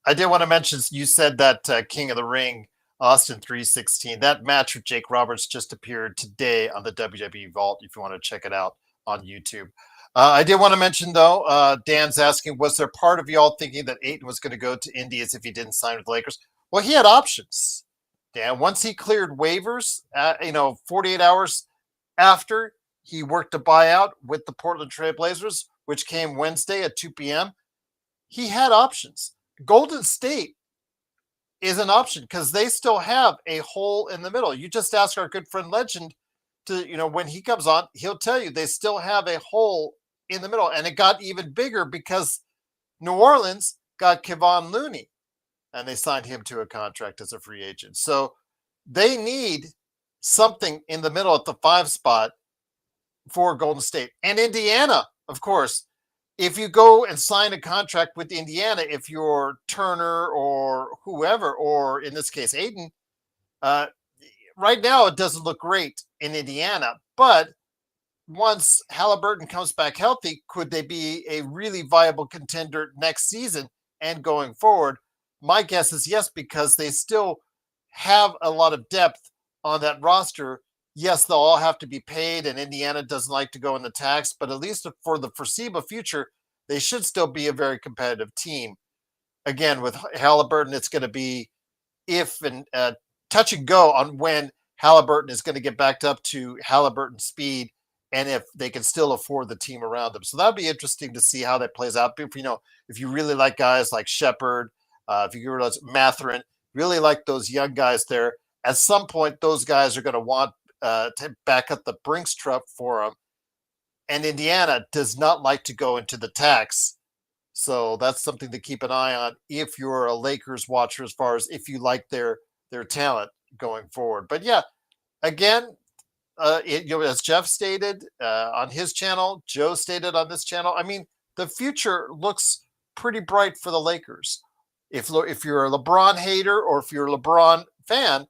I did want to mention, you said that King of the Ring, Austin 316, that match with Jake Roberts just appeared today on the WWE Vault, if you want to check it out on YouTube. I did want to mention, though, Dan's asking, was there part of y'all thinking that Ayton was going to go to Indy as if he didn't sign with the Lakers? Well, he had options, Dan. Once he cleared waivers, 48 hours after he worked a buyout with the Portland Trail Blazers, which came Wednesday at 2 p.m., he had options. Golden State is an option because they still have a hole in the middle. You just ask our good friend Legend when he comes on, he'll tell you they still have a hole in the middle. And it got even bigger because New Orleans got Kevon Looney and they signed him to a contract as a free agent. So they need something in the middle at the 5 spot for Golden State. And Indiana, of course, if you go and sign a contract with Indiana, if you're Turner or whoever, or in this case, Ayton, right now it doesn't look great in Indiana. But once Halliburton comes back healthy, could they be a really viable contender next season and going forward? My guess is yes, because they still have a lot of depth on that roster. Yes, they'll all have to be paid, and Indiana doesn't like to go in the tax, but at least for the foreseeable future, they should still be a very competitive team. Again, with Halliburton, it's going to be if and touch and go on when Halliburton is going to get backed up to Halliburton speed, and if they can still afford the team around them. So that'll be interesting to see how that plays out. If you really like guys like Shepard, if you realize Matherin, really like those young guys there, at some point those guys are going to want to back up the Brinks truck for them. and Indiana does not like to go into the tax. So that's something to keep an eye on if you're a Lakers watcher, as far as if you like their talent going forward. But yeah, again, as Jeff stated on his channel, Joe stated on this channel. I mean, the future looks pretty bright for the Lakers. If you're a LeBron hater or if you're a LeBron fan,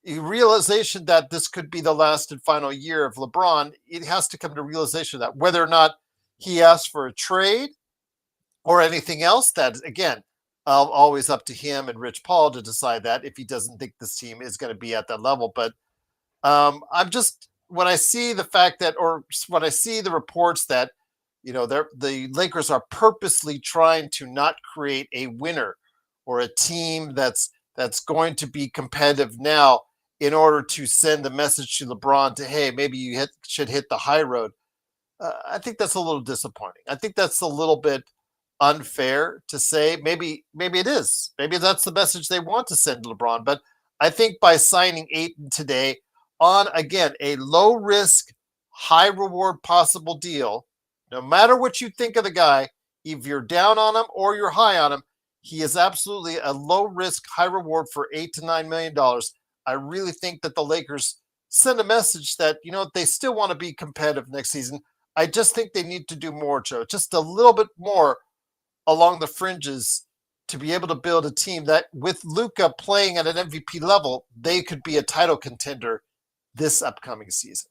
the realization that this could be the last and final year of LeBron, it has to come to realization that whether or not he asks for a trade or anything else, that again, always up to him and Rich Paul to decide that if he doesn't think this team is going to be at that level. But I'm just, when I see the fact that, or when I see the reports that, the Lakers are purposely trying to not create a winner or a team that's going to be competitive now in order to send a message to LeBron to, hey, maybe you should hit the high road. I think that's a little disappointing. I think that's a little bit unfair to say. Maybe it is. Maybe that's the message they want to send to LeBron. But I think by signing Ayton today on, again, a low risk, high reward possible deal, no matter what you think of the guy, if you're down on him or you're high on him, he is absolutely a low risk, high reward for $8 to $9 million. I really think that the Lakers send a message that, they still want to be competitive next season. I just think they need to do more, Joe, just a little bit more along the fringes to be able to build a team that, with Luka playing at an MVP level, they could be a title contender this upcoming season.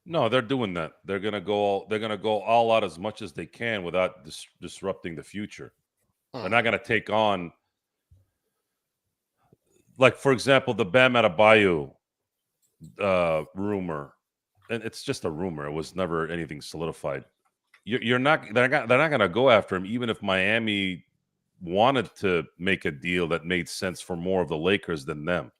No, they're doing that. They're gonna go all out as much as they can without disrupting the future. They're not gonna take on, like, for example, the Bam Adebayo rumor, and it's just a rumor. It was never anything solidified. They're not gonna go after him, even if Miami wanted to make a deal that made sense for more of the Lakers than them.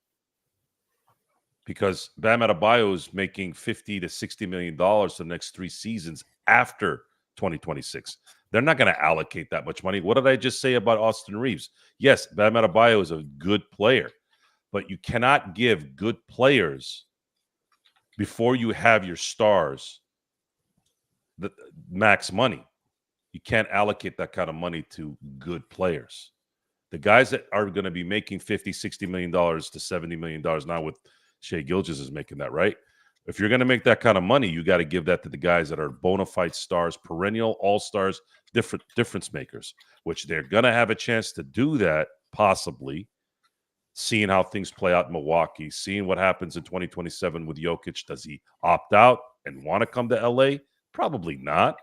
Because Bam Adebayo is making $50 to $60 million for the next 3 seasons after 2026. They're not going to allocate that much money. What did I just say about Austin Reeves? Yes, Bam Adebayo is a good player, but you cannot give good players before you have your stars the max money. You can't allocate that kind of money to good players. The guys that are going to be making $50, $60 million to $70 million now, with Shai Gilgeous is making that, right? If you're going to make that kind of money, you got to give that to the guys that are bona fide stars, perennial all-stars, difference makers, which they're going to have a chance to do that, possibly, seeing how things play out in Milwaukee, seeing what happens in 2027 with Jokic. Does he opt out and want to come to LA? Probably not.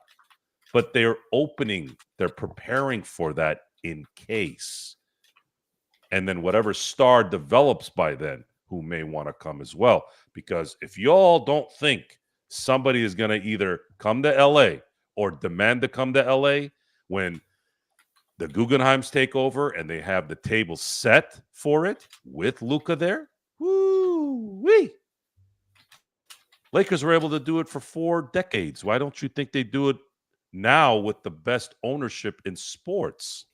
But they're preparing for that in case. And then whatever star develops by then, who may want to come as well. Because if y'all don't think somebody is going to either come to LA or demand to come to LA when the Guggenheims take over and they have the table set for it with Luka there, woo-wee. Lakers were able to do it for 4 decades. Why don't you think they do it now with the best ownership in sports?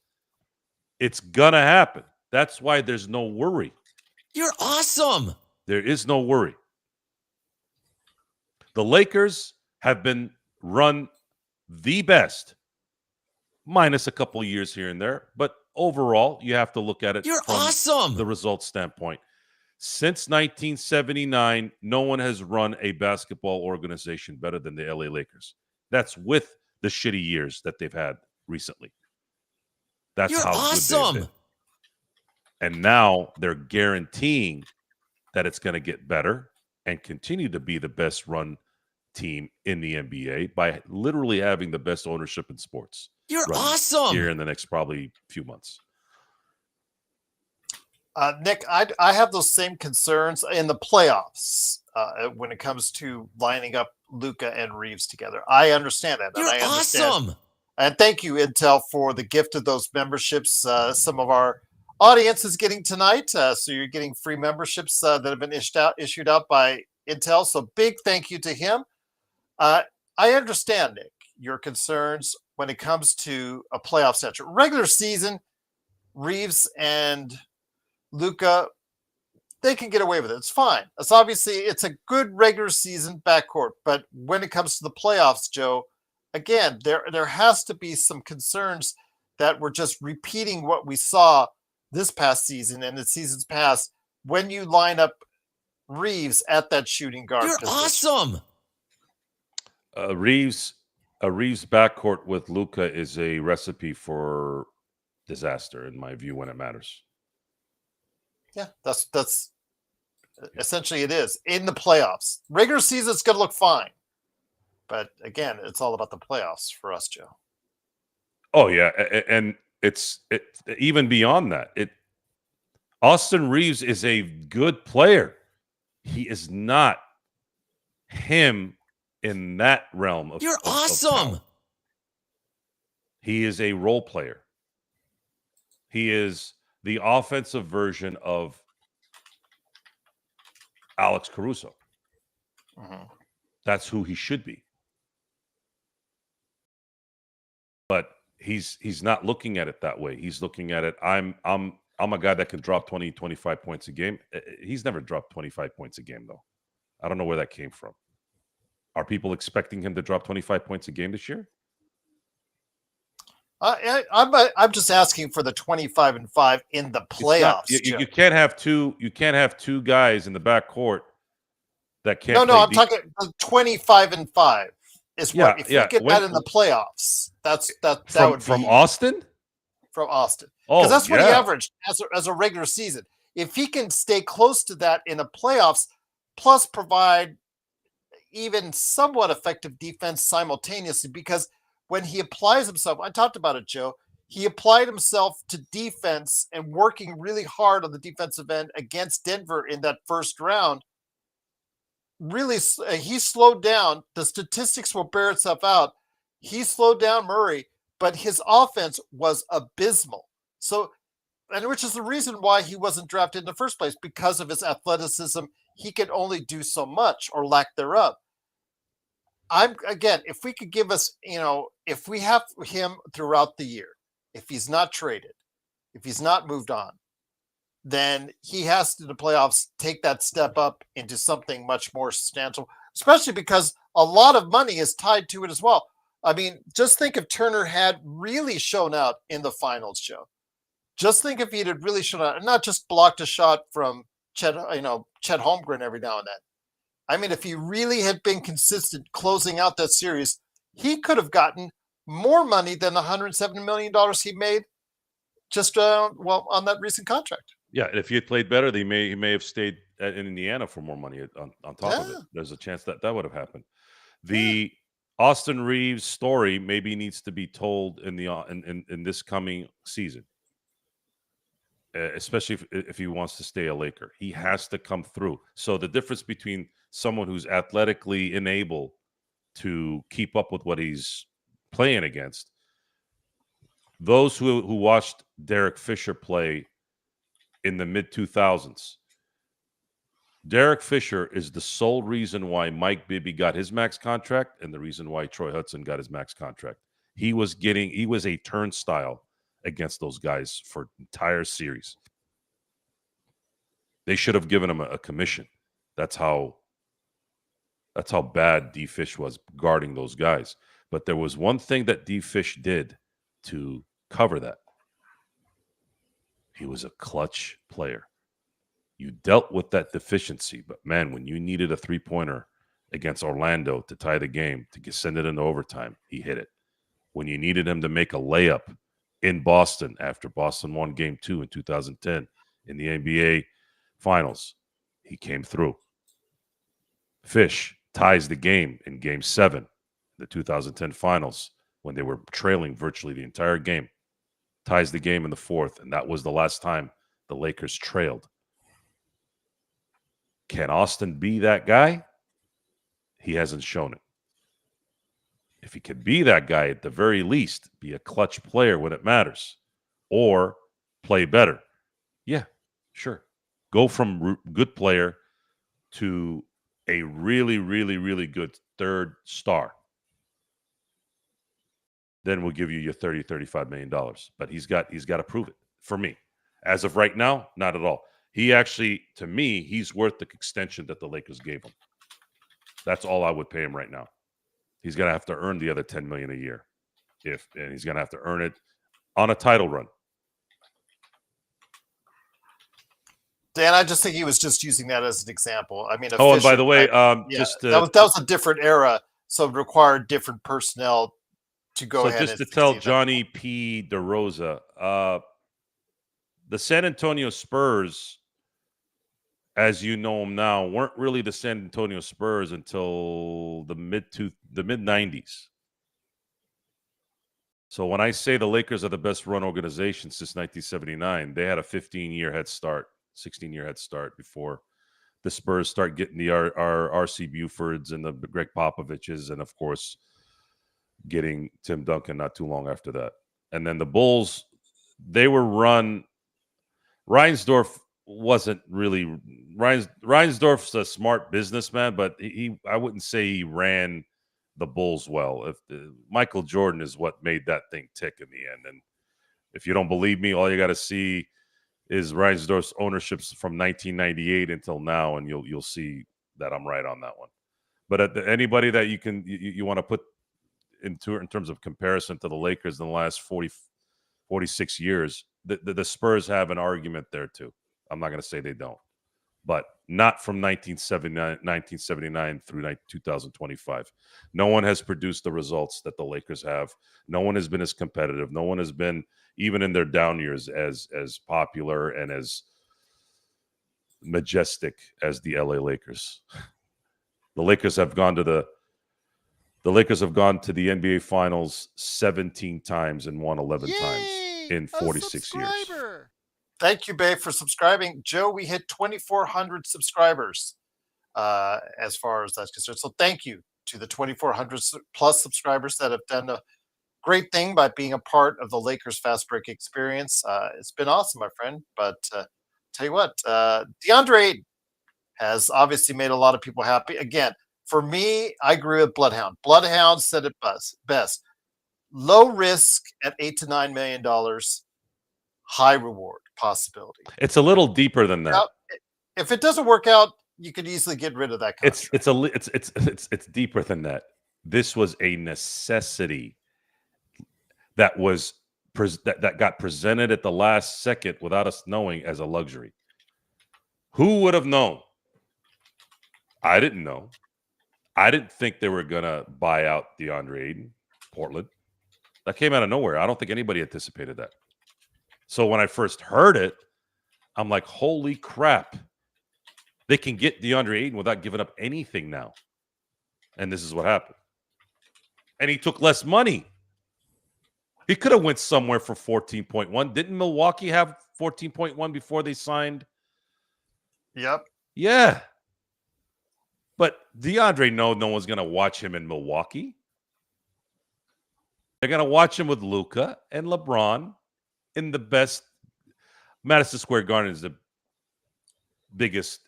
It's going to happen. That's why there's no worry. You're awesome. There is no worry. The Lakers have been run the best, minus a couple years here and there. But overall, you have to look at it You're from awesome. the results standpoint. Since 1979, no one has run a basketball organization better than the LA Lakers. That's with the shitty years that they've had recently. That's You're how awesome. good they've been. And now they're guaranteeing that it's going to get better and continue to be the best run team in the NBA by literally having the best ownership in sports. You're awesome. Here in the next probably few months. Nick, I have those same concerns in the playoffs when it comes to lining up Luka and Reeves together. I understand that. You're awesome. And thank you, Intel, for the gift of those memberships. Some of our audience is getting tonight. So you're getting free memberships that have been issued out by Intel. So big thank you to him. I understand, Nick, your concerns when it comes to a playoff schedule. Regular season, Reeves and Luka, they can get away with it. It's fine. It's a good regular season backcourt, but when it comes to the playoffs, Joe, again, there has to be some concerns that we're just repeating what we saw this past season and the seasons past when you line up Reeves at that shooting guard You're position. awesome. A Reeves backcourt with Luka is a recipe for disaster, in my view, when it matters. Yeah, that's essentially it is in the playoffs. Regular season it's going to look fine, but again, it's all about the playoffs for us, Joe. Oh yeah, and it's even beyond that. Austin Reeves is a good player. He is not him in that realm of. You're of awesome. talent. He is a role player. He is the offensive version of Alex Caruso. Mm-hmm. That's who he should be. But he's not looking at it that way. He's looking at it, I'm a guy that can drop 20, 25 points a game. He's never dropped 25 points a game, though. I don't know where that came from. Are people expecting him to drop 25 points a game this year? I'm just asking for the 25-5 in the playoffs. You can't have two. You can't have two guys in the backcourt that can't. No, I'm talking 25-5 is what. If you get that in the playoffs, that would be from Austin. From Austin, Oh, because that's what he yeah. averaged as a regular season. If he can stay close to that in the playoffs, plus provide even somewhat effective defense simultaneously, because when he applies himself, I talked about it, Joe, he applied himself to defense and working really hard on the defensive end against Denver in that first round. Really, he slowed down. The statistics will bear itself out. He slowed down Murray, but his offense was abysmal. So, and which is the reason why he wasn't drafted in the first place, because of his athleticism. He could only do so much, or lack thereof. If we could give us, if we have him throughout the year, if he's not traded, if he's not moved on, then he has to, in the playoffs, take that step up into something much more substantial, especially because a lot of money is tied to it as well. I mean, just think if Turner had really shown out in the finals, Joe. Just think if he had really shown out and not just blocked a shot from Chet Holmgren every now and then. I mean, if he really had been consistent closing out that series, he could have gotten more money than the $170 million he made just on that recent contract. Yeah, and if he had played better, he may have stayed in Indiana for more money on top of it. There's a chance that would have happened. The Austin Reeves story maybe needs to be told in this coming season, especially if he wants to stay a Laker. He has to come through. So the difference between someone who's athletically unable to keep up with what he's playing against, those who watched Derek Fisher play in the mid-2000s, Derek Fisher is the sole reason why Mike Bibby got his max contract and the reason why Troy Hudson got his max contract. He was a turnstile against those guys for entire series. They should have given him a commission. That's how bad D Fish was guarding those guys. But there was one thing that D Fish did to cover that. He was a clutch player. You dealt with that deficiency, but man, when you needed a three-pointer against Orlando to tie the game, to send it into overtime, he hit it. When you needed him to make a layup in Boston after Boston won Game 2 in 2010 in the NBA Finals, he came through. Fish ties the game in Game 7, the 2010 Finals, when they were trailing virtually the entire game. Ties the game in the fourth, and that was the last time the Lakers trailed. Can Austin be that guy? He hasn't shown it. If he could be that guy, at the very least, be a clutch player when it matters, or play better, yeah, sure. Go from good player to a really, really, really good third star. Then we'll give you your $30, $35 million. But he's got to prove it for me. As of right now, not at all. He actually, to me, he's worth the extension that the Lakers gave him. That's all I would pay him right now. He's going to have to earn the other $10 million a year, and he's going to have to earn it on a title run. Dan, I just think he was just using that as an example. I mean, Oh, and by the way, that was a different era, so it required different personnel to go ahead. So just to tell Johnny P. DeRosa, the San Antonio Spurs, as you know them now, weren't really the San Antonio Spurs until the mid 90s. So when I say the Lakers are the best run organization since 1979, they had a 15-year head start, 16-year head start before the Spurs start getting the R.C. Bufords and the Greg Popoviches, and of course getting Tim Duncan not too long after that. And then the Bulls, they were run. Reinsdorf wasn't really Reinsdorf's a smart businessman, but I wouldn't say he ran the Bulls well. Michael Jordan is what made that thing tick in the end. And if you don't believe me, all you got to see is Reinsdorf's ownerships from 1998 until now, and you'll see that I'm right on that one. But anybody that you want to put in terms of comparison to the Lakers in the last 46 years, the Spurs have an argument there too. I'm not going to say they don't, but not from 1979 through 2025. No one has produced the results that the Lakers have. No one has been as competitive. No one has been, even in their down years, as popular and as majestic as the LA Lakers. The Lakers have gone to the NBA Finals 17 times and won 11 times in 46 years. Thank you, Babe, for subscribing. Joe, we hit 2,400 subscribers as far as that's concerned. So thank you to the 2,400 plus subscribers that have done a great thing by being a part of the Lakers Fast Break experience. It's been awesome, my friend. But tell you what, Deandre Ayton has obviously made a lot of people happy. Again, for me, I agree with Bloodhound. Bloodhound said it best. Low risk at $8 to $9 million, high reward possibility. It's a little deeper than that. Now, if it doesn't work out, you could easily get rid of that contract. It's deeper than that. This was a necessity that got presented at the last second without us knowing as a luxury. Who would have known? I didn't know. I didn't think they were going to buy out Deandre Ayton, Portland. That came out of nowhere. I don't think anybody anticipated that. So when I first heard it, I'm like, holy crap. They can get Deandre Ayton without giving up anything now. And this is what happened. And he took less money. He could have went somewhere for 14.1. Didn't Milwaukee have 14.1 before they signed? Yep. Yeah. But Deandre, no one's going to watch him in Milwaukee. They're going to watch him with Luka and LeBron in the best. Madison Square Garden is the biggest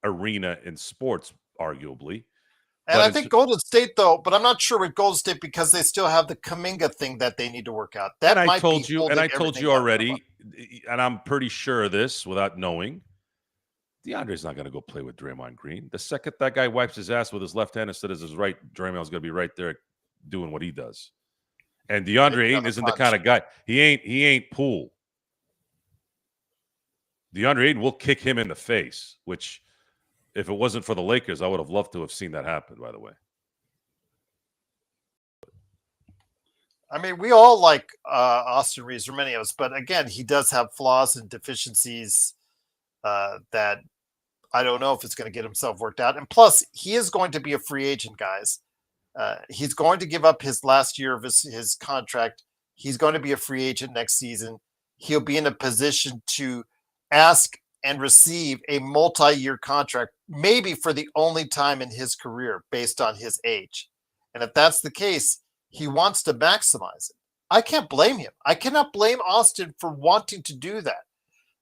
arena in sports, arguably. And I think Golden State, though, but I'm not sure with Golden State because they still have the Kuminga thing that they need to work out. That and might I told be you, and I told you already, up. and I'm pretty sure of this without knowing. DeAndre's not going to go play with Draymond Green. The second that guy wipes his ass with his left hand instead of his right, Draymond's going to be right there doing what he does. And DeAndre Ayton isn't the kind of guy. He ain't Poole. DeAndre Ayton will kick him in the face, which, if it wasn't for the Lakers, I would have loved to have seen that happen, by the way. I mean, we all like Austin Reeves, or many of us, but again, he does have flaws and deficiencies that I don't know if it's going to get himself worked out. And plus, he is going to be a free agent, guys. He's going to give up his last year of his contract. He's going to be a free agent next season. He'll be in a position to ask and receive a multi-year contract, maybe for the only time in his career based on his age. And if that's the case, he wants to maximize it. I can't blame him. I cannot blame Austin for wanting to do that.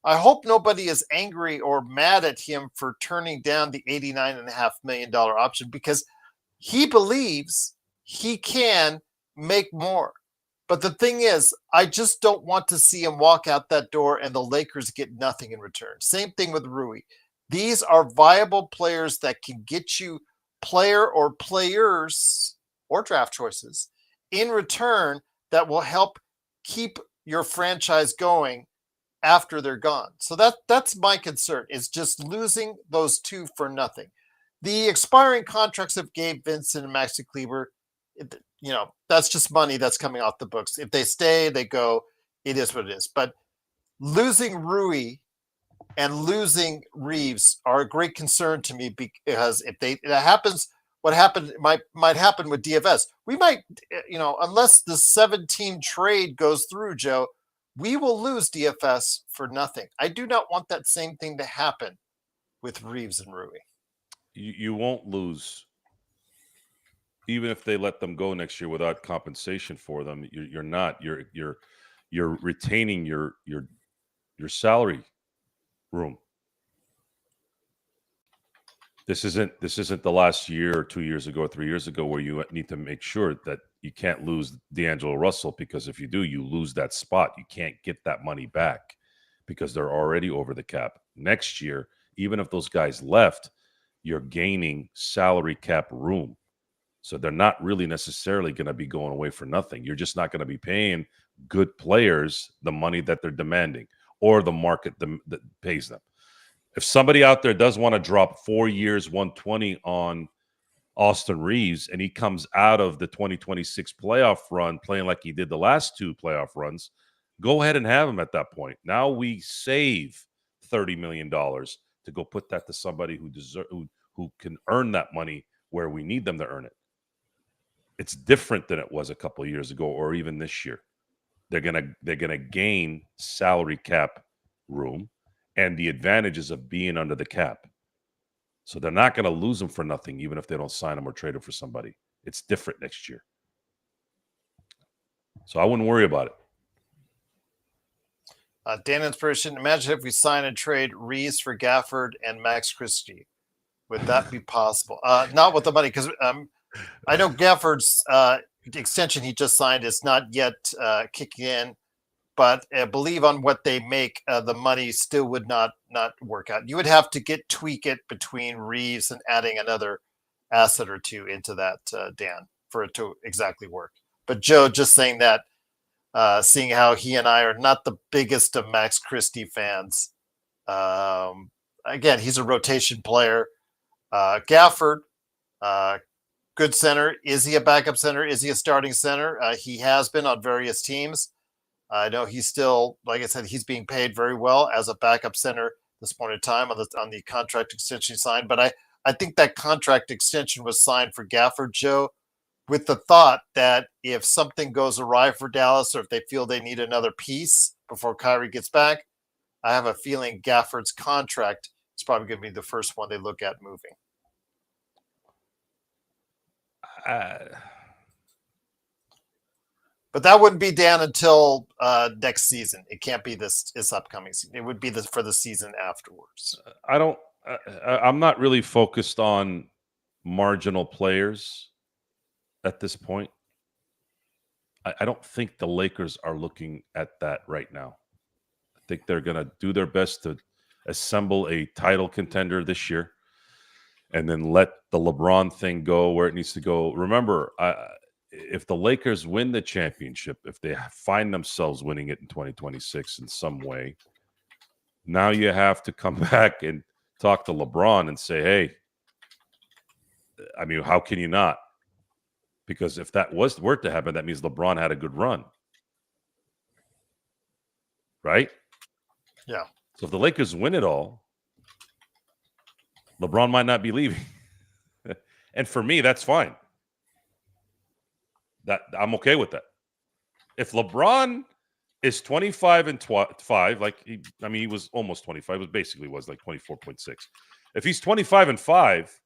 I hope nobody is angry or mad at him for turning down the $89.5 million option because he believes he can make more. But the thing is, I just don't want to see him walk out that door and the Lakers get nothing in return. Same thing with Rui. These are viable players that can get you player or players or draft choices in return that will help keep your franchise going after they're gone. So that's my concern, is just losing those two for nothing. The expiring contracts of Gabe Vincent and Maxi Kleber, that's just money that's coming off the books. If they stay, they go. It is what it is. But losing Rui and losing Reeves are a great concern to me, because if it happens, what happened might happen with DFS. We might, unless the 7-team trade goes through, Joe, we will lose DFS for nothing. I do not want that same thing to happen with Reeves and Rui. You won't lose. Even if they let them go next year without compensation for them, you're not. You're retaining your salary room. This isn't the last year or 2 years ago or 3 years ago where you need to make sure that you can't lose D'Angelo Russell, because if you do, you lose that spot. You can't get that money back because they're already over the cap. Next year, even if those guys left, you're gaining salary cap room. So they're not really necessarily going to be going away for nothing. You're just not going to be paying good players the money that they're demanding, or the market that pays them. If somebody out there does want to drop 4 years, 120 on Austin Reeves, and he comes out of the 2026 playoff run playing like he did the last 2 playoff runs, go ahead and have him at that point. Now we save $30 million to go put that to somebody who can earn that money where we need them to earn it. It's different than it was a couple of years ago, or even this year. They're gonna gain salary cap room and the advantages of being under the cap. So they're not going to lose them for nothing, even if they don't sign them or trade them for somebody. It's different next year. So I wouldn't worry about it. Dan Inspiration, imagine if we sign and trade Reeves for Gafford and Max Christie. Would that be possible? Not with the money, because I know Gafford's extension he just signed is not yet kicking in, but I believe on what they make, the money still would not work out. You would have to tweak it between Reeves and adding another asset or two into that, Dan, for it to exactly work. But Joe, just saying that, seeing how he and I are not the biggest of Max Christie fans. Again, he's a rotation player. Gafford, good center. Is he a backup center? Is he a starting center? He has been on various teams. I know he's still, like I said, he's being paid very well as a backup center at this point in time on the contract extension signed. But I think that contract extension was signed for Gafford, Joe, with the thought that if something goes awry for Dallas, or if they feel they need another piece before Kyrie gets back, I have a feeling Gafford's contract is probably going to be the first one they look at moving. But that wouldn't be Dan until next season. It can't be this upcoming season. It would be for the season afterwards. I'm not really focused on marginal players at this point. I don't think the Lakers are looking at that right now. I think they're going to do their best to assemble a title contender this year and then let the LeBron thing go where it needs to go. Remember, if the Lakers win the championship, if they find themselves winning it in 2026 in some way, now you have to come back and talk to LeBron and say, hey, I mean, how can you not? Because if that were to happen, that means LeBron had a good run. Right? Yeah. So if the Lakers win it all, LeBron might not be leaving. And for me, that's fine. That I'm okay with that. If LeBron is 25 and 5, like he was almost 25, it basically was like 24.6. If he's 25 and 5,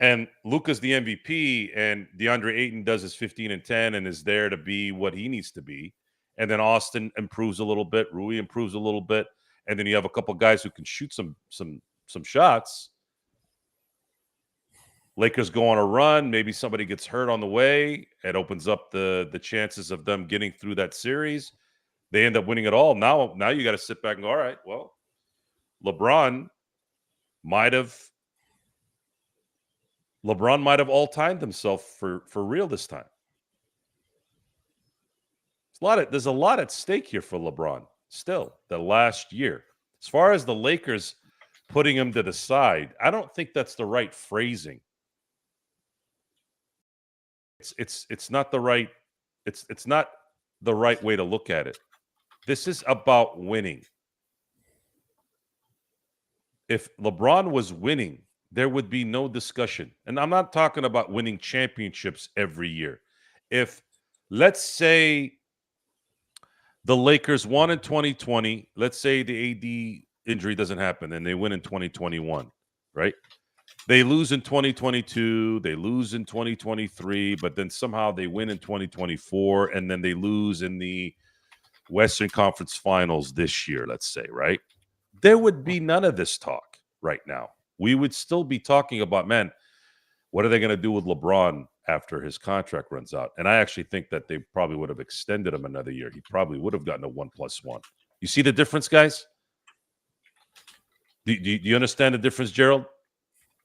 and Luka's the MVP, and Deandre Ayton does his 15 and 10 and is there to be what he needs to be, and then Austin improves a little bit, Rui improves a little bit, and then you have a couple guys who can shoot some shots. Lakers go on a run. Maybe somebody gets hurt on the way. It opens up the chances of them getting through that series. They end up winning it all. Now you got to sit back and go, all right, well, LeBron might have all-timed himself for real this time. There's a lot at stake here for LeBron still, the last year. As far as the Lakers putting him to the side, I don't think that's the right phrasing. It's not the right it's not the right way to look at it. This is about winning. If LeBron was winning, there would be no discussion. And I'm not talking about winning championships every year. If, let's say, the Lakers won in 2020, let's say the AD injury doesn't happen and they win in 2021, right? They lose in 2022, they lose in 2023, but then somehow they win in 2024, and then they lose in the Western Conference Finals this year, let's say, right? There would be none of this talk right now. We would still be talking about, man, what are they going to do with LeBron after his contract runs out? And I actually think that they probably would have extended him another year. He probably would have gotten a 1+1. You see the difference, guys? Do you understand the difference, Gerald?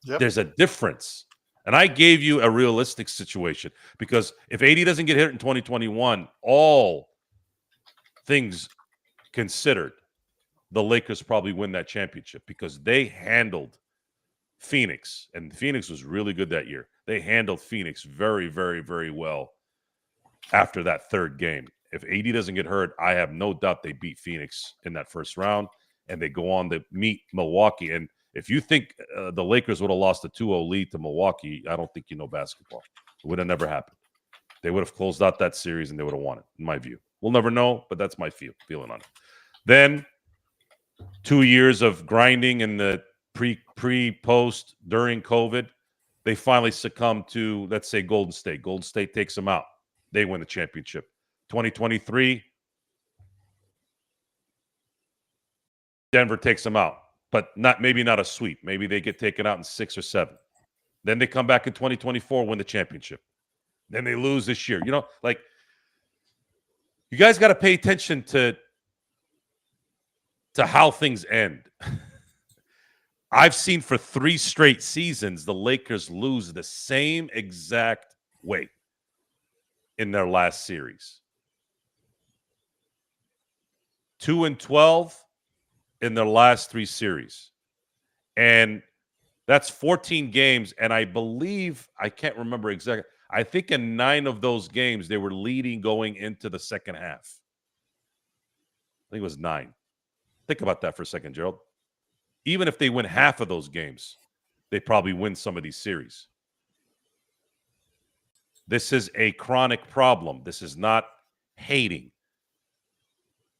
Yep. There's a difference. And I gave you a realistic situation because if AD doesn't get hit in 2021, all things considered, the Lakers probably win that championship because they handled Phoenix, and Phoenix was really good that year. They handled Phoenix very, very, very well after that third game. If AD doesn't get hurt, I have no doubt they beat Phoenix in that first round, and they go on to meet Milwaukee. And if you think the Lakers would have lost a 2-0 lead to Milwaukee, I don't think you know basketball. It would have never happened. They would have closed out that series, and they would have won it, in my view. We'll never know, but that's my feeling on it. Then 2 years of grinding in the pre-post during COVID, they finally succumb to, let's say, Golden State. Golden State takes them out. They win the championship. 2023, Denver takes them out, but maybe not a sweep. Maybe they get taken out in 6 or 7. Then they come back in 2024, win the championship. Then they lose this year. You know, like, you guys got to pay attention to how things end. I've seen for 3 straight seasons the Lakers lose the same exact way in their last series. 2-12 in their last 3 series. And that's 14 games. And I believe, I can't remember exactly, I think in 9 of those games, they were leading going into the second half. I think it was 9. Think about that for a second, Gerald. Even if they win half of those games, they probably win some of these series. This is a chronic problem. This is not hating.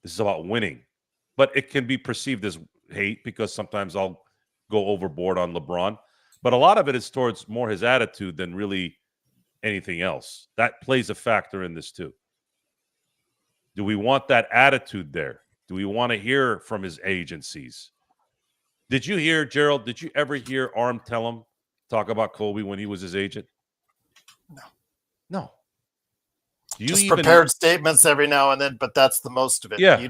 This is about winning. But it can be perceived as hate because sometimes I'll go overboard on LeBron. But a lot of it is towards more his attitude than really anything else. That plays a factor in this too. Do we want that attitude there? Do we want to hear from his agencies? Did you hear, Gerald, did you ever hear Arm tell him talk about Kobe when he was his agent? No. Just prepared statements every now and then, but that's the most of it. Yeah. You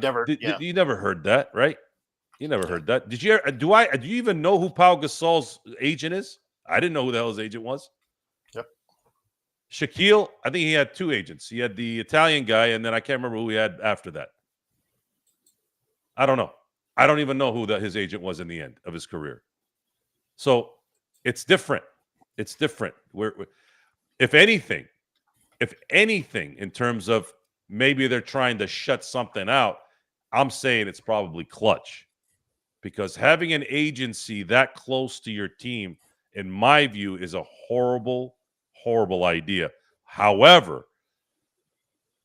never heard that, right? You never heard that. Did you? Do you even know who Pau Gasol's agent is? I didn't know who the hell his agent was. Yep. Shaquille, I think he had 2 agents. He had the Italian guy, and then I can't remember who he had after that. I don't know. I don't even know who his agent was in the end of his career. So it's different. It's different. If anything, in terms of maybe they're trying to shut something out, I'm saying it's probably Clutch. Because having an agency that close to your team, in my view, is a horrible, horrible idea. However,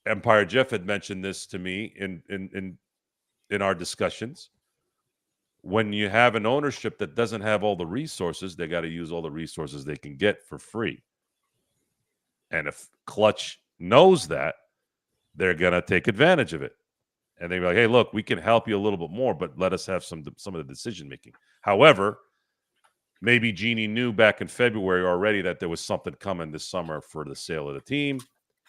Empire Jeff had mentioned this to me in our discussions. When you have an ownership that doesn't have all the resources, they got to use all the resources they can get for free. And if Clutch knows that, they're going to take advantage of it. And they're like, hey, look, we can help you a little bit more, but let us have some of the decision making. However, maybe Jeannie knew back in February already that there was something coming this summer for the sale of the team,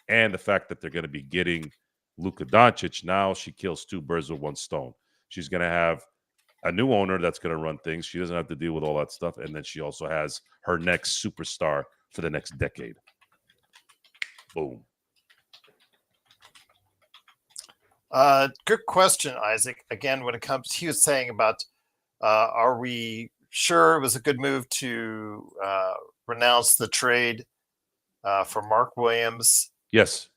and the fact that they're going to be getting Luka Doncic. Now she kills two birds with one stone. She's going to have a new owner that's going to run things. She doesn't have to deal with all that stuff, and then she also has her next superstar for the next decade. Boom. Good question, Isaac. Again, when it comes, he was saying about, are we sure it was a good move to renounce the trade for Mark Williams? Yes.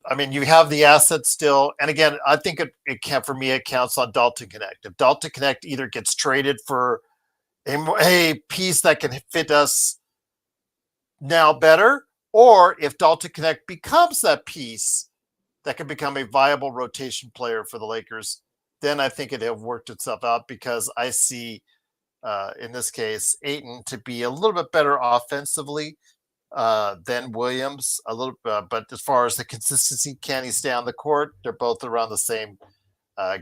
I mean, you have the assets still, and again, I think it can, for me, it counts on Dalton Connect. If Dalton Connect either gets traded for a piece that can fit us now better, or if Dalton Connect becomes that piece that can become a viable rotation player for the Lakers, then I think it have worked itself out, because I see, in this case, Ayton to be a little bit better offensively than Williams. A little, but as far as the consistency, can he stay on the court? They're both around the same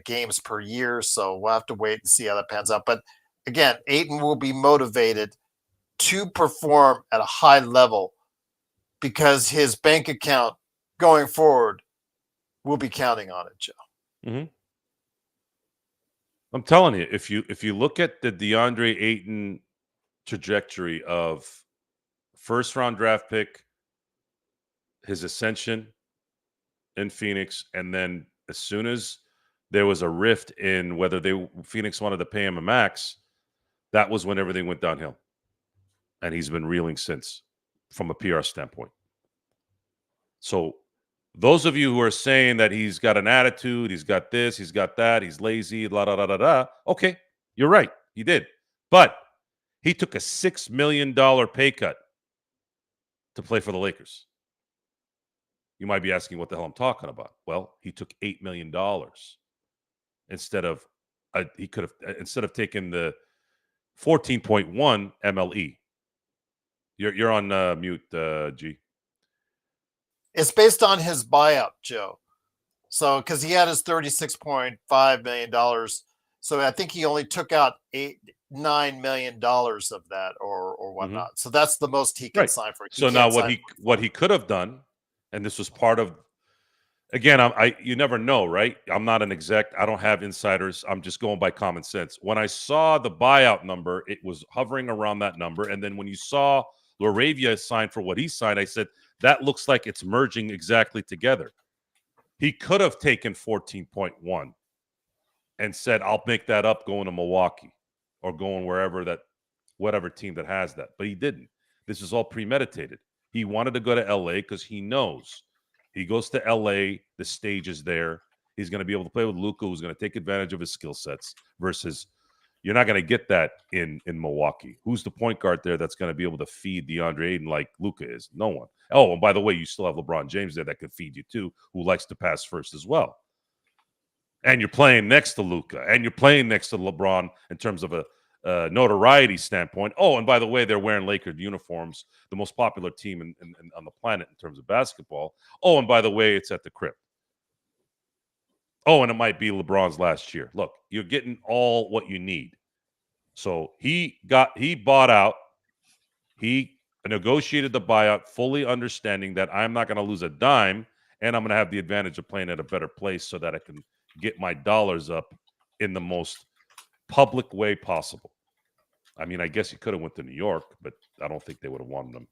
games per year, so we'll have to wait and see how that pans out. But again, Ayton will be motivated to perform at a high level because his bank account going forward will be counting on it, Joe. Mm-hmm. I'm telling you, if you look at the Deandre Ayton trajectory of first round draft pick, his ascension in Phoenix, and then as soon as there was a rift in whether Phoenix wanted to pay him a max, that was when everything went downhill. And he's been reeling since from a PR standpoint. So those of you who are saying that he's got an attitude, he's got this, he's got that, he's lazy, la da da da da. Okay, you're right. He did. But he took a $6 million pay cut to play for the Lakers. You might be asking what the hell I'm talking about. Well, he took $8 million instead of instead of taking the 14.1 MLE. You're on mute, G. It's based on his buyout, Joe. So, because he had his $36.5 million. So I think he only took out $9 million of that or whatnot. Mm-hmm. So that's the most he can sign for. So now what he could have done, and this was part of, again, you never know, right? I'm not an exec. I don't have insiders. I'm just going by common sense. When I saw the buyout number, it was hovering around that number. And then when you saw Laravia signed for what he signed, I said, that looks like it's merging exactly together. He could have taken 14.1 and said, I'll make that up going to Milwaukee or going whatever team that has that. But he didn't. This is all premeditated. He wanted to go to LA because he knows he goes to LA, the stage is there. He's going to be able to play with Luka, who's going to take advantage of his skill sets, versus you're not going to get that in Milwaukee. Who's the point guard there that's going to be able to feed DeAndre Ayton like Luka is? No one. Oh, and by the way, you still have LeBron James there that could feed you too, who likes to pass first as well. And you're playing next to Luka, and you're playing next to LeBron in terms of a notoriety standpoint. Oh, and by the way, they're wearing Laker uniforms, the most popular team on the planet in terms of basketball. Oh, and by the way, it's at the crib. Oh, and it might be LeBron's last year. Look, you're getting all what you need. So he bought out. He negotiated the buyout, fully understanding that I'm not going to lose a dime, and I'm going to have the advantage of playing at a better place so that I can get my dollars up in the most public way possible. I mean, I guess he could have went to New York, but I don't think they would have wanted him.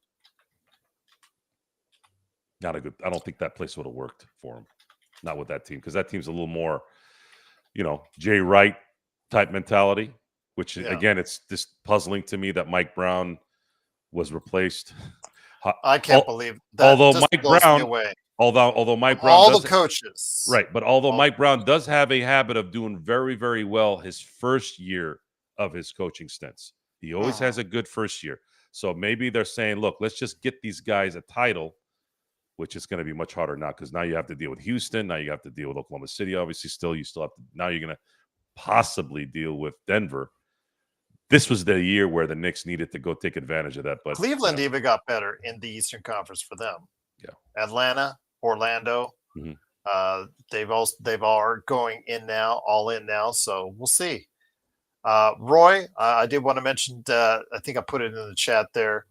I don't think that place would have worked for him. Not with that team, because that team's a little more, Jay Wright type mentality, which again, it's just puzzling to me that Mike Brown was replaced. I can't believe that. Although Mike Brown, although Mike Brown, all the coaches, right? But although Mike Brown does have a habit of doing very, very well his first year of his coaching stints, he always has a good first year. So maybe they're saying, look, let's just get these guys a title, which is going to be much harder now because now you have to deal with Houston. Now you have to deal with Oklahoma City. Obviously, you still have to. Now you're going to possibly deal with Denver. This was the year where the Knicks needed to go take advantage of that. But Cleveland even got better in the Eastern Conference for them. Yeah, Atlanta, Orlando, they've all are going in now, all in now. So we'll see. Roy, I did want to mention. I think I put it in the chat there.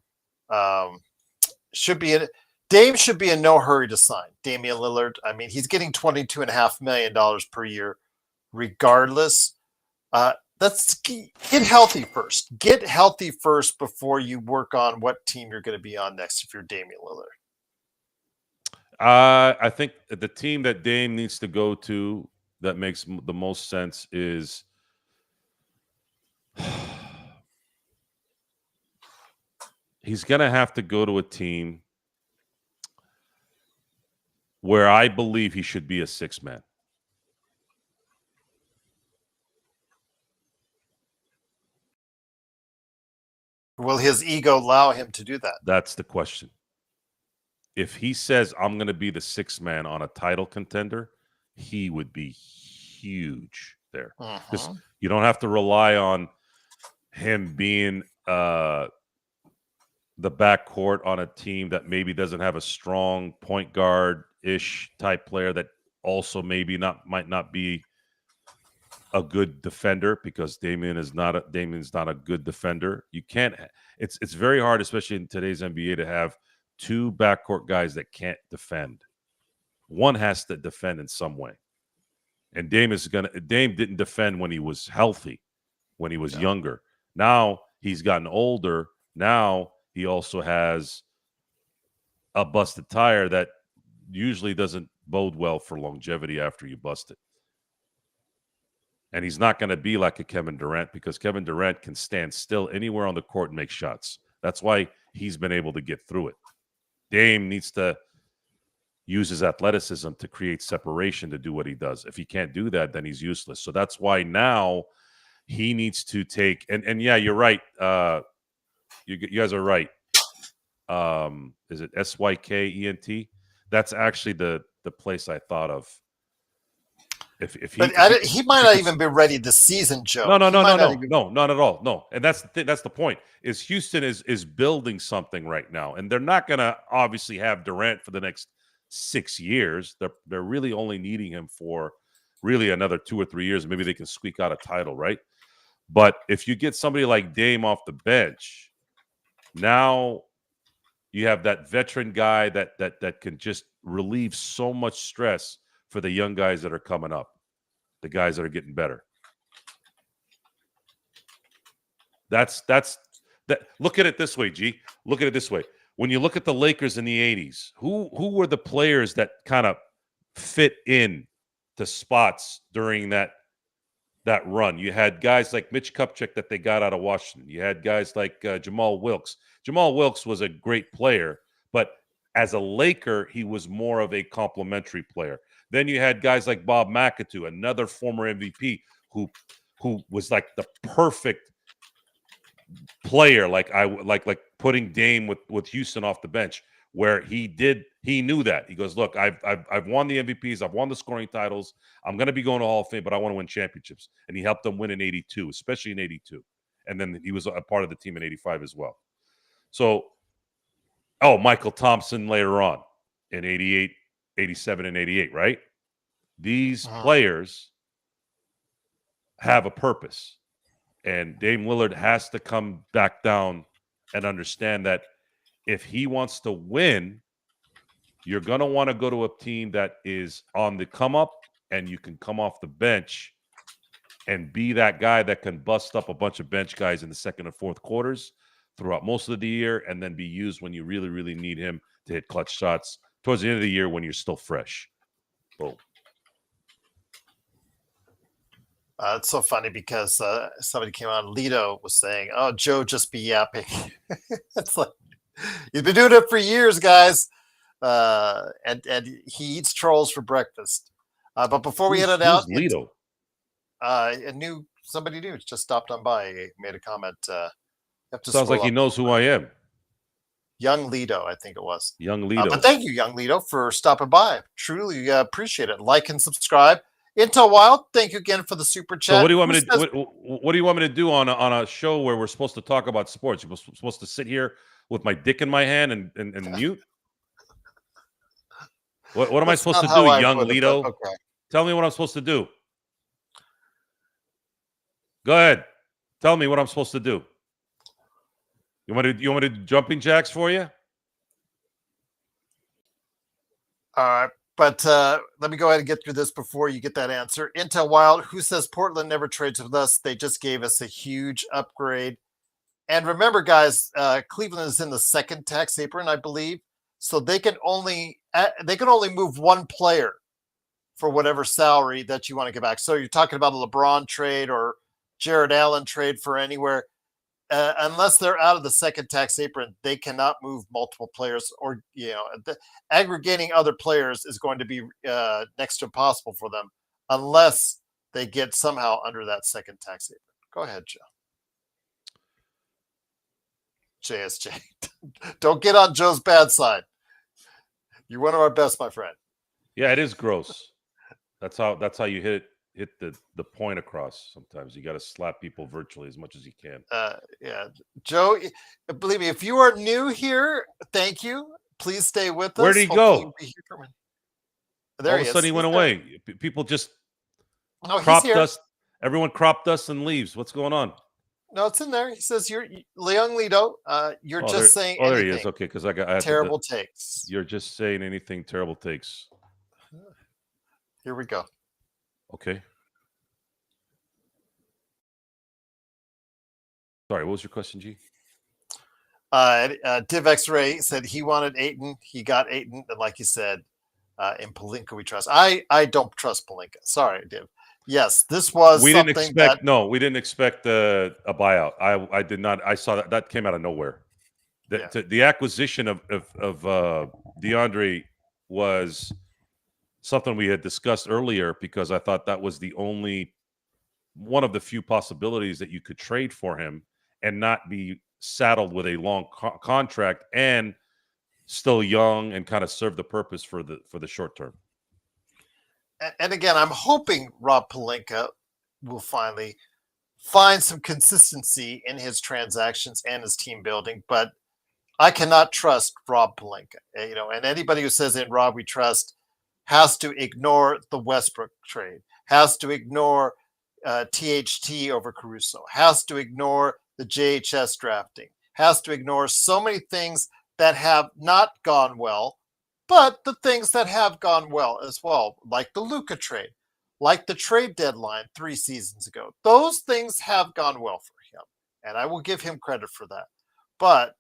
Dame should be in no hurry to sign Damian Lillard. I mean, he's getting $22.5 million per year, regardless. Let's get healthy first. Get healthy first before you work on what team you're going to be on next if you're Damian Lillard. I think the team that Dame needs to go to that makes the most sense is he's going to have to go to a team where I believe he should be a six-man. Will his ego allow him to do that? That's the question. If he says, I'm going to be the sixth man on a title contender, he would be huge there. Because you don't have to rely on him being the backcourt on a team that maybe doesn't have a strong point guard-ish type player that also might not be a good defender, because Damian's not a good defender. You can't. It's very hard, especially in today's NBA, to have two backcourt guys that can't defend. One has to defend in some way, and Dame didn't defend when he was healthy, when he was younger. Now he's gotten older. Now he also has a busted tire that usually doesn't bode well for longevity after you bust it. And he's not going to be like a Kevin Durant, because Kevin Durant can stand still anywhere on the court and make shots. That's why he's been able to get through it. Dame needs to use his athleticism to create separation to do what he does. If he can't do that, then he's useless. So that's why now he needs to take – and yeah, you're right. You guys are right. Is it SYKENT? That's actually the place I thought of. He might not even be ready this season, Joe. No, not at all. No, and that's the point. Is Houston is building something right now, and they're not going to obviously have Durant for the next 6 years. They're really only needing him for really another 2 or 3 years. Maybe they can squeak out a title, right? But if you get somebody like Dame off the bench, now you have that veteran guy that can just relieve so much stress for the young guys that are coming up, the guys that are getting better. That's that. Look at it this way, G. Look at it this way. When you look at the Lakers in the 80s, who were the players that kind of fit in to spots during that run? You had guys like Mitch Kupchak that they got out of Washington. You had guys like Jamal Wilkes. Jamal Wilkes was a great player, but as a Laker, he was more of a complimentary player. Then you had guys like Bob McAdoo, another former MVP, who was like the perfect player, like putting Dame with Houston off the bench, where he knew that. He goes, look, I've won the MVPs, I've won the scoring titles, I'm going to be going to Hall of Fame, but I want to win championships. And he helped them win in 82, especially in 82. And then he was a part of the team in 85 as well. So, Michael Thompson later on in 88, 87, and 88, right? These players have a purpose. And Dame Lillard has to come back down and understand that if he wants to win, you're going to want to go to a team that is on the come up, and you can come off the bench and be that guy that can bust up a bunch of bench guys in the second and fourth quarters throughout most of the year, and then be used when you really, really need him to hit clutch shots towards the end of the year when you're still fresh. Boom. It's so funny because somebody came on. Lito was saying, "Oh, Joe, just be yapping." It's like he's been doing it for years, guys, and he eats trolls for breakfast. But before we headed out, Lito? Somebody new just stopped on by. He made a comment. Sounds like he knows who I am. Young Lito, I think it was. Young Lito. But thank you, Young Lito, for stopping by. Truly appreciate it. Like and subscribe. Intel Wild, thank you again for the super chat. So what do you want me to what do you want me to do on a show where we're supposed to talk about sports? You're supposed to sit here with my dick in my hand and mute? What am I supposed to do, Young Lito? Okay. Tell me what I'm supposed to do. Go ahead. Tell me what I'm supposed to do. You want me to do jumping jacks for you? All right. But let me go ahead and get through this before you get that answer. Intel Wild, who says Portland never trades with us? They just gave us a huge upgrade. And remember, guys, Cleveland is in the second tax apron, I believe. So they can only move one player for whatever salary that you want to get back. So you're talking about a LeBron trade or Jared Allen trade for anywhere. Unless they're out of the second tax apron, they cannot move multiple players, or aggregating other players is going to be next to impossible for them unless they get somehow under that second tax apron. Go ahead, Joe. JSJ, don't get on Joe's bad side. You're one of our best, my friend. Yeah, it is gross. That's how you hit the point across. Sometimes you got to slap people virtually as much as you can. Yeah, Joe, believe me, if you are new here, thank you. Please stay with us. Where did he go? There All of a sudden he went away. People just cropped us. Everyone cropped us and leaves. What's going on? No, it's in there. He says you're Leon Lido. You're just saying anything. Oh, there he is. Okay, because I terrible takes. You're just saying anything. Terrible takes. Here we go. Okay. Sorry, what was your question, G? Div X-Ray said he wanted Ayton. He got Ayton, and like you said, in Pelinka we trust. I don't trust Pelinka. Sorry, Div. Yes, this was. We didn't expect a buyout. I did not. I saw that came out of nowhere. The acquisition of Deandre was something we had discussed earlier because I thought that was the only one of the few possibilities that you could trade for him and not be saddled with a long contract and still young and kind of serve the purpose for the short term. And again, I'm hoping Rob Pelinka will finally find some consistency in his transactions and his team building, but I cannot trust Rob Pelinka. And anybody who says in Rob we trust has to ignore the Westbrook trade, has to ignore THT over Caruso, has to ignore the JHS drafting, has to ignore so many things that have not gone well, but the things that have gone well as well, like the Luka trade, like the trade deadline 3 seasons ago. Those things have gone well for him, and I will give him credit for that. But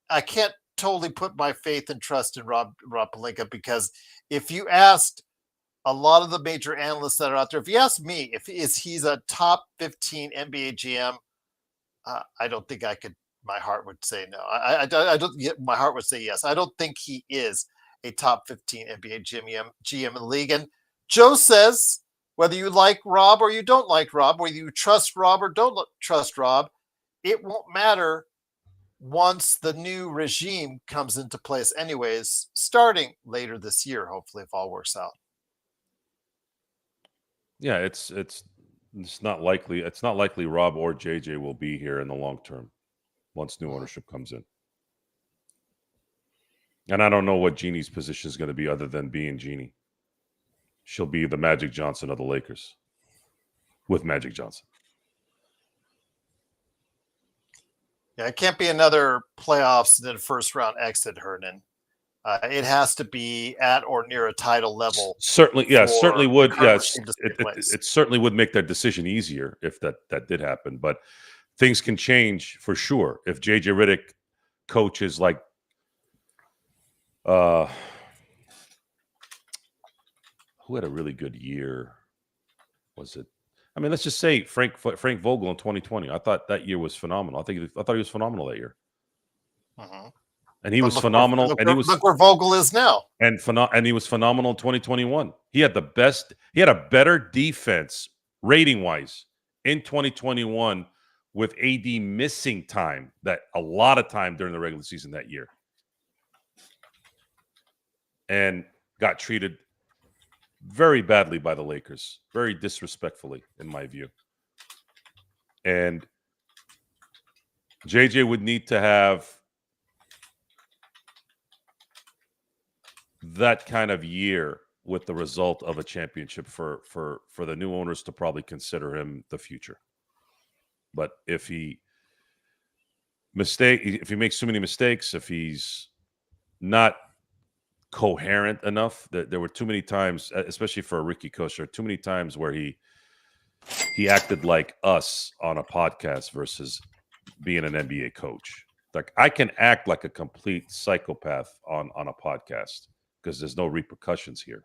I can't totally put my faith and trust in Rob Pelinka, because if you asked a lot of the major analysts that are out there, if you ask me if he's a top 15 NBA GM, I don't think I could. My heart would say no. I don't. My heart would say yes. I don't think he is a top 15 NBA GM in the league. And Joe says whether you like Rob or you don't like Rob, whether you trust Rob or don't trust Rob, it won't matter once the new regime comes into place anyways, starting later this year, hopefully, if all works out. Yeah, it's not likely. It's not likely Rob or JJ will be here in the long term once new ownership comes in. And I don't know what Jeannie's position is going to be other than being Jeannie. She'll be the Magic Johnson of the Lakers with Magic Johnson. Yeah, it can't be another playoffs and then first round exit, Hernan. It has to be at or near a title level. Certainly, yeah, certainly would. Yes, it certainly would make that decision easier if that did happen. But things can change for sure if JJ Redick coaches like who had a really good year? Was it? I mean, let's just say Frank Vogel in 2020. I thought that year was phenomenal. I thought he was phenomenal that year. Mm-hmm. And he was phenomenal. Look where Vogel is now. And he was phenomenal in 2021. He had a better defense rating wise in 2021 with AD missing time, that a lot of time during the regular season that year. And got treated very badly by the Lakers, very disrespectfully, in my view. And JJ would need to have that kind of year with the result of a championship for the new owners to probably consider him the future. But if he makes too many mistakes, if he's not coherent enough, that there were too many times, especially for a Ricky Kosher, too many times where he acted like us on a podcast versus being an NBA coach. Like, I can act like a complete psychopath on a podcast because there's no repercussions here.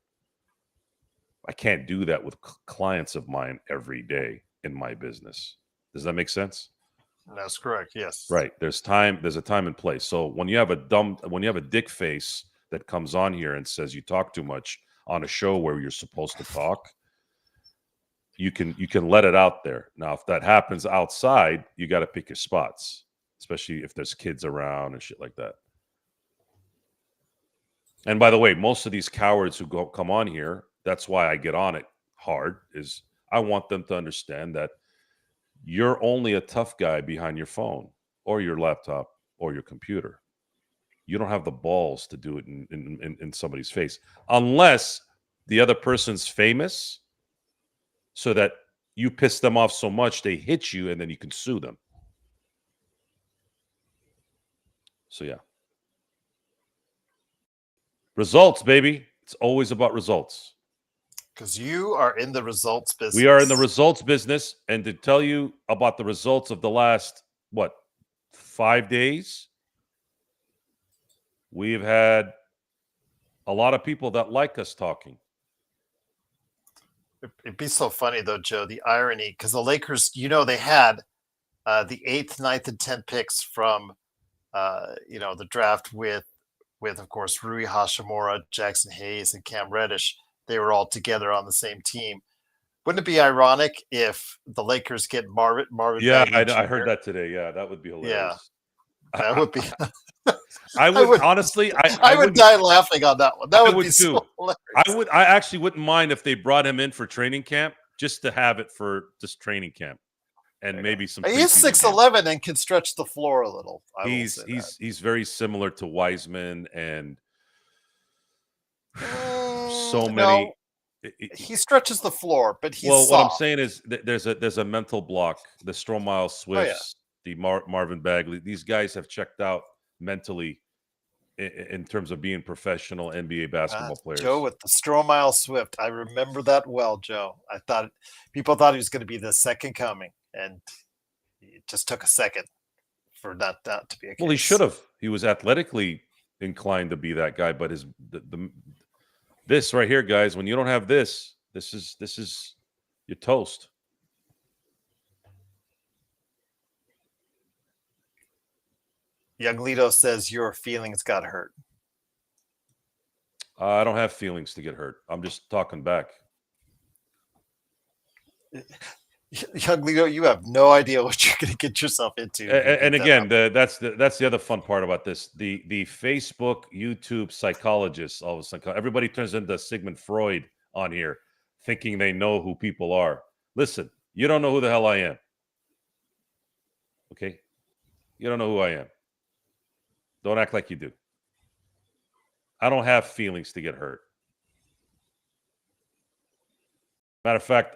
I can't do that with clients of mine every day in my business. Does that make sense? That's correct. Yes. Right. There's a time and place. So when you have a dick face that comes on here and says you talk too much on a show where you're supposed to talk, you can let it out there. Now, if that happens outside, you got to pick your spots, especially if there's kids around and shit like that. And by the way, most of these cowards who come on here, that's why I get on it hard, is I want them to understand that you're only a tough guy behind your phone or your laptop or your computer. You don't have the balls to do it in somebody's face unless the other person's famous so that you piss them off so much they hit you and then you can sue them. So, yeah. Results, baby. It's always about results. Because you are in the results business. We are in the results business. And to tell you about the results of the last, 5 days, we've had a lot of people that like us talking. It'd be so funny, though, Joe, the irony, because the Lakers, they had the 8th, 9th, and 10th picks from, the draft with, of course, Rui Hashimura, Jackson Hayes, and Cam Reddish. They were all together on the same team. Wouldn't it be ironic if the Lakers get Marvin? Yeah, Bagley I heard that today. Yeah, that would be hilarious. Yeah, that would be. I would honestly. I would die laughing on that one. That would be so hilarious. I actually wouldn't mind if they brought him in for training camp, just to have it for just training camp, and maybe some. He's 6'11" and can stretch the floor a little. He's very similar to Wiseman and so many. No, he stretches the floor, but he's soft. What I'm saying is there's a mental block. The Stromile Swifts, the Marvin Bagley, these guys have checked out mentally in terms of being professional NBA basketball players. Joe, with the Stromile Swift, I remember that well, Joe. People thought he was going to be the second coming, and it just took a second for that to be a case. Well, he should have. He was athletically inclined to be that guy, but this right here, guys, when you don't have this is your toast. Young Lito says your feelings got hurt. I don't have feelings to get hurt. I'm just talking back. Young Lito, you have no idea what you're going to get yourself into. And again, that's the other fun part about this. The Facebook, YouTube psychologists, all of a sudden, everybody turns into Sigmund Freud on here, thinking they know who people are. Listen, you don't know who the hell I am. Okay? You don't know who I am. Don't act like you do. I don't have feelings to get hurt. Matter of fact,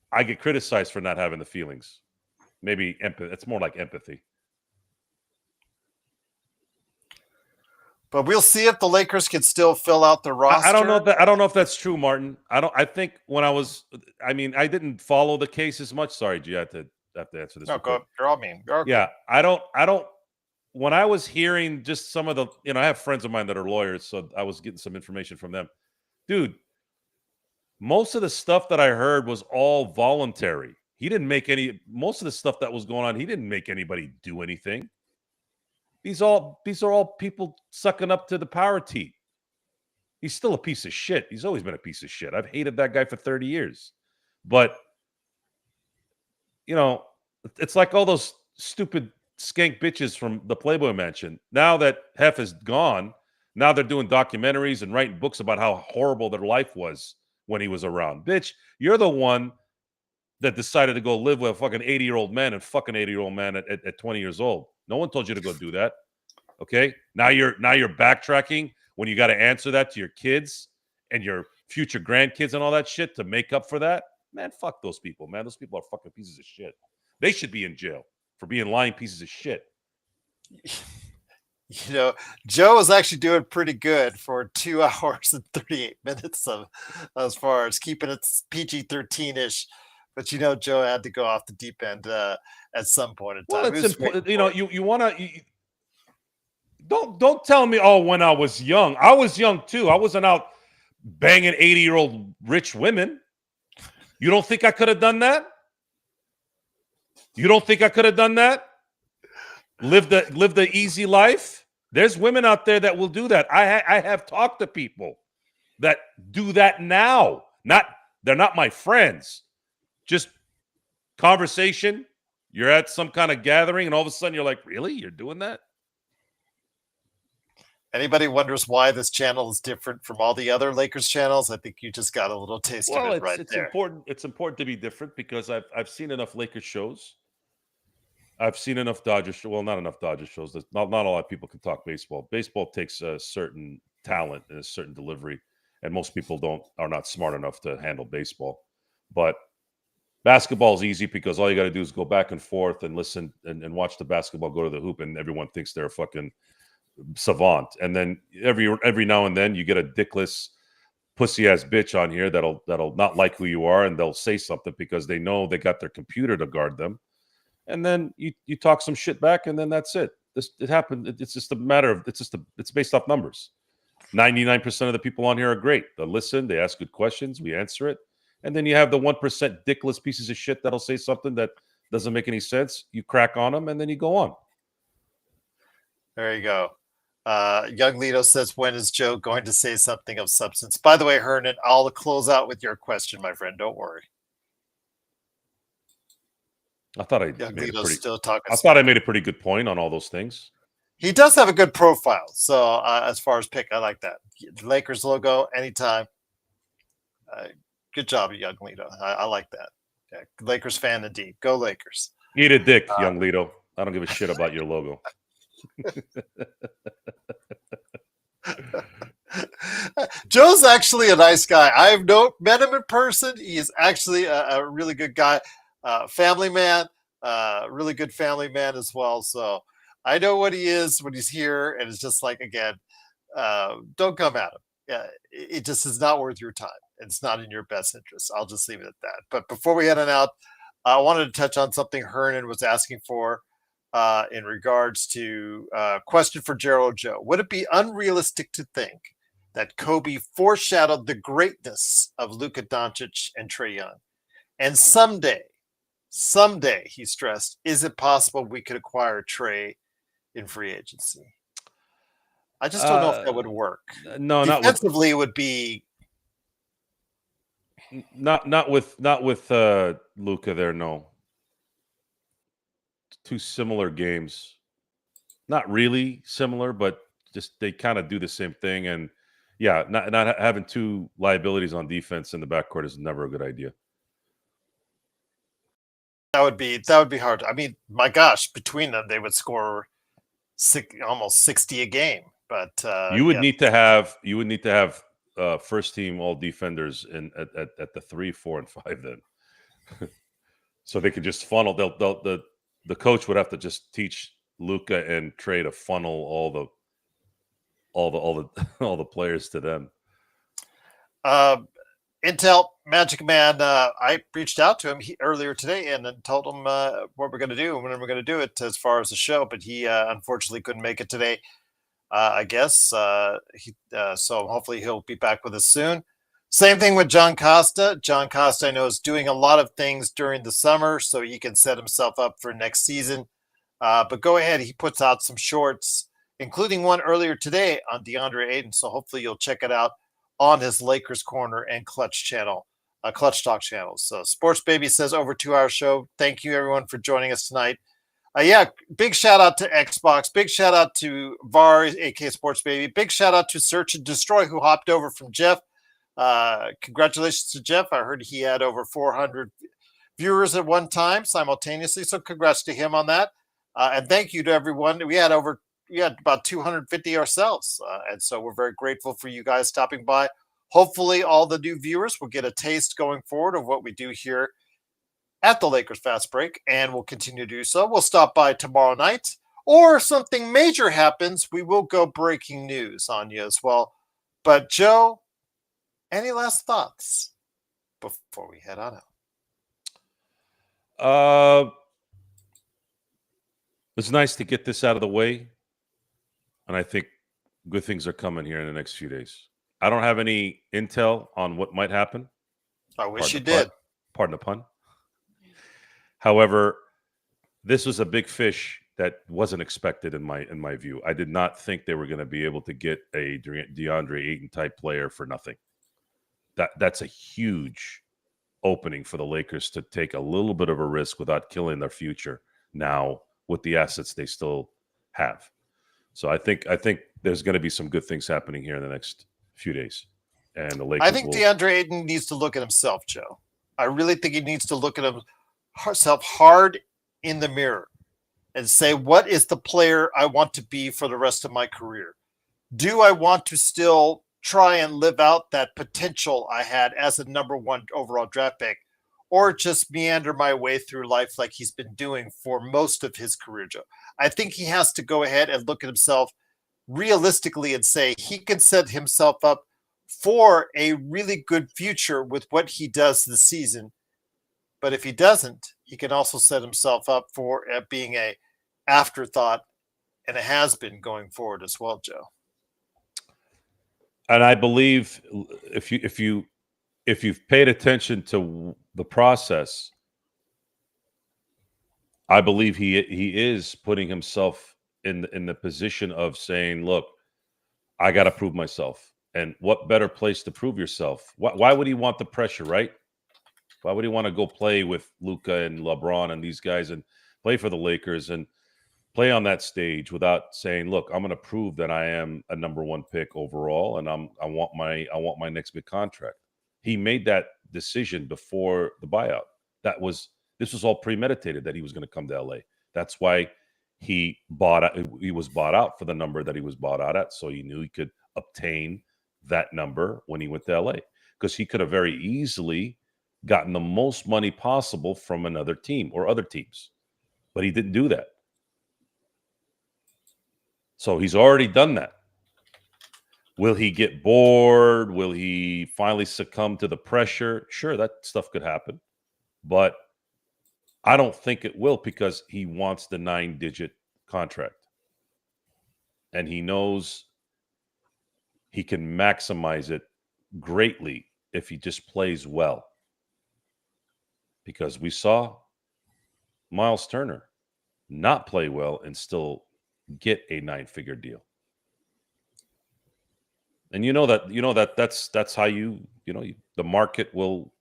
I get criticized for not having the feelings. Maybe empathy. It's more like empathy. But we'll see if the Lakers can still fill out the roster. I don't know if that's true, Martin. I think when I didn't follow the case as much. Sorry, G, I have to answer this. No, go. You're all mean. Yeah, I don't. When I was hearing just some of the, I have friends of mine that are lawyers, so I was getting some information from them. Dude, most of the stuff that I heard was all voluntary. Most of the stuff that was going on, he didn't make anybody do anything. These are all people sucking up to the power team. He's still a piece of shit. He's always been a piece of shit. I've hated that guy for 30 years. But, it's like all those stupid skank bitches from the Playboy Mansion. Now that Hef is gone, now they're doing documentaries and writing books about how horrible their life was when he was around. Bitch, you're the one that decided to go live with a fucking 80-year-old man and fucking 80-year-old man at 20 years old. No one told you to go do that. Okay? Now you're backtracking when you got to answer that to your kids and your future grandkids and all that shit to make up for that. Man, fuck those people, man. Those people are fucking pieces of shit. They should be in jail for being lying pieces of shit. You know, Joe is actually doing pretty good for 2 hours and 38 minutes of as far as keeping it PG-13-ish. But you know, Joe had to go off the deep end at some point in time. Well, it's important. You know, you want to don't tell me. Oh, when I was young too. I wasn't out banging 80-year-old rich women. You don't think I could have done that? You don't think I could have done that? Live the easy life. There's women out there that will do that. I have talked to people that do that now. They're not my friends. Just conversation. You're at some kind of gathering, and all of a sudden you're like, "Really? You're doing that?" Anybody wonders why this channel is different from all the other Lakers channels? I think you just got a little taste of it right there. Important. It's important to be different because I've seen enough Lakers shows. I've seen enough Dodgers shows. Well, not enough Dodgers shows. Not a lot of people can talk baseball. Baseball takes a certain talent and a certain delivery, and most people are not smart enough to handle baseball. But basketball is easy because all you got to do is go back and forth and listen and watch the basketball go to the hoop, and everyone thinks they're a fucking savant. And then every now and then you get a dickless pussy ass bitch on here that'll not like who you are, and they'll say something because they know they got their computer to guard them. And then you talk some shit back, and then that's it. It happened. It's just a matter of it's based off numbers. 99% of the people on here are great. They listen, they ask good questions, we answer it. And then you have the 1% dickless pieces of shit that'll say something that doesn't make any sense. You crack on them, and then you go on. There you go. Young Lito says, when is Joe going to say something of substance? By the way, Hernan, I'll close out with your question, my friend. Don't worry. I thought I made a pretty good point on all those things. He does have a good profile. So as far as pick, I like that. The Lakers logo, anytime. Good job, Young Lito. I like that. Yeah, Lakers fan indeed. Go Lakers. Eat a dick, Young Lito. I don't give a shit about your logo. Joe's actually a nice guy. I've met him in person. He is actually a really good guy. Family man, really good family man as well. So I know what he is when he's here, and it's just like, again, don't come at him. Yeah, it just is not worth your time. It's not in your best interest. I'll just leave it at that. But before we head on out, I wanted to touch on something Hernan was asking for in regards to question for Gerald Joe. Would it be unrealistic to think that Kobe foreshadowed the greatness of Luka Doncic and Trae Young? And someday, he stressed, is it possible we could acquire Trae in free agency? I just don't know if that would work. No, defensively, it would be not with Luka there. No, two similar games. Not really similar, but just they kind of do the same thing. And yeah, not having two liabilities on defense in the backcourt is never a good idea. That would be hard. I mean, my gosh, between them, they would score almost 60 a game. But you would need to have first team all defenders at the 3, 4, and 5 then, so they could just funnel. The coach would have to just teach Luka and Trae to funnel all the players to them. Intel Magic Man, I reached out to him earlier today and then told him what we're going to do and when we're going to do it as far as the show, but he unfortunately couldn't make it today. I guess so hopefully he'll be back with us soon. Same thing with John Costa. John Costa, I know, is doing a lot of things during the summer so he can set himself up for next season. But go ahead. He puts out some shorts, including one earlier today on Deandre Ayton. So hopefully you'll check it out on his Lakers Corner and Clutch channel, Clutch Talk channels. So Sports Baby says over 2-hour show. Thank you everyone for joining us tonight. Big shout out to Xbox. Big shout out to VAR, aka Sports Baby. Big shout out to Search and Destroy, who hopped over from Jeff. Congratulations to Jeff. I heard he had over 400 viewers at one time simultaneously. So congrats to him on that. And thank you to everyone. We had about 250 ourselves. And so we're very grateful for you guys stopping by. Hopefully all the new viewers will get a taste going forward of what we do here at the Lakers Fast Break, and we'll continue to do so. We'll stop by tomorrow night, or if something major happens, we will go breaking news on you as well. But Joe, any last thoughts before we head on out? It's nice to get this out of the way, and I think good things are coming here in the next few days. I don't have any intel on what might happen. I wish you did. Pardon the pun. However, this was a big fish that wasn't expected in my view. I did not think they were going to be able to get a Deandre Ayton type player for nothing. That's a huge opening for the Lakers to take a little bit of a risk without killing their future now with the assets they still have. So I think there's going to be some good things happening here in the next few days. And the Lakers I think Deandre Ayton needs to look at himself, Joe. I really think he needs to look at himself hard in the mirror and say, what is the player I want to be for the rest of my career? Do I want to still try and live out that potential I had as a number 1 overall draft pick, or just meander my way through life like he's been doing for most of his career, Joe? I think he has to go ahead and look at himself realistically and say he can set himself up for a really good future with what he does this season. But if he doesn't, he can also set himself up for being a afterthought and a has-been going forward as well, Joe. And I believe if you've paid attention to the process, I believe he is putting himself in the position of saying, look, I got to prove myself. And what better place to prove yourself? Why would he want the pressure, right? Why would he want to go play with Luka and LeBron and these guys and play for the Lakers and play on that stage without saying, look, I'm going to prove that I am a number 1 pick overall and I want my next big contract. He made that decision before the buyout. This was all premeditated that he was going to come to LA. That's why he was bought out for the number that he was bought out at, so he knew he could obtain that number when he went to LA, because he could have very easily gotten the most money possible from another team or other teams, but he didn't do that. So he's already done that. Will he get bored? Will he finally succumb to the pressure? Sure, that stuff could happen, but I don't think it will, because he wants the 9-digit contract. And he knows he can maximize it greatly if he just plays well. Because we saw Miles Turner not play well and still get a 9-figure deal. And that's how the market will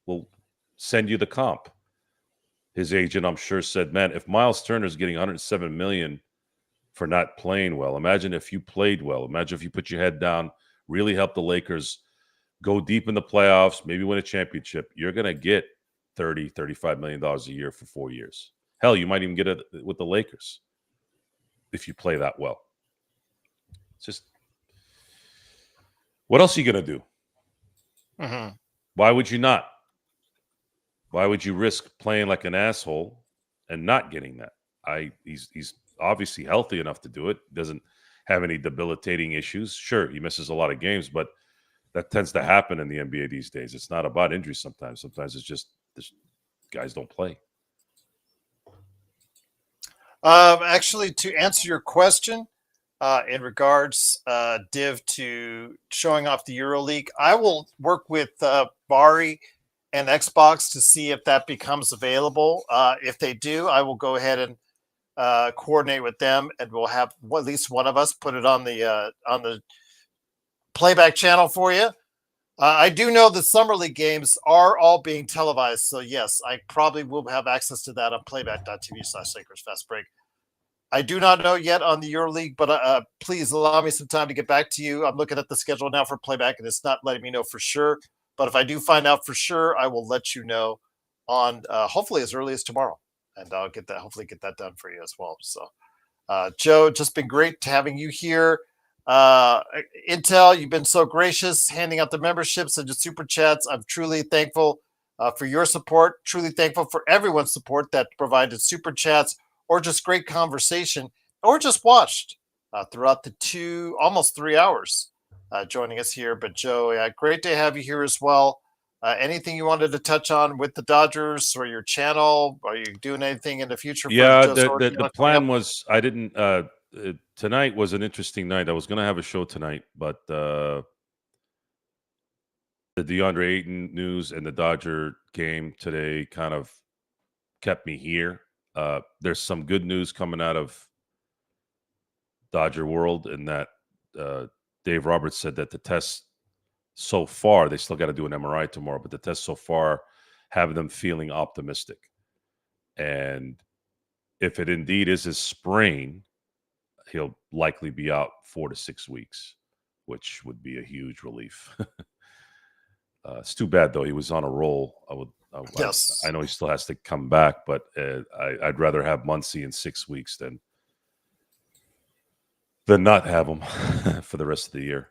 send you the comp. His agent, I'm sure, said, man, if Miles Turner's getting $107 million for not playing well, imagine if you played well. Imagine if you put your head down, really help the Lakers go deep in the playoffs, maybe win a championship. You're going to get $30, $35 million a year for 4 years. Hell, you might even get it with the Lakers if you play that well. It's just, what else are you going to do? Mm-hmm. Why would you not? Why would you risk playing like an asshole and not getting that? He's obviously healthy enough to do it. Doesn't have any debilitating issues. Sure, he misses a lot of games, but that tends to happen in the NBA these days. It's not about injuries sometimes. Sometimes it's just guys don't play. Actually, to answer your question, in regards, Div, to showing off the EuroLeague, I will work with Bari and Xbox to see if that becomes available. If they do, I will go ahead and coordinate with them, and we'll have at least one of us put it on the playback channel for you. I do know the Summer League games are all being televised, so yes, I probably will have access to that on playback.tv/Lakers Fast Break. I do not know yet on the EuroLeague, but please allow me some time to get back to you. I'm looking at the schedule now for playback, and it's not letting me know for sure. But if I do find out for sure, I will let you know on hopefully as early as tomorrow, and I'll hopefully get that done for you as well. So, Joe, just been great having you here. Intel, you've been so gracious handing out the memberships and the super chats. I'm truly thankful. for your support. Truly thankful for everyone's support that provided super chats or just great conversation or just watched throughout the almost 3 hours joining us here. But Joe, great to have you here as well. Anything you wanted to touch on with the Dodgers or your channel? Are you doing anything in the future? Yeah, For Joe the plan was I didn't. Tonight was an interesting night. I was going to have a show tonight, but the Deandre Ayton news and the Dodger game today kind of kept me here. There's some good news coming out of Dodger world in that Dave Roberts said that the tests so far, they still got to do an MRI tomorrow, but the tests so far have them feeling optimistic. And if it indeed is his sprain, he'll likely be out 4 to 6 weeks, which would be a huge relief. It's too bad, though. He was on a roll. Yes. I know he still has to come back, but I'd rather have Muncy in 6 weeks than not have him for the rest of the year.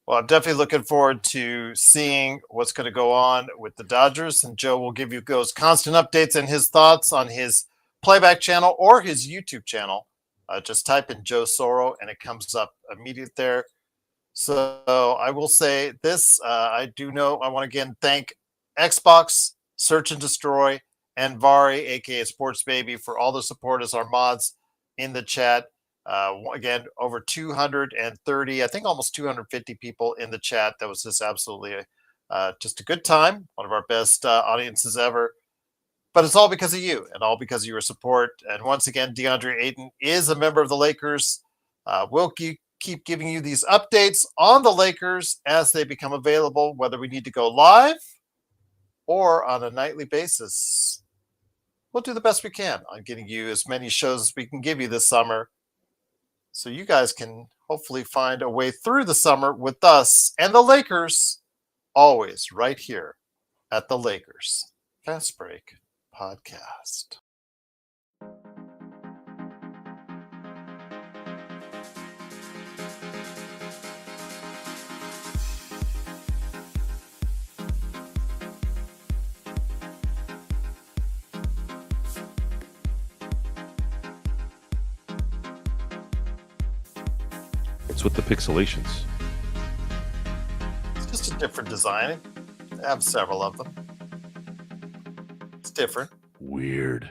Well, I'm definitely looking forward to seeing what's going to go on with the Dodgers. And Joe will give you those constant updates and his thoughts on his playback channel or his YouTube channel. Just type in Joe Soro and it comes up immediate there. So I will say this. I do know I want to again thank Xbox, Search and Destroy, and Vari, a.k.a. Sports Baby, for all the support as our mods in the chat. Again, over 230, I think almost 250 people in the chat. That was just absolutely just a good time. One of our best audiences ever. But it's all because of you and all because of your support. And once again, Deandre Ayton is a member of the Lakers. We'll keep giving you these updates on the Lakers as they become available, whether we need to go live or on a nightly basis. We'll do the best we can on getting you as many shows as we can give you this summer, so you guys can hopefully find a way through the summer with us and the Lakers, always right here at the Lakers Fast Break Podcast. What's with the pixelations? It's just a different design. I have several of them. It's different. Weird.